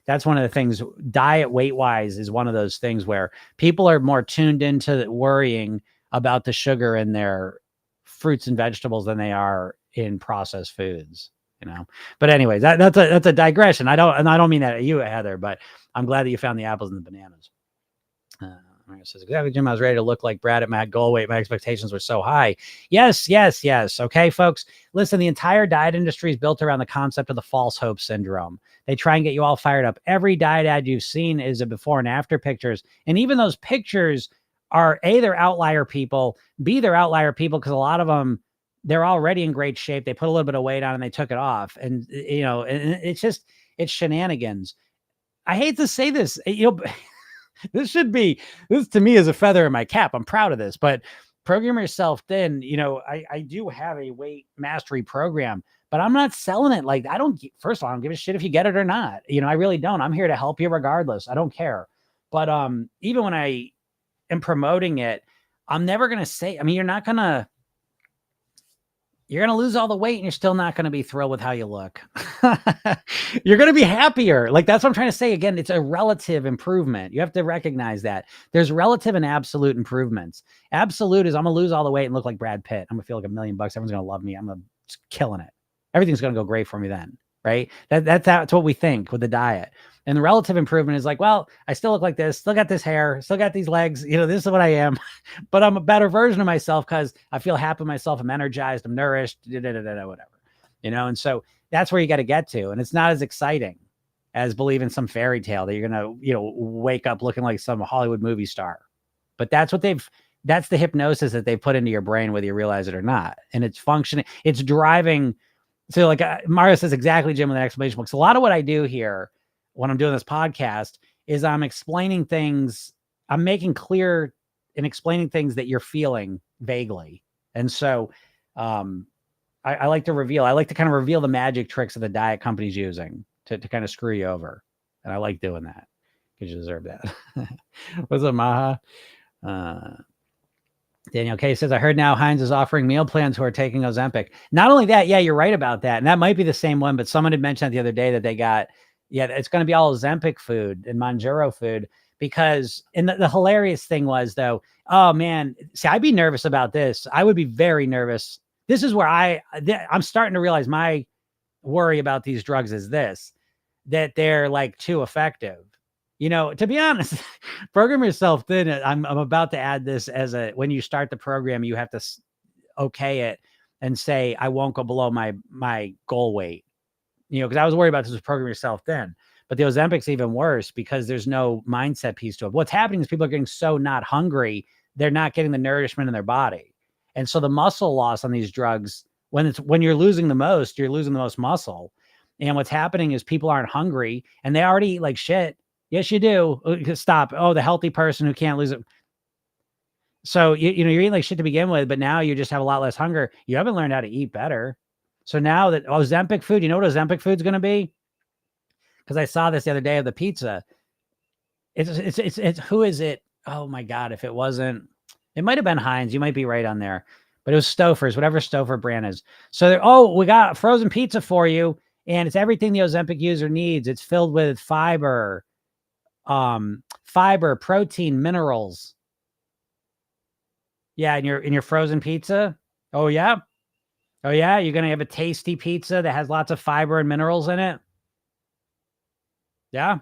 that's one of the things, diet weight-wise is one of those things where people are more tuned into worrying about the sugar in their fruits and vegetables than they are in processed foods. But anyways, that's a digression. I don't mean that at you, Heather, but I'm glad that you found the apples and the bananas. It says, exactly, Jim, I was ready to look like Brad at my goal weight. My expectations were so high. Yes. Okay, folks, listen, the entire diet industry is built around the concept of the false hope syndrome. They try and get you all fired up. Every diet ad you've seen is a before and after pictures. And even those pictures are A, they're outlier people, B, they're outlier people because a lot of them, they're already in great shape. They put a little bit of weight on and they took it off. And, and it's shenanigans. I hate to say this, this to me is a feather in my cap. I'm proud of this, but program yourself thin. I do have a weight mastery program, but I'm not selling it. Like first of all, I don't give a shit if you get it or not. I really don't. I'm here to help you regardless. I don't care. But even when I am promoting it, I'm never going to say, you're going to lose all the weight and you're still not going to be thrilled with how you look. You're going to be happier. Like, that's what I'm trying to say. Again, it's a relative improvement. You have to recognize that there's relative and absolute improvements. Absolute is I'm going to lose all the weight and look like Brad Pitt. I'm going to feel like $1 million. Everyone's going to love me. I'm killing it. Everything's going to go great for me then. Right. That's what we think with the diet. And the relative improvement is like, well, I still look like this, still got this hair, still got these legs, this is what I am, but I'm a better version of myself because I feel happy with myself. I'm energized, I'm nourished, whatever, and so that's where you got to get to. And it's not as exciting as believing some fairy tale that you're going to, wake up looking like some Hollywood movie star. But that's the hypnosis that they put into your brain, whether you realize it or not. And it's functioning, it's driving. So like Mario says exactly, Jim, with an exclamation mark. So a lot of what I do here when I'm doing this podcast is I'm explaining things. I'm making clear and explaining things that you're feeling vaguely. And so I like to kind of reveal the magic tricks that the diet company's using to kind of screw you over. And I like doing that because you deserve that. What's up, Maha? Daniel K says, I heard now Heinz is offering meal plans who are taking Ozempic. Not only that, yeah, you're right about that. And that might be the same one, but someone had mentioned the other day that they got, it's going to be all Ozempic food and Mounjaro food because, and the hilarious thing was though, oh man, see, I'd be nervous about this. I would be very nervous. This is where I'm starting to realize my worry about these drugs is that they're like too effective. To be honest, program yourself thin. I'm about to add this when you start the program, you have to okay it and say, I won't go below my goal weight, because I was worried about this with program yourself thin, but the Ozempic's even worse because there's no mindset piece to it. What's happening is people are getting so not hungry. They're not getting the nourishment in their body. And so the muscle loss on these drugs, when you're losing the most, you're losing the most muscle. And what's happening is people aren't hungry and they already eat like shit. Yes, you do. Stop. Oh, the healthy person who can't lose it. So, you're eating like shit to begin with, but now you just have a lot less hunger. You haven't learned how to eat better. So now that Ozempic food, you know what Ozempic food's going to be? Because I saw this the other day of the pizza. It's who is it? Oh my God. If it wasn't, it might've been Heinz. You might be right on there, but it was Stouffer's, whatever Stouffer brand is. So we got frozen pizza for you. And it's everything the Ozempic user needs. It's filled with fiber, protein, minerals. Yeah, in your frozen pizza. Oh yeah. You're gonna have a tasty pizza that has lots of fiber and minerals in it. Yeah.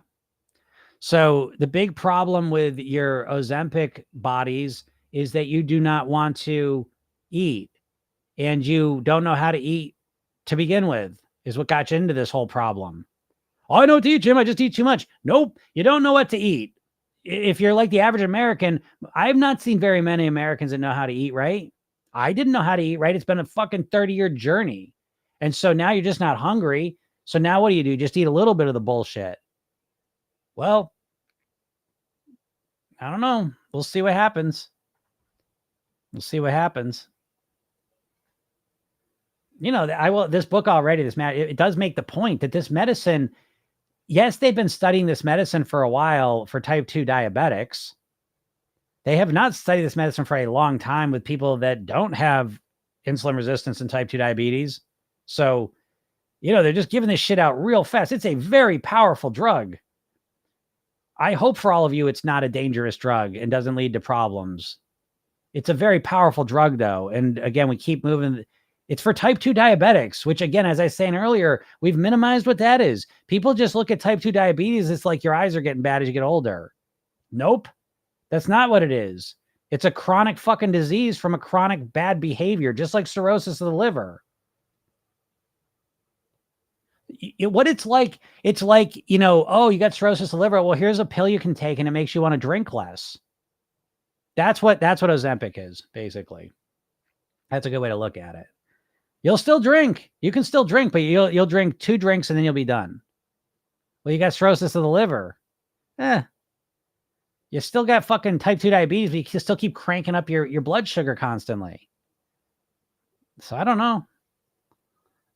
So the big problem with your Ozempic bodies is that you do not want to eat, and you don't know how to eat to begin with. Is what got you into this whole problem. Oh, I know what to eat, Jim. I just eat too much. Nope. You don't know what to eat. If you're like the average American, I've not seen very many Americans that know how to eat right. I didn't know how to eat right. It's been a fucking 30-year journey. And so now you're just not hungry. So now what do? Just eat a little bit of the bullshit. Well, I don't know. We'll see what happens. This book already, it does make the point that this medicine, yes, they've been studying this medicine for a while for type 2 diabetics. They have not studied this medicine for a long time with people that don't have insulin resistance and type 2 diabetes. So, they're just giving this shit out real fast. It's a very powerful drug. I hope for all of you, it's not a dangerous drug and doesn't lead to problems. It's a very powerful drug though. And again, we keep moving. It's for type 2 diabetics, which again, as I was saying earlier, we've minimized what that is. People just look at type 2 diabetes. It's like your eyes are getting bad as you get older. Nope. That's not what it is. It's a chronic fucking disease from a chronic bad behavior, just like cirrhosis of the liver. What it's like, oh, you got cirrhosis of the liver. Well, here's a pill you can take and it makes you want to drink less. That's what Ozempic is, basically. That's a good way to look at it. You'll still drink. You can still drink, but you'll drink 2 drinks and then you'll be done. Well, you got cirrhosis of the liver. You still got fucking type 2 diabetes, but you can still keep cranking up your blood sugar constantly. So I don't know.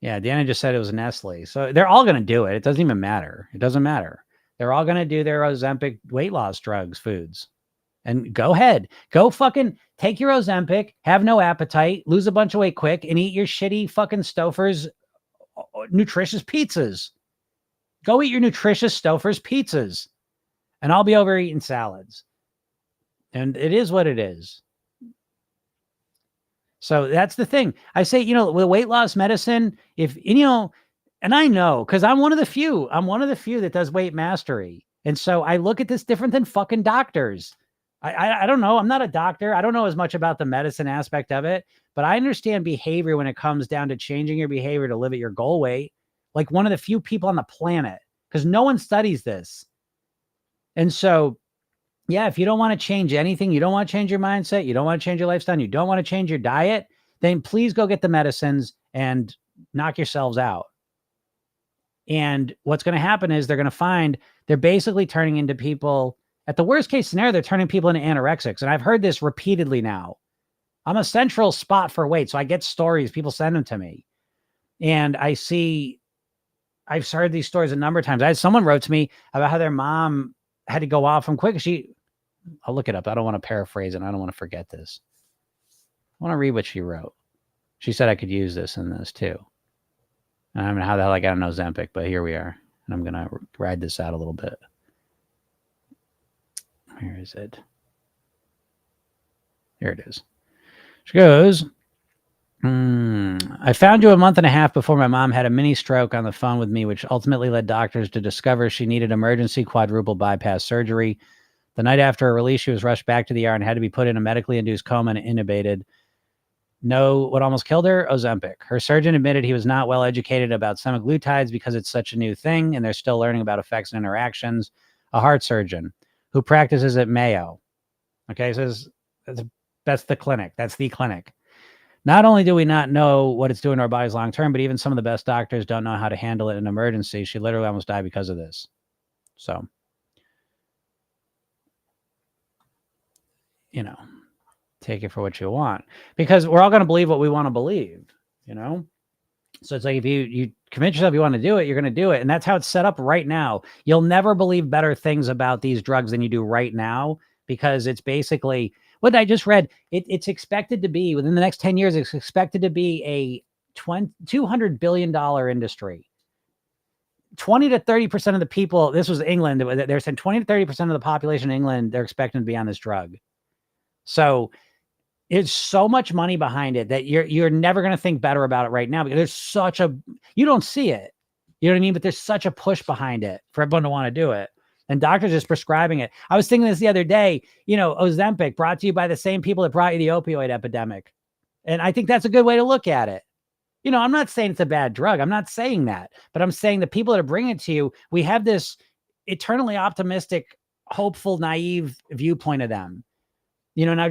Yeah, Deanna just said it was Nestle. So they're all going to do it. It doesn't even matter. It doesn't matter. They're all going to do their Ozempic weight loss drugs, foods. And go ahead. Go fucking take your Ozempic, have no appetite, lose a bunch of weight quick, and eat your shitty fucking Stouffer's nutritious pizzas. Go eat your nutritious Stouffer's pizzas. And I'll be over eating salads. And it is what it is. So that's the thing. I say, with weight loss medicine, and I know, because I'm one of the few that does weight mastery. And so I look at this different than fucking doctors. I don't know. I'm not a doctor. I don't know as much about the medicine aspect of it, but I understand behavior when it comes down to changing your behavior to live at your goal weight. Like one of the few people on the planet, because no one studies this. And so, yeah, if you don't want to change anything, you don't want to change your mindset, you don't want to change your lifestyle, you don't want to change your diet, then please go get the medicines and knock yourselves out. And what's going to happen is they're going to find they're basically turning into people, at the worst case scenario, they're turning people into anorexics. And I've heard this repeatedly now. I'm a central spot for weight. So I get stories, people send them to me. And I've heard these stories a number of times. Someone wrote to me about how their mom had to go off from quick. I'll look it up. I don't want to paraphrase it. I don't want to forget this. I want to read what she wrote. She said I could use this in this too. And I don't know how the hell I got an Ozempic, but here we are. And I'm going to ride this out a little bit. Where is it? Here it is. She goes, I found you a month and a half before my mom had a mini stroke on the phone with me, which ultimately led doctors to discover she needed emergency quadruple bypass surgery. The night after her release, she was rushed back to the ER and had to be put in a medically induced coma and intubated. Know what almost killed her? Ozempic. Her surgeon admitted he was not well educated about semaglutides because it's such a new thing and they're still learning about effects and interactions. A heart surgeon who practices at Mayo. Okay, so that's the clinic. That's the clinic. Not only do we not know what it's doing to our bodies long term, but even some of the best doctors don't know how to handle it in an emergency. She literally almost died because of this. So, take it for what you want, because we're all going to believe what we want to believe, So it's like, if you convince yourself you want to do it, you're going to do it. And that's how it's set up right now. You'll never believe better things about these drugs than you do right now, because it's basically what I just read. It's expected to be within the next 10 years, it's expected to be a $200 billion industry. 20 to 30% of the people, this was England, they're saying 20 to 30% of the population in England, they're expecting to be on this drug. So it's so much money behind it that you're never going to think better about it right now, because there's you don't see it. You know what I mean? But there's such a push behind it for everyone to want to do it. And doctors just prescribing it. I was thinking this the other day, Ozempic brought to you by the same people that brought you the opioid epidemic. And I think that's a good way to look at it. I'm not saying it's a bad drug. I'm not saying that, but I'm saying the people that are bringing it to you, we have this eternally optimistic, hopeful, naive viewpoint of them. And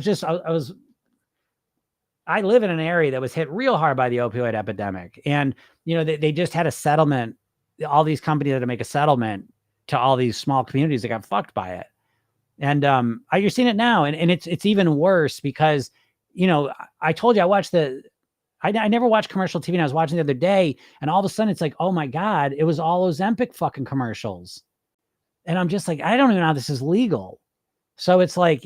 I live in an area that was hit real hard by the opioid epidemic. And, they just had a settlement, all these companies had to make a settlement to all these small communities that got fucked by it. And you're seeing it now. And it's even worse because, I told you, I never watched commercial TV, and I was watching the other day, and all of a sudden it's like, oh my God, it was all Ozempic fucking commercials. And I'm just like, I don't even know how this is legal. So it's like,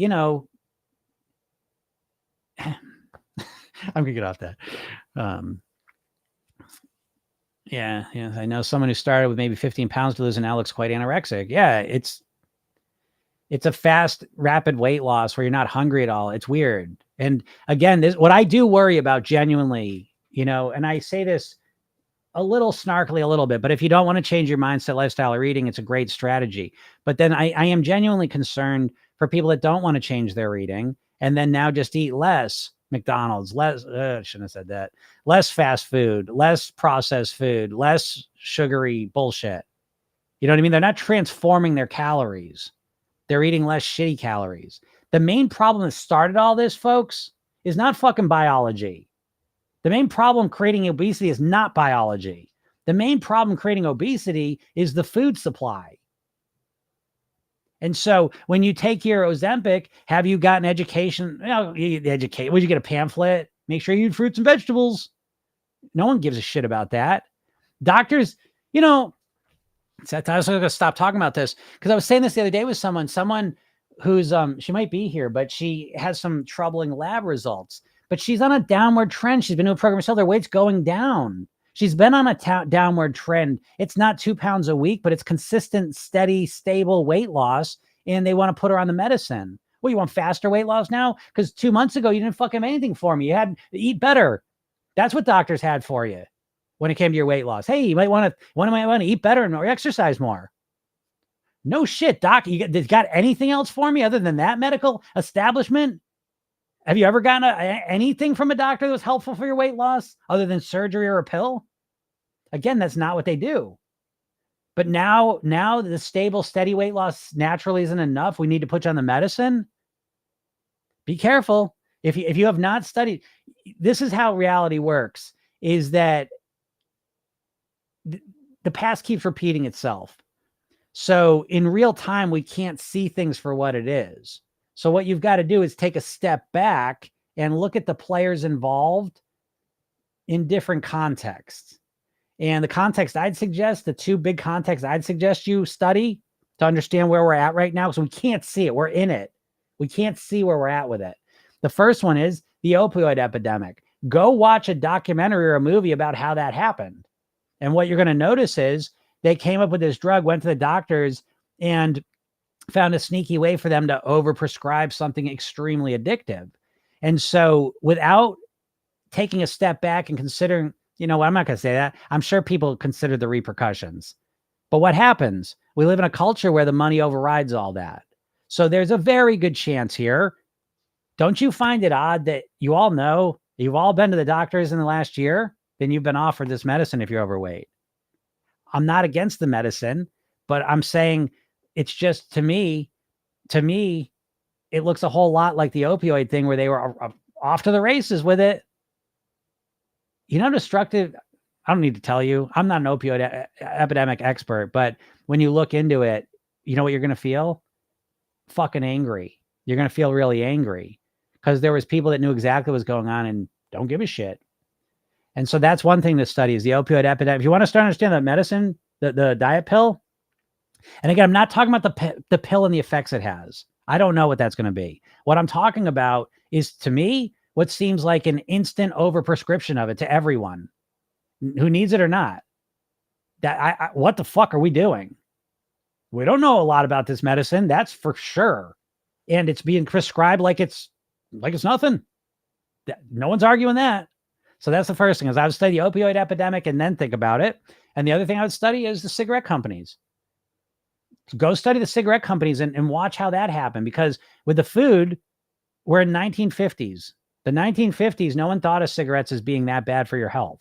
I'm gonna get off that. Yeah. I know someone who started with maybe 15 pounds to lose and now looks quite anorexic. Yeah, it's a fast, rapid weight loss where you're not hungry at all. It's weird. And again, what I do worry about genuinely and I say this a little snarkily a little bit, but if you don't want to change your mindset, lifestyle, or eating, it's a great strategy. But then I am genuinely concerned for people that don't want to change their eating and then now just eat less McDonald's, less, shouldn't have said that, less fast food, less processed food, less sugary bullshit. You know what I mean? They're not transforming their calories. They're eating less shitty calories. The main problem that started all this, folks, is not fucking biology. The main problem creating obesity is not biology. The main problem creating obesity is the food supply. And so when you take your Ozempic, have you gotten education? Educate. Would you get a pamphlet? Make sure you eat fruits and vegetables. No one gives a shit about that. Doctors, I was going to stop talking about this because I was saying this the other day with someone who's, she might be here, but she has some troubling lab results. But she's on a downward trend. She's been doing program herself. Their weight's going down. She's been on a downward trend. It's not 2 pounds a week, but it's consistent, steady, stable weight loss. And they want to put her on the medicine. Well, you want faster weight loss now? Because 2 months ago, you didn't fucking have anything for me. You had to eat better. That's what doctors had for you when it came to your weight loss. Hey, you might want to eat better and exercise more. No shit, doc. You got anything else for me other than that medical establishment? Have you ever gotten anything from a doctor that was helpful for your weight loss other than surgery or a pill? Again, that's not what they do. But now the stable, steady weight loss naturally isn't enough. We need to put you on the medicine. Be careful. If you have not studied, this is how reality works, is that the past keeps repeating itself. So in real time, we can't see things for what it is. So what you've got to do is take a step back and look at the players involved in different contexts. And the context I'd suggest, the two big contexts I'd suggest you study to understand where we're at right now, because we can't see it. We're in it. We can't see where we're at with it. The first one is the opioid epidemic. Go watch a documentary or a movie about how that happened. And what you're going to notice is they came up with this drug, went to the doctors, and found a sneaky way for them to overprescribe something extremely addictive. And so without taking a step back and considering, I'm not going to say that. I'm sure people consider the repercussions. But what happens? We live in a culture where the money overrides all that. So there's a very good chance here. Don't you find it odd that you all know, you've all been to the doctors in the last year, then you've been offered this medicine if you're overweight? I'm not against the medicine, but I'm saying it's just, to me, it looks a whole lot like the opioid thing where they were off to the races with it. Destructive. I don't need to tell you, I'm not an opioid epidemic expert, but when you look into it, you know what you're going to feel? Fucking angry. You're going to feel really angry because there was people that knew exactly what was going on and don't give a shit. And so that's one thing to study is the opioid epidemic. If you want to start understanding the medicine, the diet pill, and again, I'm not talking about the pill and the effects it has. I don't know what that's going to be. What I'm talking about is, to me, what seems like an instant overprescription of it to everyone who needs it or not. That what the fuck are we doing? We don't know a lot about this medicine. That's for sure. And it's being prescribed like it's nothing. No one's arguing that. So that's the first thing, is I would study the opioid epidemic and then think about it. And the other thing I would study is the cigarette companies. Go study the cigarette companies and watch how that happened. Because with the food, we're in 1950s. The 1950s, no one thought of cigarettes as being that bad for your health.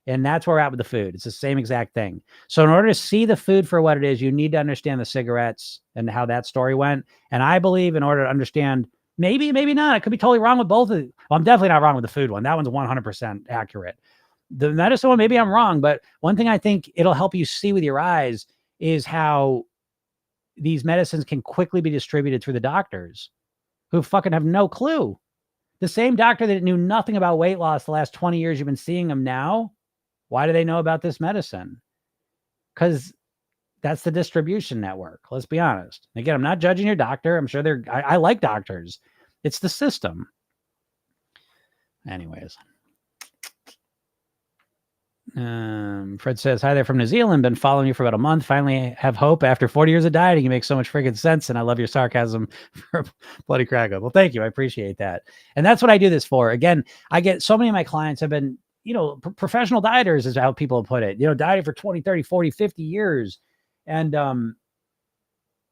And that's where we're at with the food. It's the same exact thing. So in order to see the food for what it is, you need to understand the cigarettes and how that story went. And I believe in order to understand, maybe not, I could be totally wrong with both of them. Well, I'm definitely not wrong with the food one. That one's 100% accurate. The medicine one, maybe I'm wrong, but one thing I think it'll help you see with your eyes is how these medicines can quickly be distributed through the doctors who fucking have no clue. The same doctor that knew nothing about weight loss the last 20 years, you've been seeing them now. Why do they know about this medicine? Because that's the distribution network. Let's be honest. Again, I'm not judging your doctor. I'm sure I like doctors. It's the system. Anyways. Fred says, hi there from New Zealand. Been following you for about a month. Finally have hope after 40 years of dieting. You make so much friggin' sense. And I love your sarcasm for bloody crack up. Well, thank you. I appreciate that. And that's what I do this for. Again, I get so many of my clients have been professional dieters is how people put it, dieting for 20, 30, 40, 50 years. And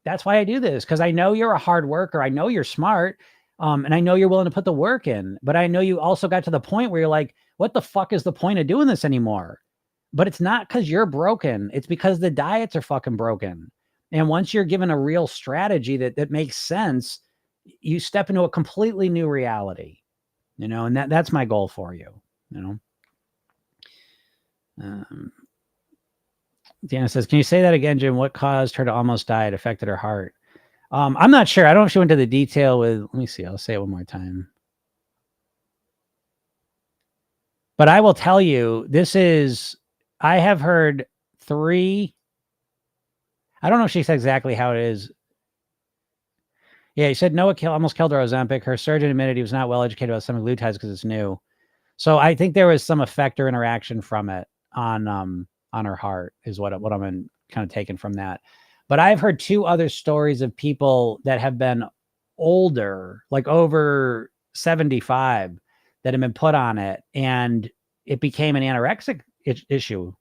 that's why I do this, because I know you're a hard worker. I know you're smart. And I know you're willing to put the work in, but I know you also got to the point where you're like, what the fuck is the point of doing this anymore? But it's not because you're broken. It's because the diets are fucking broken. And once you're given a real strategy that makes sense, you step into a completely new reality, and that's my goal for you, Deanna says, can you say that again, Jim? What caused her to almost die? It affected her heart. I'm not sure. I don't know if she went to the detail with, let me see. I'll say it one more time. But I will tell you, I have heard 3. I don't know if she said exactly how it is. Yeah, he said Noah almost killed her Ozempic. Her surgeon admitted he was not well educated about semaglutides because it's new. So I think there was some effect or interaction from it on her heart, is what I'm kind of taking from that. But I've heard 2 other stories of people that have been older, like over 75, that have been put on it, and it became an anorexic issue.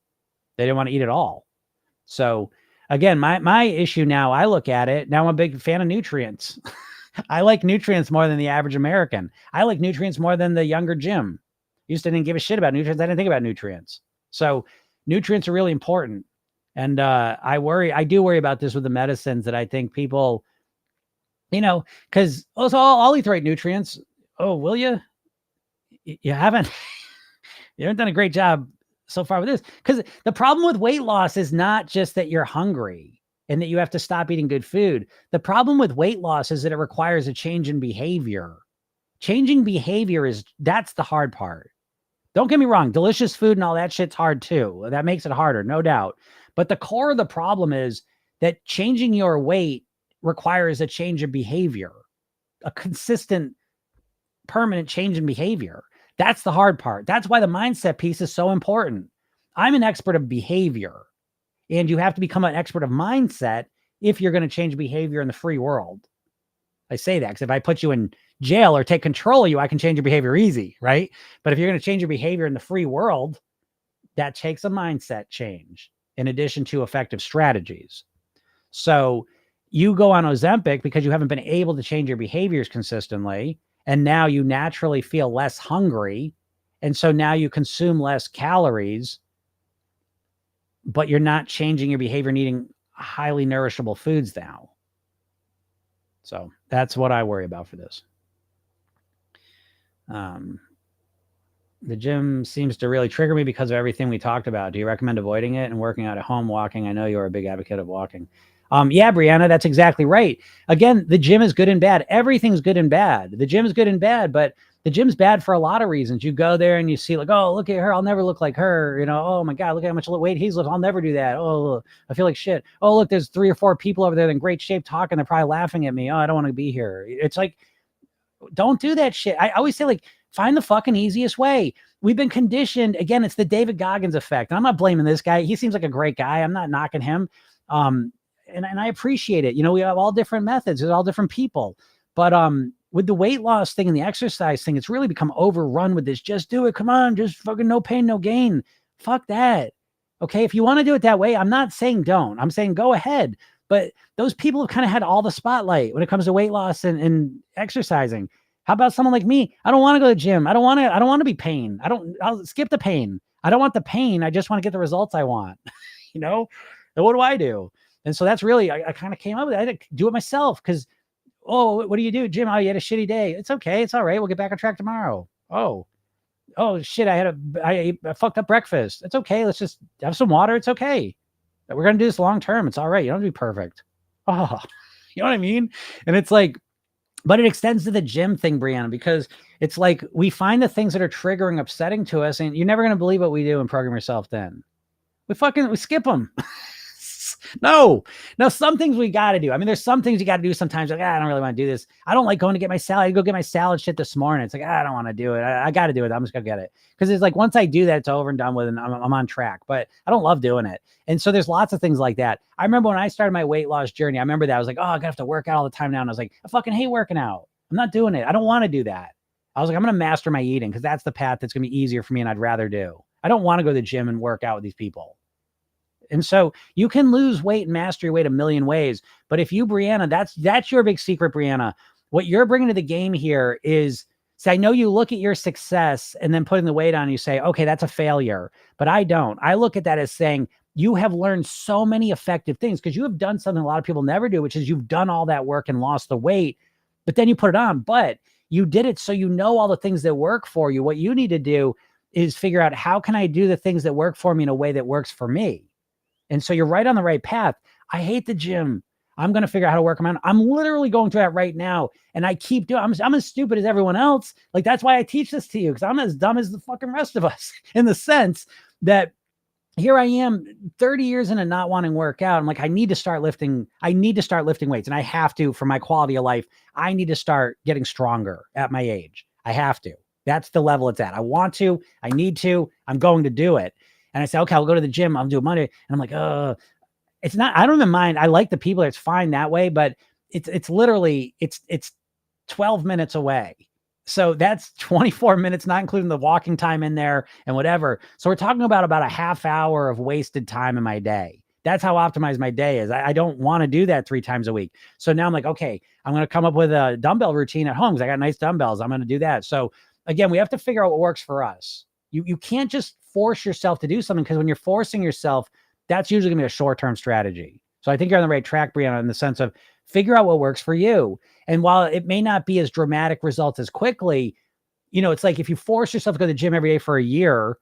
They didn't want to eat at all. So again, my issue now, I look at it, now I'm a big fan of nutrients. I like nutrients more than the average American. I like nutrients more than the younger Jim. Used to didn't give a shit about nutrients. I didn't think about nutrients. So nutrients are really important. And I do worry about this with the medicines, that I think people, because also I'll eat the right nutrients. Oh, will you? You haven't done a great job so far with this. Because the problem with weight loss is not just that you're hungry and that you have to stop eating good food. The problem with weight loss is that it requires a change in behavior. Changing behavior that's the hard part. Don't get me wrong. Delicious food and all that shit's hard too. That makes it harder, no doubt. But the core of the problem is that changing your weight requires a change of behavior, a consistent, permanent change in behavior. That's the hard part. That's why the mindset piece is so important. I'm an expert of behavior, and you have to become an expert of mindset if you're going to change behavior in the free world. I say that because if I put you in jail or take control of you, I can change your behavior easy, right? But if you're going to change your behavior in the free world, that takes a mindset change in addition to effective strategies. So you go on Ozempic because you haven't been able to change your behaviors consistently, and now you naturally feel less hungry, and so now you consume less calories, but you're not changing your behavior and eating highly nourishable foods now. So that's what I worry about for this. The gym seems to really trigger me because of everything we talked about. Do you recommend avoiding it and working out at home, walking? I know you're a big advocate of walking. Yeah, Brianna, that's exactly right. Again, the gym is good and bad. Everything's good and bad. The gym is good and bad, but the gym's bad for a lot of reasons. You go there and you see like, oh, look at her. I'll never look like her. Oh my God, look at how much weight he's lifting. I'll never do that. Oh, I feel like shit. Oh, look, there's 3 or 4 people over there in great shape talking. They're probably laughing at me. Oh, I don't want to be here. It's like, don't do that shit. I always say, like, find the fucking easiest way. We've been conditioned. Again, it's the David Goggins effect. And I'm not blaming this guy. He seems like a great guy. I'm not knocking him. And I appreciate it. We have all different methods. There's all different people. But with the weight loss thing and the exercise thing, it's really become overrun with this. Just do it. Come on. Just fucking no pain, no gain. Fuck that. Okay. If you want to do it that way, I'm not saying don't. I'm saying go ahead. But those people have kind of had all the spotlight when it comes to weight loss and exercising. How about someone like me? I don't want to go to the gym. I don't want to be pain. I'll skip the pain. I don't want the pain. I just want to get the results I want. And what do I do? And so that's really, I kind of came up with it. I had to do it myself because, oh, what do you do, Jim? Oh, you had a shitty day. It's okay. It's all right. We'll get back on track tomorrow. Oh shit. I fucked up breakfast. It's okay. Let's just have some water. It's okay. We're going to do this long term. It's all right. You don't have to be perfect. Oh, you know what I mean? And it's like, but it extends to the gym thing, Brianna, because it's like we find the things that are triggering, upsetting to us, and you're never going to believe what we do in Program Yourself Thin. We skip them. No, some things we got to do. I mean, there's some things you got to do sometimes. Like, I don't really want to do this. I don't like going to get my salad. I go get my salad shit this morning. It's like, I don't want to do it. I got to do it. I'm just going to get it. Because it's like, once I do that, it's over and done with, and I'm on track. But I don't love doing it. And so there's lots of things like that. I remember when I started my weight loss journey, I remember that I was like, oh, I have to work out all the time now. And I was like, I fucking hate working out. I'm not doing it. I don't want to do that. I was like, I'm going to master my eating because that's the path that's going to be easier for me and I'd rather do. I don't want to go to the gym and work out with these people. And so you can lose weight and master your weight a million ways. But if you, Brianna, that's your big secret, Brianna. What you're bringing to the game here is, say, I know you look at your success and then putting the weight on, you say, okay, that's a failure. But I don't. I look at that as saying, you have learned so many effective things because you have done something a lot of people never do, which is you've done all that work and lost the weight, but then you put it on. But you did it so you know all the things that work for you. What you need to do is figure out, how can I do the things that work for me in a way that works for me? And so you're right on the right path. I hate the gym. I'm going to figure out how to work them out. I'm literally going through that right now. And I keep doing, I'm as stupid as everyone else. Like, that's why I teach this to you, because I'm as dumb as the fucking rest of us in the sense that here I am 30 years into not wanting to work out. I'm like, I need to start lifting weights, and I have to, for my quality of life. I need to start getting stronger at my age. I have to. That's the level it's at. I want to, I need to, I'm going to do it. And I say, okay, I'll go to the gym. I'll do it Monday. And I'm like, it's not, I don't even mind. I like the people. It's fine that way, but it's literally, it's 12 minutes away. So that's 24 minutes, not including the walking time in there and whatever. So we're talking about a half hour of wasted time in my day. That's how optimized my day is. I don't want to do that 3 times a week. So now I'm like, okay, I'm going to come up with a dumbbell routine at home because I got nice dumbbells. I'm going to do that. So again, we have to figure out what works for us. You can't just force yourself to do something, because when you're forcing yourself, that's usually gonna be a short-term strategy. So I think you're on the right track, Brianna, in the sense of figure out what works for you. And while it may not be as dramatic results as quickly, it's like if you force yourself to go to the gym every day for a year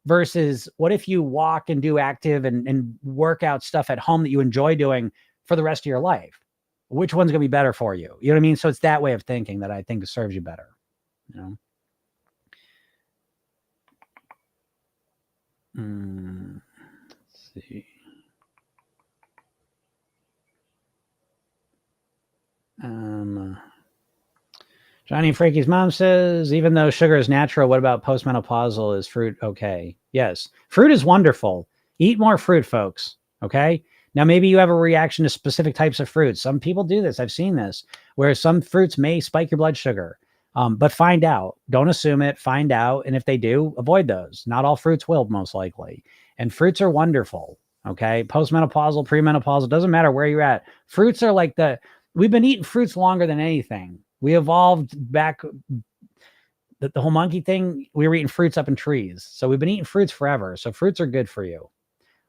versus what if you walk and do active and workout stuff at home that you enjoy doing for the rest of your life? Which one's gonna be better for you? You know what I mean? So it's that way of thinking that I think serves you better. Let's see. Johnny Frankie's mom says, even though sugar is natural, what about postmenopausal? Is fruit okay? Yes. Fruit is wonderful. Eat more fruit, folks. Okay. Now, maybe you have a reaction to specific types of fruits. Some people do this. I've seen this, where some fruits may spike your blood sugar. But find out. Don't assume it. Find out. And if they do, avoid those. Not all fruits will, most likely. And fruits are wonderful. Okay. Postmenopausal, premenopausal, doesn't matter where you're at. Fruits are like we've been eating fruits longer than anything. We evolved back, the whole monkey thing. We were eating fruits up in trees. So we've been eating fruits forever. So fruits are good for you.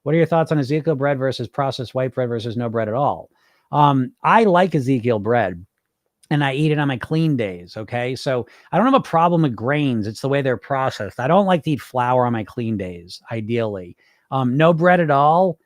What are your thoughts on Ezekiel bread versus processed white bread versus no bread at all? I like Ezekiel bread, and I eat it on my clean days. Okay. So I don't have a problem with grains. It's the way they're processed. I don't like to eat flour on my clean days, ideally. No bread at all.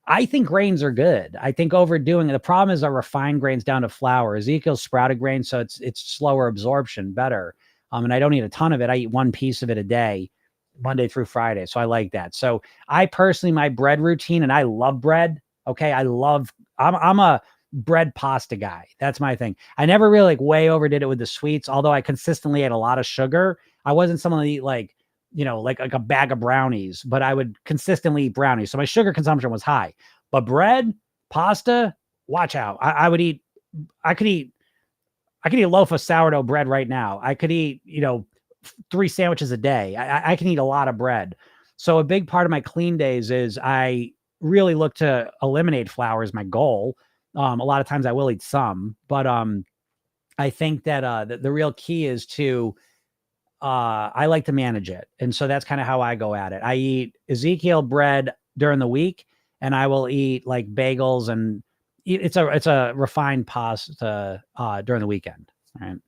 I think grains are good. I think overdoing it. The problem is our refined grains down to flour. Ezekiel's sprouted grain, so it's slower absorption, better. And I don't eat a ton of it. I eat 1 piece of it a day, Monday through Friday. So I like that. So I personally, my bread routine, and I love bread. Okay. I'm a bread pasta guy. That's my thing. I never really way overdid it with the sweets, although I consistently ate a lot of sugar. I wasn't someone that eat like a bag of brownies, but I would consistently eat brownies. So my sugar consumption was high. But bread, pasta, watch out. I could eat a loaf of sourdough bread right now. I could eat, 3 sandwiches a day. I can eat a lot of bread. So a big part of my clean days is I really look to eliminate flour is my goal. A lot of times I will eat some, but I think that the real key is to I like to manage it. And so that's kind of how I go at it. I eat Ezekiel bread during the week, and I will eat like bagels, and it's a refined pasta during the weekend. All right.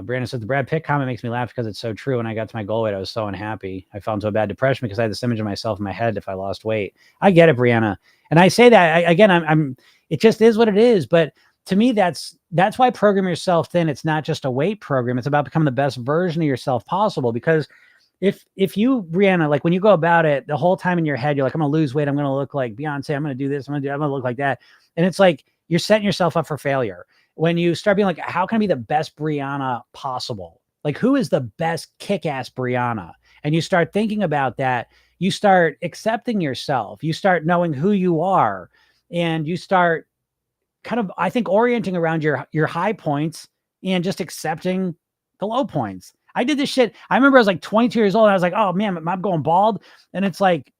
Brandon said the Brad Pitt comment makes me laugh because it's so true. When I got to my goal weight, I was so unhappy. I fell into a bad depression because I had this image of myself in my head if I lost weight. I get it, Brianna. And I say that again, it just is what it is. But to me, that's why Program Yourself Thin. It's not just a weight program. It's about becoming the best version of yourself possible. Because if you, Brianna, like when you go about it, the whole time in your head, you're like, I'm going to lose weight. I'm going to look like Beyonce. I'm going to do this. I'm going to look like that. And it's like, you're setting yourself up for failure. When you start being like, how can I be the best Brianna possible? Like, who is the best kick-ass Brianna? And you start thinking about that. You start accepting yourself. You start knowing who you are. And you start kind of, I think, orienting around your high points and just accepting the low points. I did this shit. I remember I was like 22 years old. And I was like, oh man, I'm going bald. And it's like,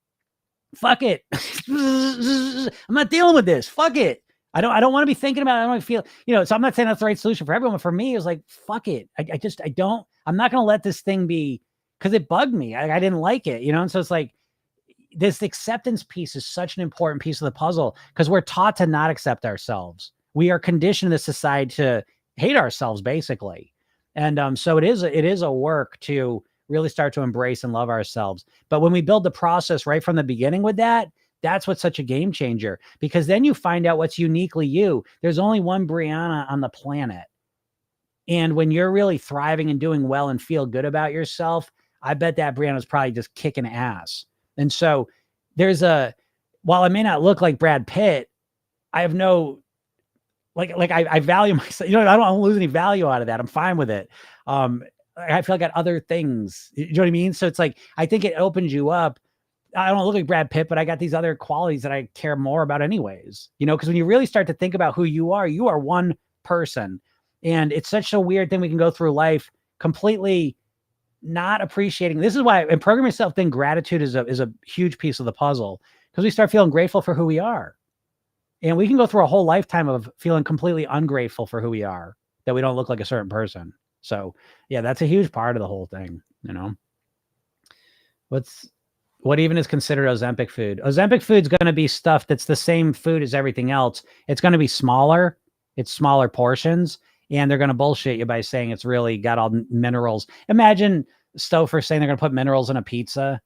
fuck it. I'm not dealing with this. Fuck it. I don't want to be thinking about it. I don't want to feel, so I'm not saying that's the right solution for everyone. But for me, it was like, fuck it. I'm not going to let this thing be, because it bugged me. I didn't like it, and so it's like, this acceptance piece is such an important piece of the puzzle, because we're taught to not accept ourselves. We are conditioned in this society to hate ourselves, basically. And so it is a work to really start to embrace and love ourselves. But when we build the process right from the beginning with that, that's what's such a game changer, because then you find out what's uniquely you. There's only one Brianna on the planet. And when you're really thriving and doing well and feel good about yourself, I bet that Brianna's probably just kicking ass. And so while I may not look like Brad Pitt, I have no, I value myself. I don't lose any value out of that. I'm fine with it. I feel like I got other things. You know what I mean? So it's like, I think it opens you up. I don't look like Brad Pitt, but I got these other qualities that I care more about anyways, because when you really start to think about who you are one person. And it's such a weird thing. We can go through life completely not appreciating. This is why in Program Yourself Thin, gratitude is a huge piece of the puzzle, because we start feeling grateful for who we are. And we can go through a whole lifetime of feeling completely ungrateful for who we are, that we don't look like a certain person. So yeah, that's a huge part of the whole thing. What even is considered Ozempic food? Ozempic food's going to be stuff that's the same food as everything else. It's going to be smaller. It's smaller portions. And they're going to bullshit you by saying it's really got all minerals. Imagine Stouffer saying they're going to put minerals in a pizza.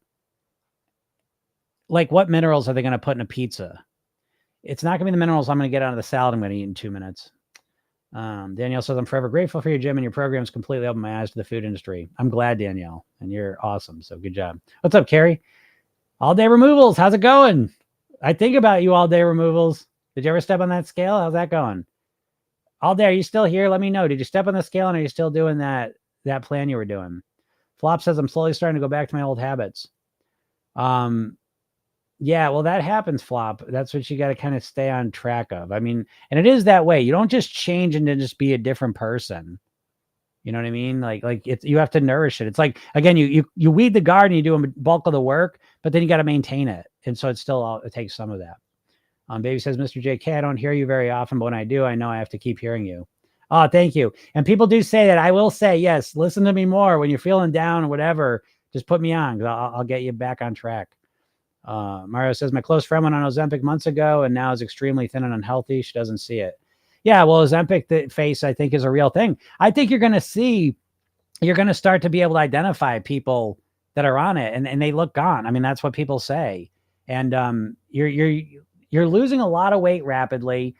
Like, what minerals are they going to put in a pizza? It's not going to be the minerals I'm going to get out of the salad I'm going to eat in 2 minutes. Danielle says, I'm forever grateful for your gym, and your program's completely opened my eyes to the food industry. I'm glad, Danielle, and you're awesome. So good job. What's up, Carrie? All Day Removals. How's it going? I think about you, All Day Removals. Did you ever step on that scale? How's that going? All Day, are you still here? Let me know. Did you step on the scale, and are you still doing that plan you were doing? Flop says, I'm slowly starting to go back to my old habits. Yeah, well, that happens, Flop. That's what you got to kind of stay on track of. I mean, and it is that way. You don't just change and then just be a different person. You know what I mean? Like you have to nourish it. It's like, again, you weed the garden, you do a bulk of the work, but then you got to maintain it. And so it takes some of that. Baby says, Mr. JK, I don't hear you very often, but when I do, I know I have to keep hearing you. Oh, thank you. And people do say that. I will say, yes, listen to me more when you're feeling down or whatever. Just put me on, because I'll get you back on track. Mario says, my close friend went on Ozempic months ago and now is extremely thin and unhealthy. She doesn't see it. Yeah, well, Ozempic, the face, I think, is a real thing. I think you're going to start to be able to identify people that are on it, and they look gone. I mean, that's what people say. And you're losing a lot of weight rapidly.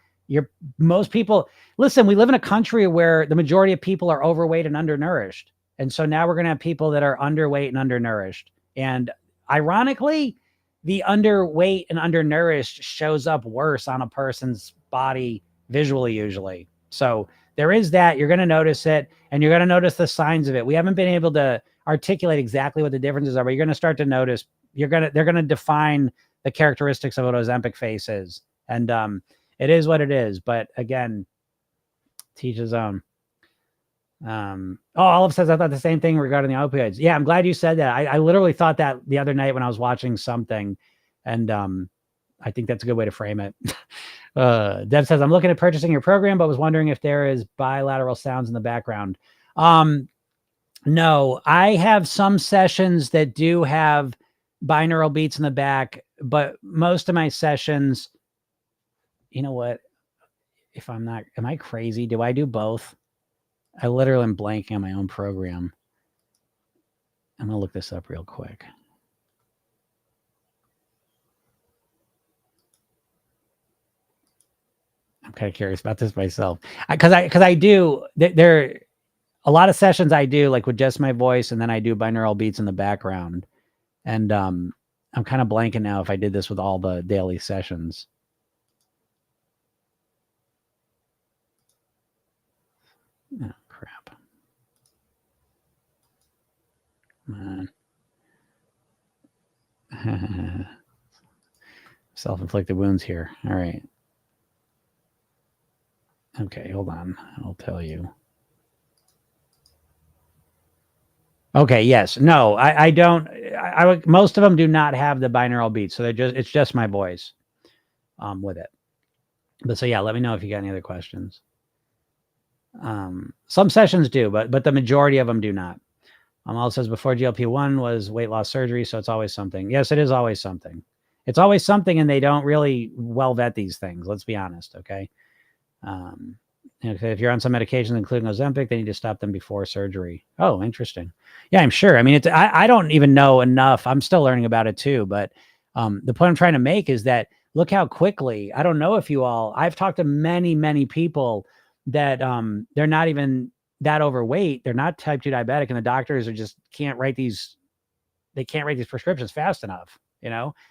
Most people, listen, we live in a country where the majority of people are overweight and undernourished. And so now we're going to have people that are underweight and undernourished. And ironically, the underweight and undernourished shows up worse on a person's body visually, usually. So there is that. You're going to notice it, and you're going to notice the signs of it. We haven't been able to articulate exactly what the differences are, but you're going to start to notice. They're going to define the characteristics of what Ozempic face is. And it is what it is. But again, teach his own. Olive says, I thought the same thing regarding the opioids. Yeah, I'm glad you said that. I literally thought that the other night when I was watching something, and I think that's a good way to frame it. Deb says, I'm looking at purchasing your program, but was wondering if there is bilateral sounds in the background. No, I have some sessions that do have binaural beats in the back, but most of my sessions, you know what? Am I crazy? Do I do both? I literally am blanking on my own program. I'm going to look this up real quick. I'm kind of curious about this myself. Because I do, there a lot of sessions I do, like with just my voice, and then I do binaural beats in the background. And I'm kind of blanking now if I did this with all the daily sessions. Oh, crap. Self-inflicted wounds here. All right. Okay, hold on. I'll tell you. Okay. Yes. No, I don't. Most of them do not have the binaural beats. So it's just my voice with it. But so, yeah, let me know if you got any other questions. Some sessions do, but the majority of them do not. Also says before GLP-1 was weight loss surgery. So it's always something. Yes, it is always something. It's always something. And they don't really well vet these things. Let's be honest. Okay. If you're on some medications, including Ozempic, they need to stop them before surgery. Oh, interesting. Yeah, I'm sure. I mean, I don't even know enough. I'm still learning about it too. But the point I'm trying to make is that look how quickly, I don't know if you all, I've talked to many, many people that they're not even that overweight. They're not type 2 diabetic, and the doctors are just they can't write these prescriptions fast enough.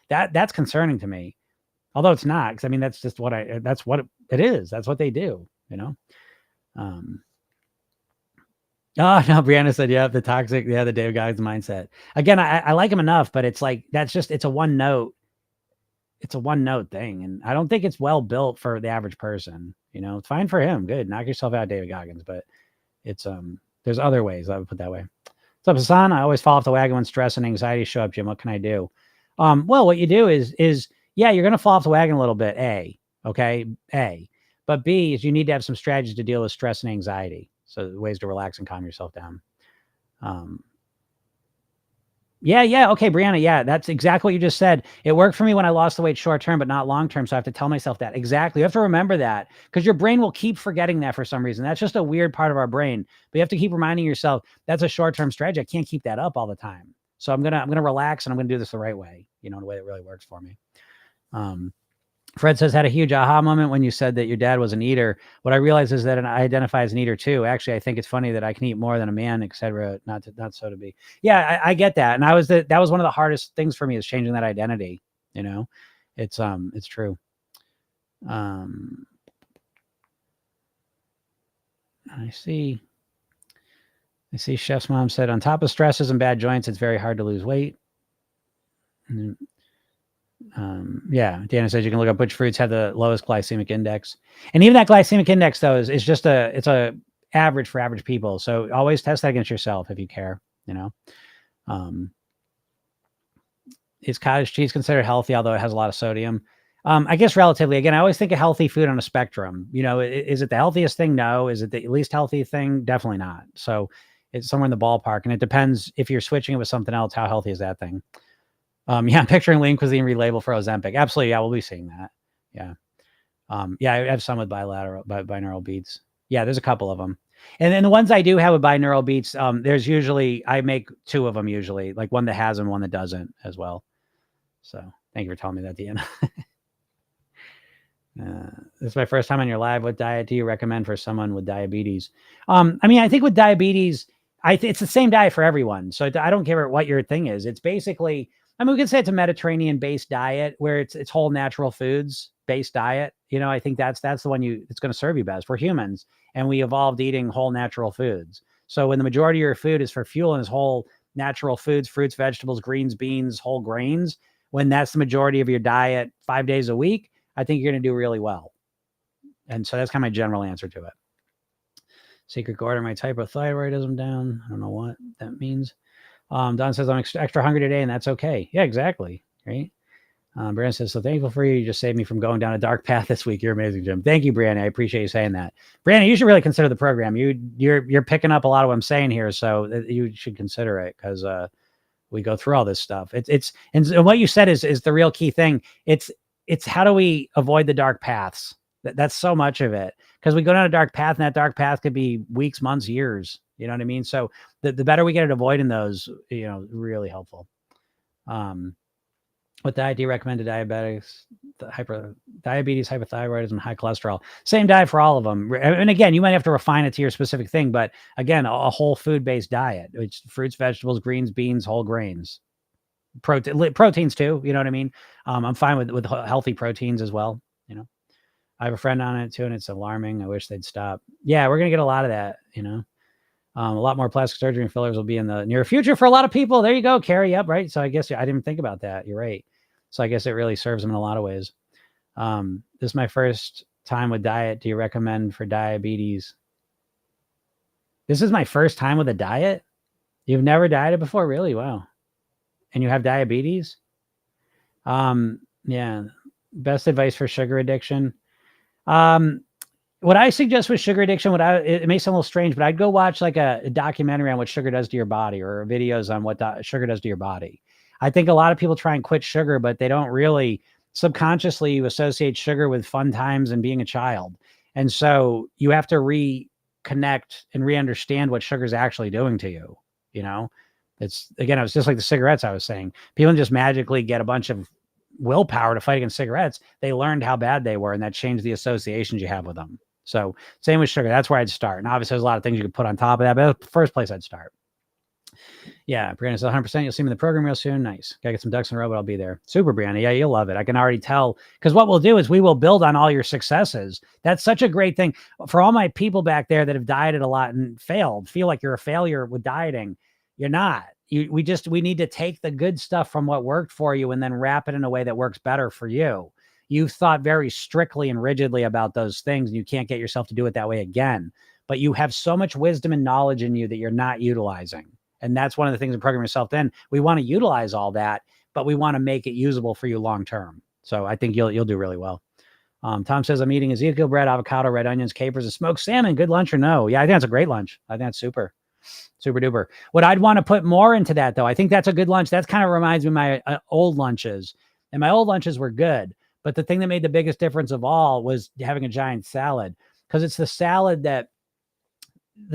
That's concerning to me. Although it's not, because I mean, that's just that's what it is. That's what they do, Um, oh no, Brianna said, yeah, the toxic, yeah, the Dave Goggins mindset. Again, I like him enough, but it's like, it's a one note thing. And I don't think it's well built for the average person. It's fine for him. Good. Knock yourself out, David Goggins. But it's, there's other ways I would put that way. What's up, Hassan? I always fall off the wagon when stress and anxiety show up, Jim. What can I do? Well, what you do is, yeah, you're going to fall off the wagon a little bit. Okay. But B is you need to have some strategies to deal with stress and anxiety. So ways to relax and calm yourself down. Yeah. Okay, Brianna. Yeah, that's exactly what you just said. It worked for me when I lost the weight short term, but not long term. So I have to tell myself that. Exactly. You have to remember that because your brain will keep forgetting that for some reason. That's just a weird part of our brain. But you have to keep reminding yourself that's a short term strategy. I can't keep that up all the time. So I'm gonna relax and I'm gonna do this the right way. In a way that really works for me. Fred says, had a huge aha moment when you said that your dad was an eater. What I realize is that I identify as an eater too. Actually, I think it's funny that I can eat more than a man, etc. Not so to be. Yeah, I get that. And that was one of the hardest things for me is changing that identity. It's true. I see Chef's mom said, on top of stresses and bad joints, it's very hard to lose weight. Yeah, Dana says you can look up which fruits have the lowest glycemic index, and even that glycemic index though is just it's a average for average people. So always test that against yourself if you care. Is cottage cheese considered healthy, although it has a lot of sodium? I guess relatively. Again, I always think of healthy food on a spectrum. Is it the healthiest thing? No. Is it the least healthy thing? Definitely not. So it's somewhere in the ballpark, and it depends if you're switching it with something else. How healthy is that thing? Yeah, I'm picturing lean cuisine relabel for Ozempic. Absolutely. Yeah, we'll be seeing that. Yeah. Yeah, I have some with binaural beats. Yeah, there's a couple of them. And then the ones I do have with binaural beats, there's usually, I make two of them usually, like one that has and one that doesn't as well. So thank you for telling me that, Deanna. This is my first time on your live. What diet do you recommend for someone with diabetes? I mean, I think with diabetes, it's the same diet for everyone. So I don't care what your thing is. It's basically, I mean, we could say it's a Mediterranean-based diet where it's whole natural foods-based diet. I think that's the one it's going to serve you best. We're humans, and we evolved eating whole natural foods. So when the majority of your food is for fuel and is whole natural foods, fruits, vegetables, greens, beans, whole grains, when that's the majority of your diet 5 days a week, I think you're going to do really well. And so that's kind of my general answer to it. Secret Gordon, my hypothyroidism down. I don't know what that means. Don says, I'm extra hungry today, and that's okay. Yeah, exactly. Right. Brandon says, so thankful for you. You just saved me from going down a dark path this week. You're amazing, Jim. Thank you, Brandon. I appreciate you saying that. Brandon, you should really consider the program. You're picking up a lot of what I'm saying here, so you should consider it because we go through all this stuff. And what you said is the real key thing. It's how do we avoid the dark paths? That's so much of it because we go down a dark path, and that dark path could be weeks, months, years. You know what I mean? So the better we get at avoiding those, really helpful. What diet do you recommend to diabetics, diabetes, hypothyroidism, high cholesterol? Same diet for all of them. And again, you might have to refine it to your specific thing, but again, a whole food-based diet, which fruits, vegetables, greens, beans, whole grains, proteins too. You know what I mean? I'm fine with healthy proteins as well. I have a friend on it too, and it's alarming. I wish they'd stop. Yeah, we're going to get a lot of that, a lot more plastic surgery and fillers will be in the near future for a lot of people. There you go, Carrie. Yep, right. So I guess I didn't think about that. You're right. So I guess it really serves them in a lot of ways. This is my first time with diet. Do you recommend for diabetes? This is my first time with a diet. You've never dieted before? Really? Wow. And you have diabetes? Yeah. Best advice for sugar addiction. What I suggest with sugar addiction, it may sound a little strange, but I'd go watch like a documentary on what sugar does to your body, or videos on what sugar does to your body. I think a lot of people try and quit sugar, but they don't really. Subconsciously you associate sugar with fun times and being a child. And so you have to reconnect and re-understand what sugar is actually doing to you. You know, it's just like the cigarettes I was saying. People just magically get a bunch of willpower to fight against cigarettes. They learned how bad they were, and that changed the associations you have with them. So same with sugar. That's where I'd start. And obviously there's a lot of things you could put on top of that, but that's the first place I'd start. Yeah, Brianna says 100%. You'll see me in the program real soon. Nice. Gotta get some ducks in a row, but I'll be there. Super, Brianna. Yeah, you'll love it. I can already tell, because what we'll do is we will build on all your successes. That's such a great thing for all my people back there that have dieted a lot and failed. Feel like you're a failure with dieting. You're not. We need to take the good stuff from what worked for you and then wrap it in a way that works better for you. You've thought very strictly and rigidly about those things, and you can't get yourself to do it that way again. But you have so much wisdom and knowledge in you that you're not utilizing. And that's one of the things in Program Yourself Thin. We want to utilize all that, but we want to make it usable for you long term. So I think you'll do really well. Tom says, I'm eating Ezekiel bread, avocado, red onions, capers, and smoked salmon. Good lunch or no? Yeah, I think that's a great lunch. I think that's super. Super duper. What I'd want to put more into that, though, I think that's a good lunch. That kind of reminds me of my old lunches. And my old lunches were good. But the thing that made the biggest difference of all was having a giant salad, because it's the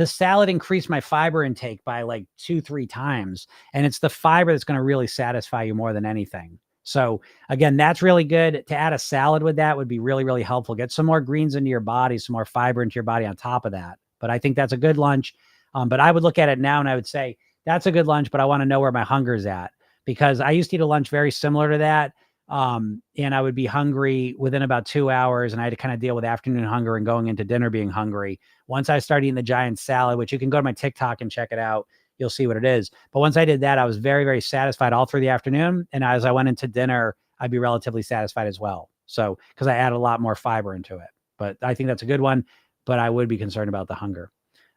salad increased my fiber intake by like 2-3 times. And it's the fiber that's going to really satisfy you more than anything. So again, that's really good. To add a salad with that would be really, really helpful. Get some more greens into your body, some more fiber into your body on top of that. But I think that's a good lunch. But I would look at it now and I would say, that's a good lunch, but I want to know where my hunger is at, because I used to eat a lunch very similar to that. And I would be hungry within about 2 hours, and I had to kind of deal with afternoon hunger and going into dinner being hungry. Once I started eating the giant salad, which you can go to my TikTok and check it out, you'll see what it is. But once I did that, I was very, very satisfied all through the afternoon. And as I went into dinner, I'd be relatively satisfied as well. So, because I add a lot more fiber into it, but I think that's a good one, but I would be concerned about the hunger.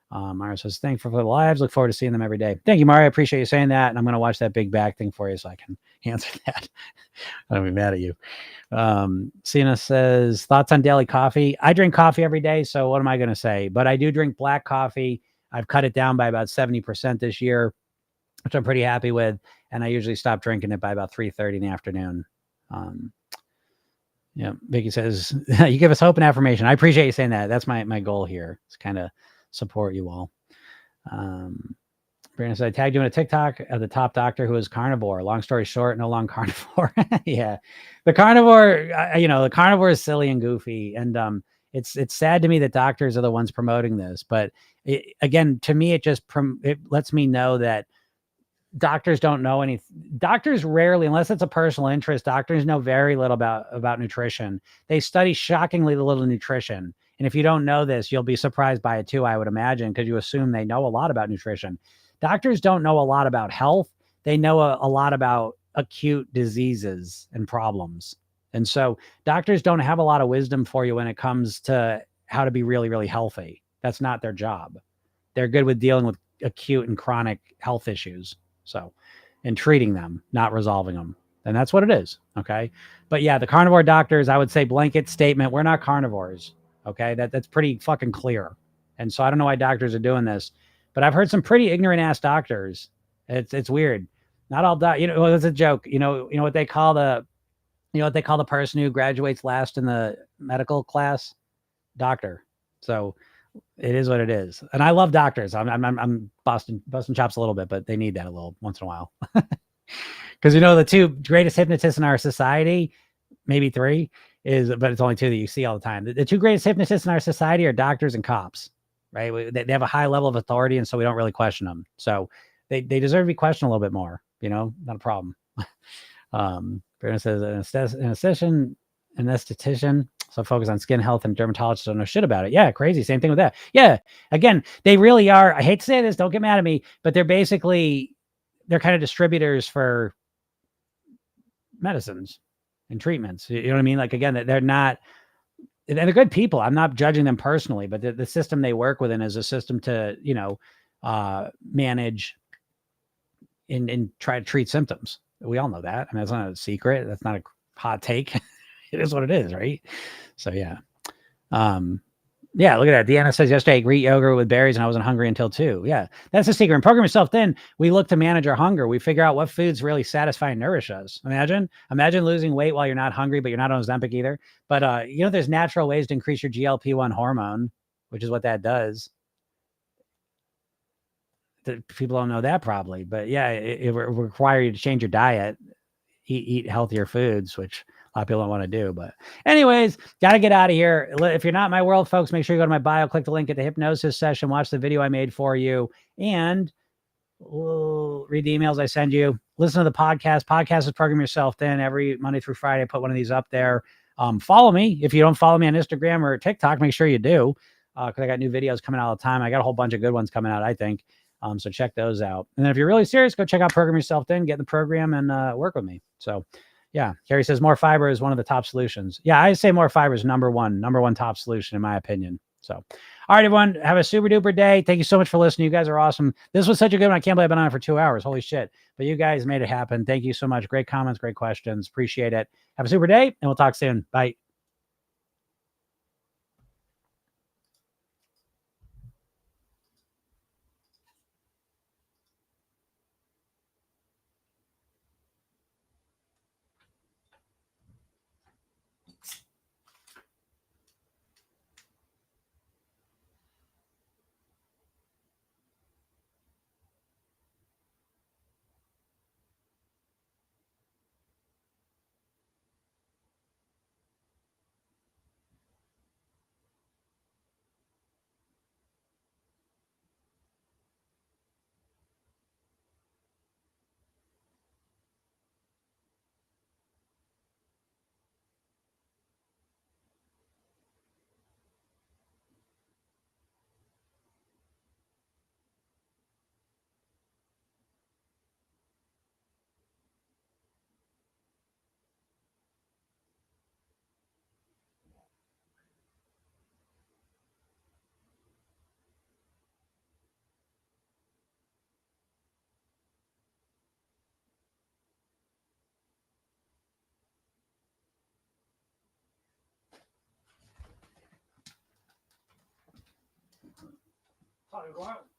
Mario says, thankful for the lives. Look forward to seeing them every day. Thank you, Mario. I appreciate you saying that. And I'm going to watch that big back thing for you so I can answer that. I don't be mad at you. Sina says, thoughts on daily coffee. I drink coffee every day. So what am I going to say? But I do drink black coffee. I've cut it down by about 70% this year, which I'm pretty happy with. And I usually stop drinking it by about 3:30 in the afternoon. Yeah. Vicky says, you give us hope and affirmation. I appreciate you saying that. That's my goal here. It's kind of support you all. Brandon said, I tagged you in a TikTok of the top doctor who is carnivore. Long story short, no long carnivore. Yeah. The carnivore is silly and goofy. And it's sad to me that doctors are the ones promoting this. But again, to me, it lets me know that doctors don't know anything. Doctors rarely, unless it's a personal interest, doctors know very little about nutrition. They study shockingly little nutrition. And if you don't know this, you'll be surprised by it too, I would imagine, because you assume they know a lot about nutrition. Doctors don't know a lot about health. They know a lot about acute diseases and problems. And so doctors don't have a lot of wisdom for you when it comes to how to be really, really healthy. That's not their job. They're good with dealing with acute and chronic health issues. So, and treating them, not resolving them. And that's what it is. Okay. But yeah, the carnivore doctors, I would say blanket statement, we're not carnivores. Okay. That's pretty fucking clear. And so I don't know why doctors are doing this, but I've heard some pretty ignorant ass doctors. It's weird. Not all it's a joke. You know what they call the person who graduates last in the medical class? Doctor. So it is what it is. And I love doctors. I'm busting chops a little bit, but they need that a little once in a while. Because the two greatest hypnotists in our society, maybe three, but it's only two that you see all the time. The two greatest hypnotists in our society are doctors and cops, right? They have a high level of authority, and so we don't really question them. So they deserve to be questioned a little bit more, not a problem. Brandon says an esthetician, so focus on skin health, and dermatologists don't know shit about it. Yeah, crazy. Same thing with that. Yeah, again, they really are. I hate to say this, don't get mad at me, but they're kind of distributors for medicines and treatments. You know what I mean? Like, again, they're not, and they're good people. I'm not judging them personally, but the system they work within is a system to, manage and try to treat symptoms. We all know that. I mean, that's not a secret. That's not a hot take. It is what it is, right? So yeah. Yeah, look at that. Deanna says yesterday I ate Greek yogurt with berries and I wasn't hungry until 2. Yeah, that's the secret. In Program Yourself Thin, we look to manage our hunger. We figure out what foods really satisfy and nourish us. Imagine losing weight while you're not hungry, but you're not on Ozempic either. But there's natural ways to increase your GLP-1 hormone, which is what that does. People don't know that probably, but yeah, it require you to change your diet, eat healthier foods, which a lot of people don't want to do. But anyways, got to get out of here. If you're not in my world, folks, make sure you go to my bio, click the link at the hypnosis session, watch the video I made for you, and read the emails I send you. Listen to the podcast. Podcast is Program Yourself Thin. Every Monday through Friday, I put one of these up there. Follow me. If you don't follow me on Instagram or TikTok, make sure you do, because I got new videos coming out all the time. I got a whole bunch of good ones coming out, I think. So check those out. And then if you're really serious, go check out Program Yourself Thin, get in the program, and work with me. So yeah, Carrie says more fiber is one of the top solutions. Yeah, I say more fiber is number one top solution in my opinion. So, all right, everyone, have a super duper day. Thank you so much for listening. You guys are awesome. This was such a good one. I can't believe I've been on it for 2 hours. Holy shit. But you guys made it happen. Thank you so much. Great comments, great questions. Appreciate it. Have a super day, and we'll talk soon. Bye. Go out.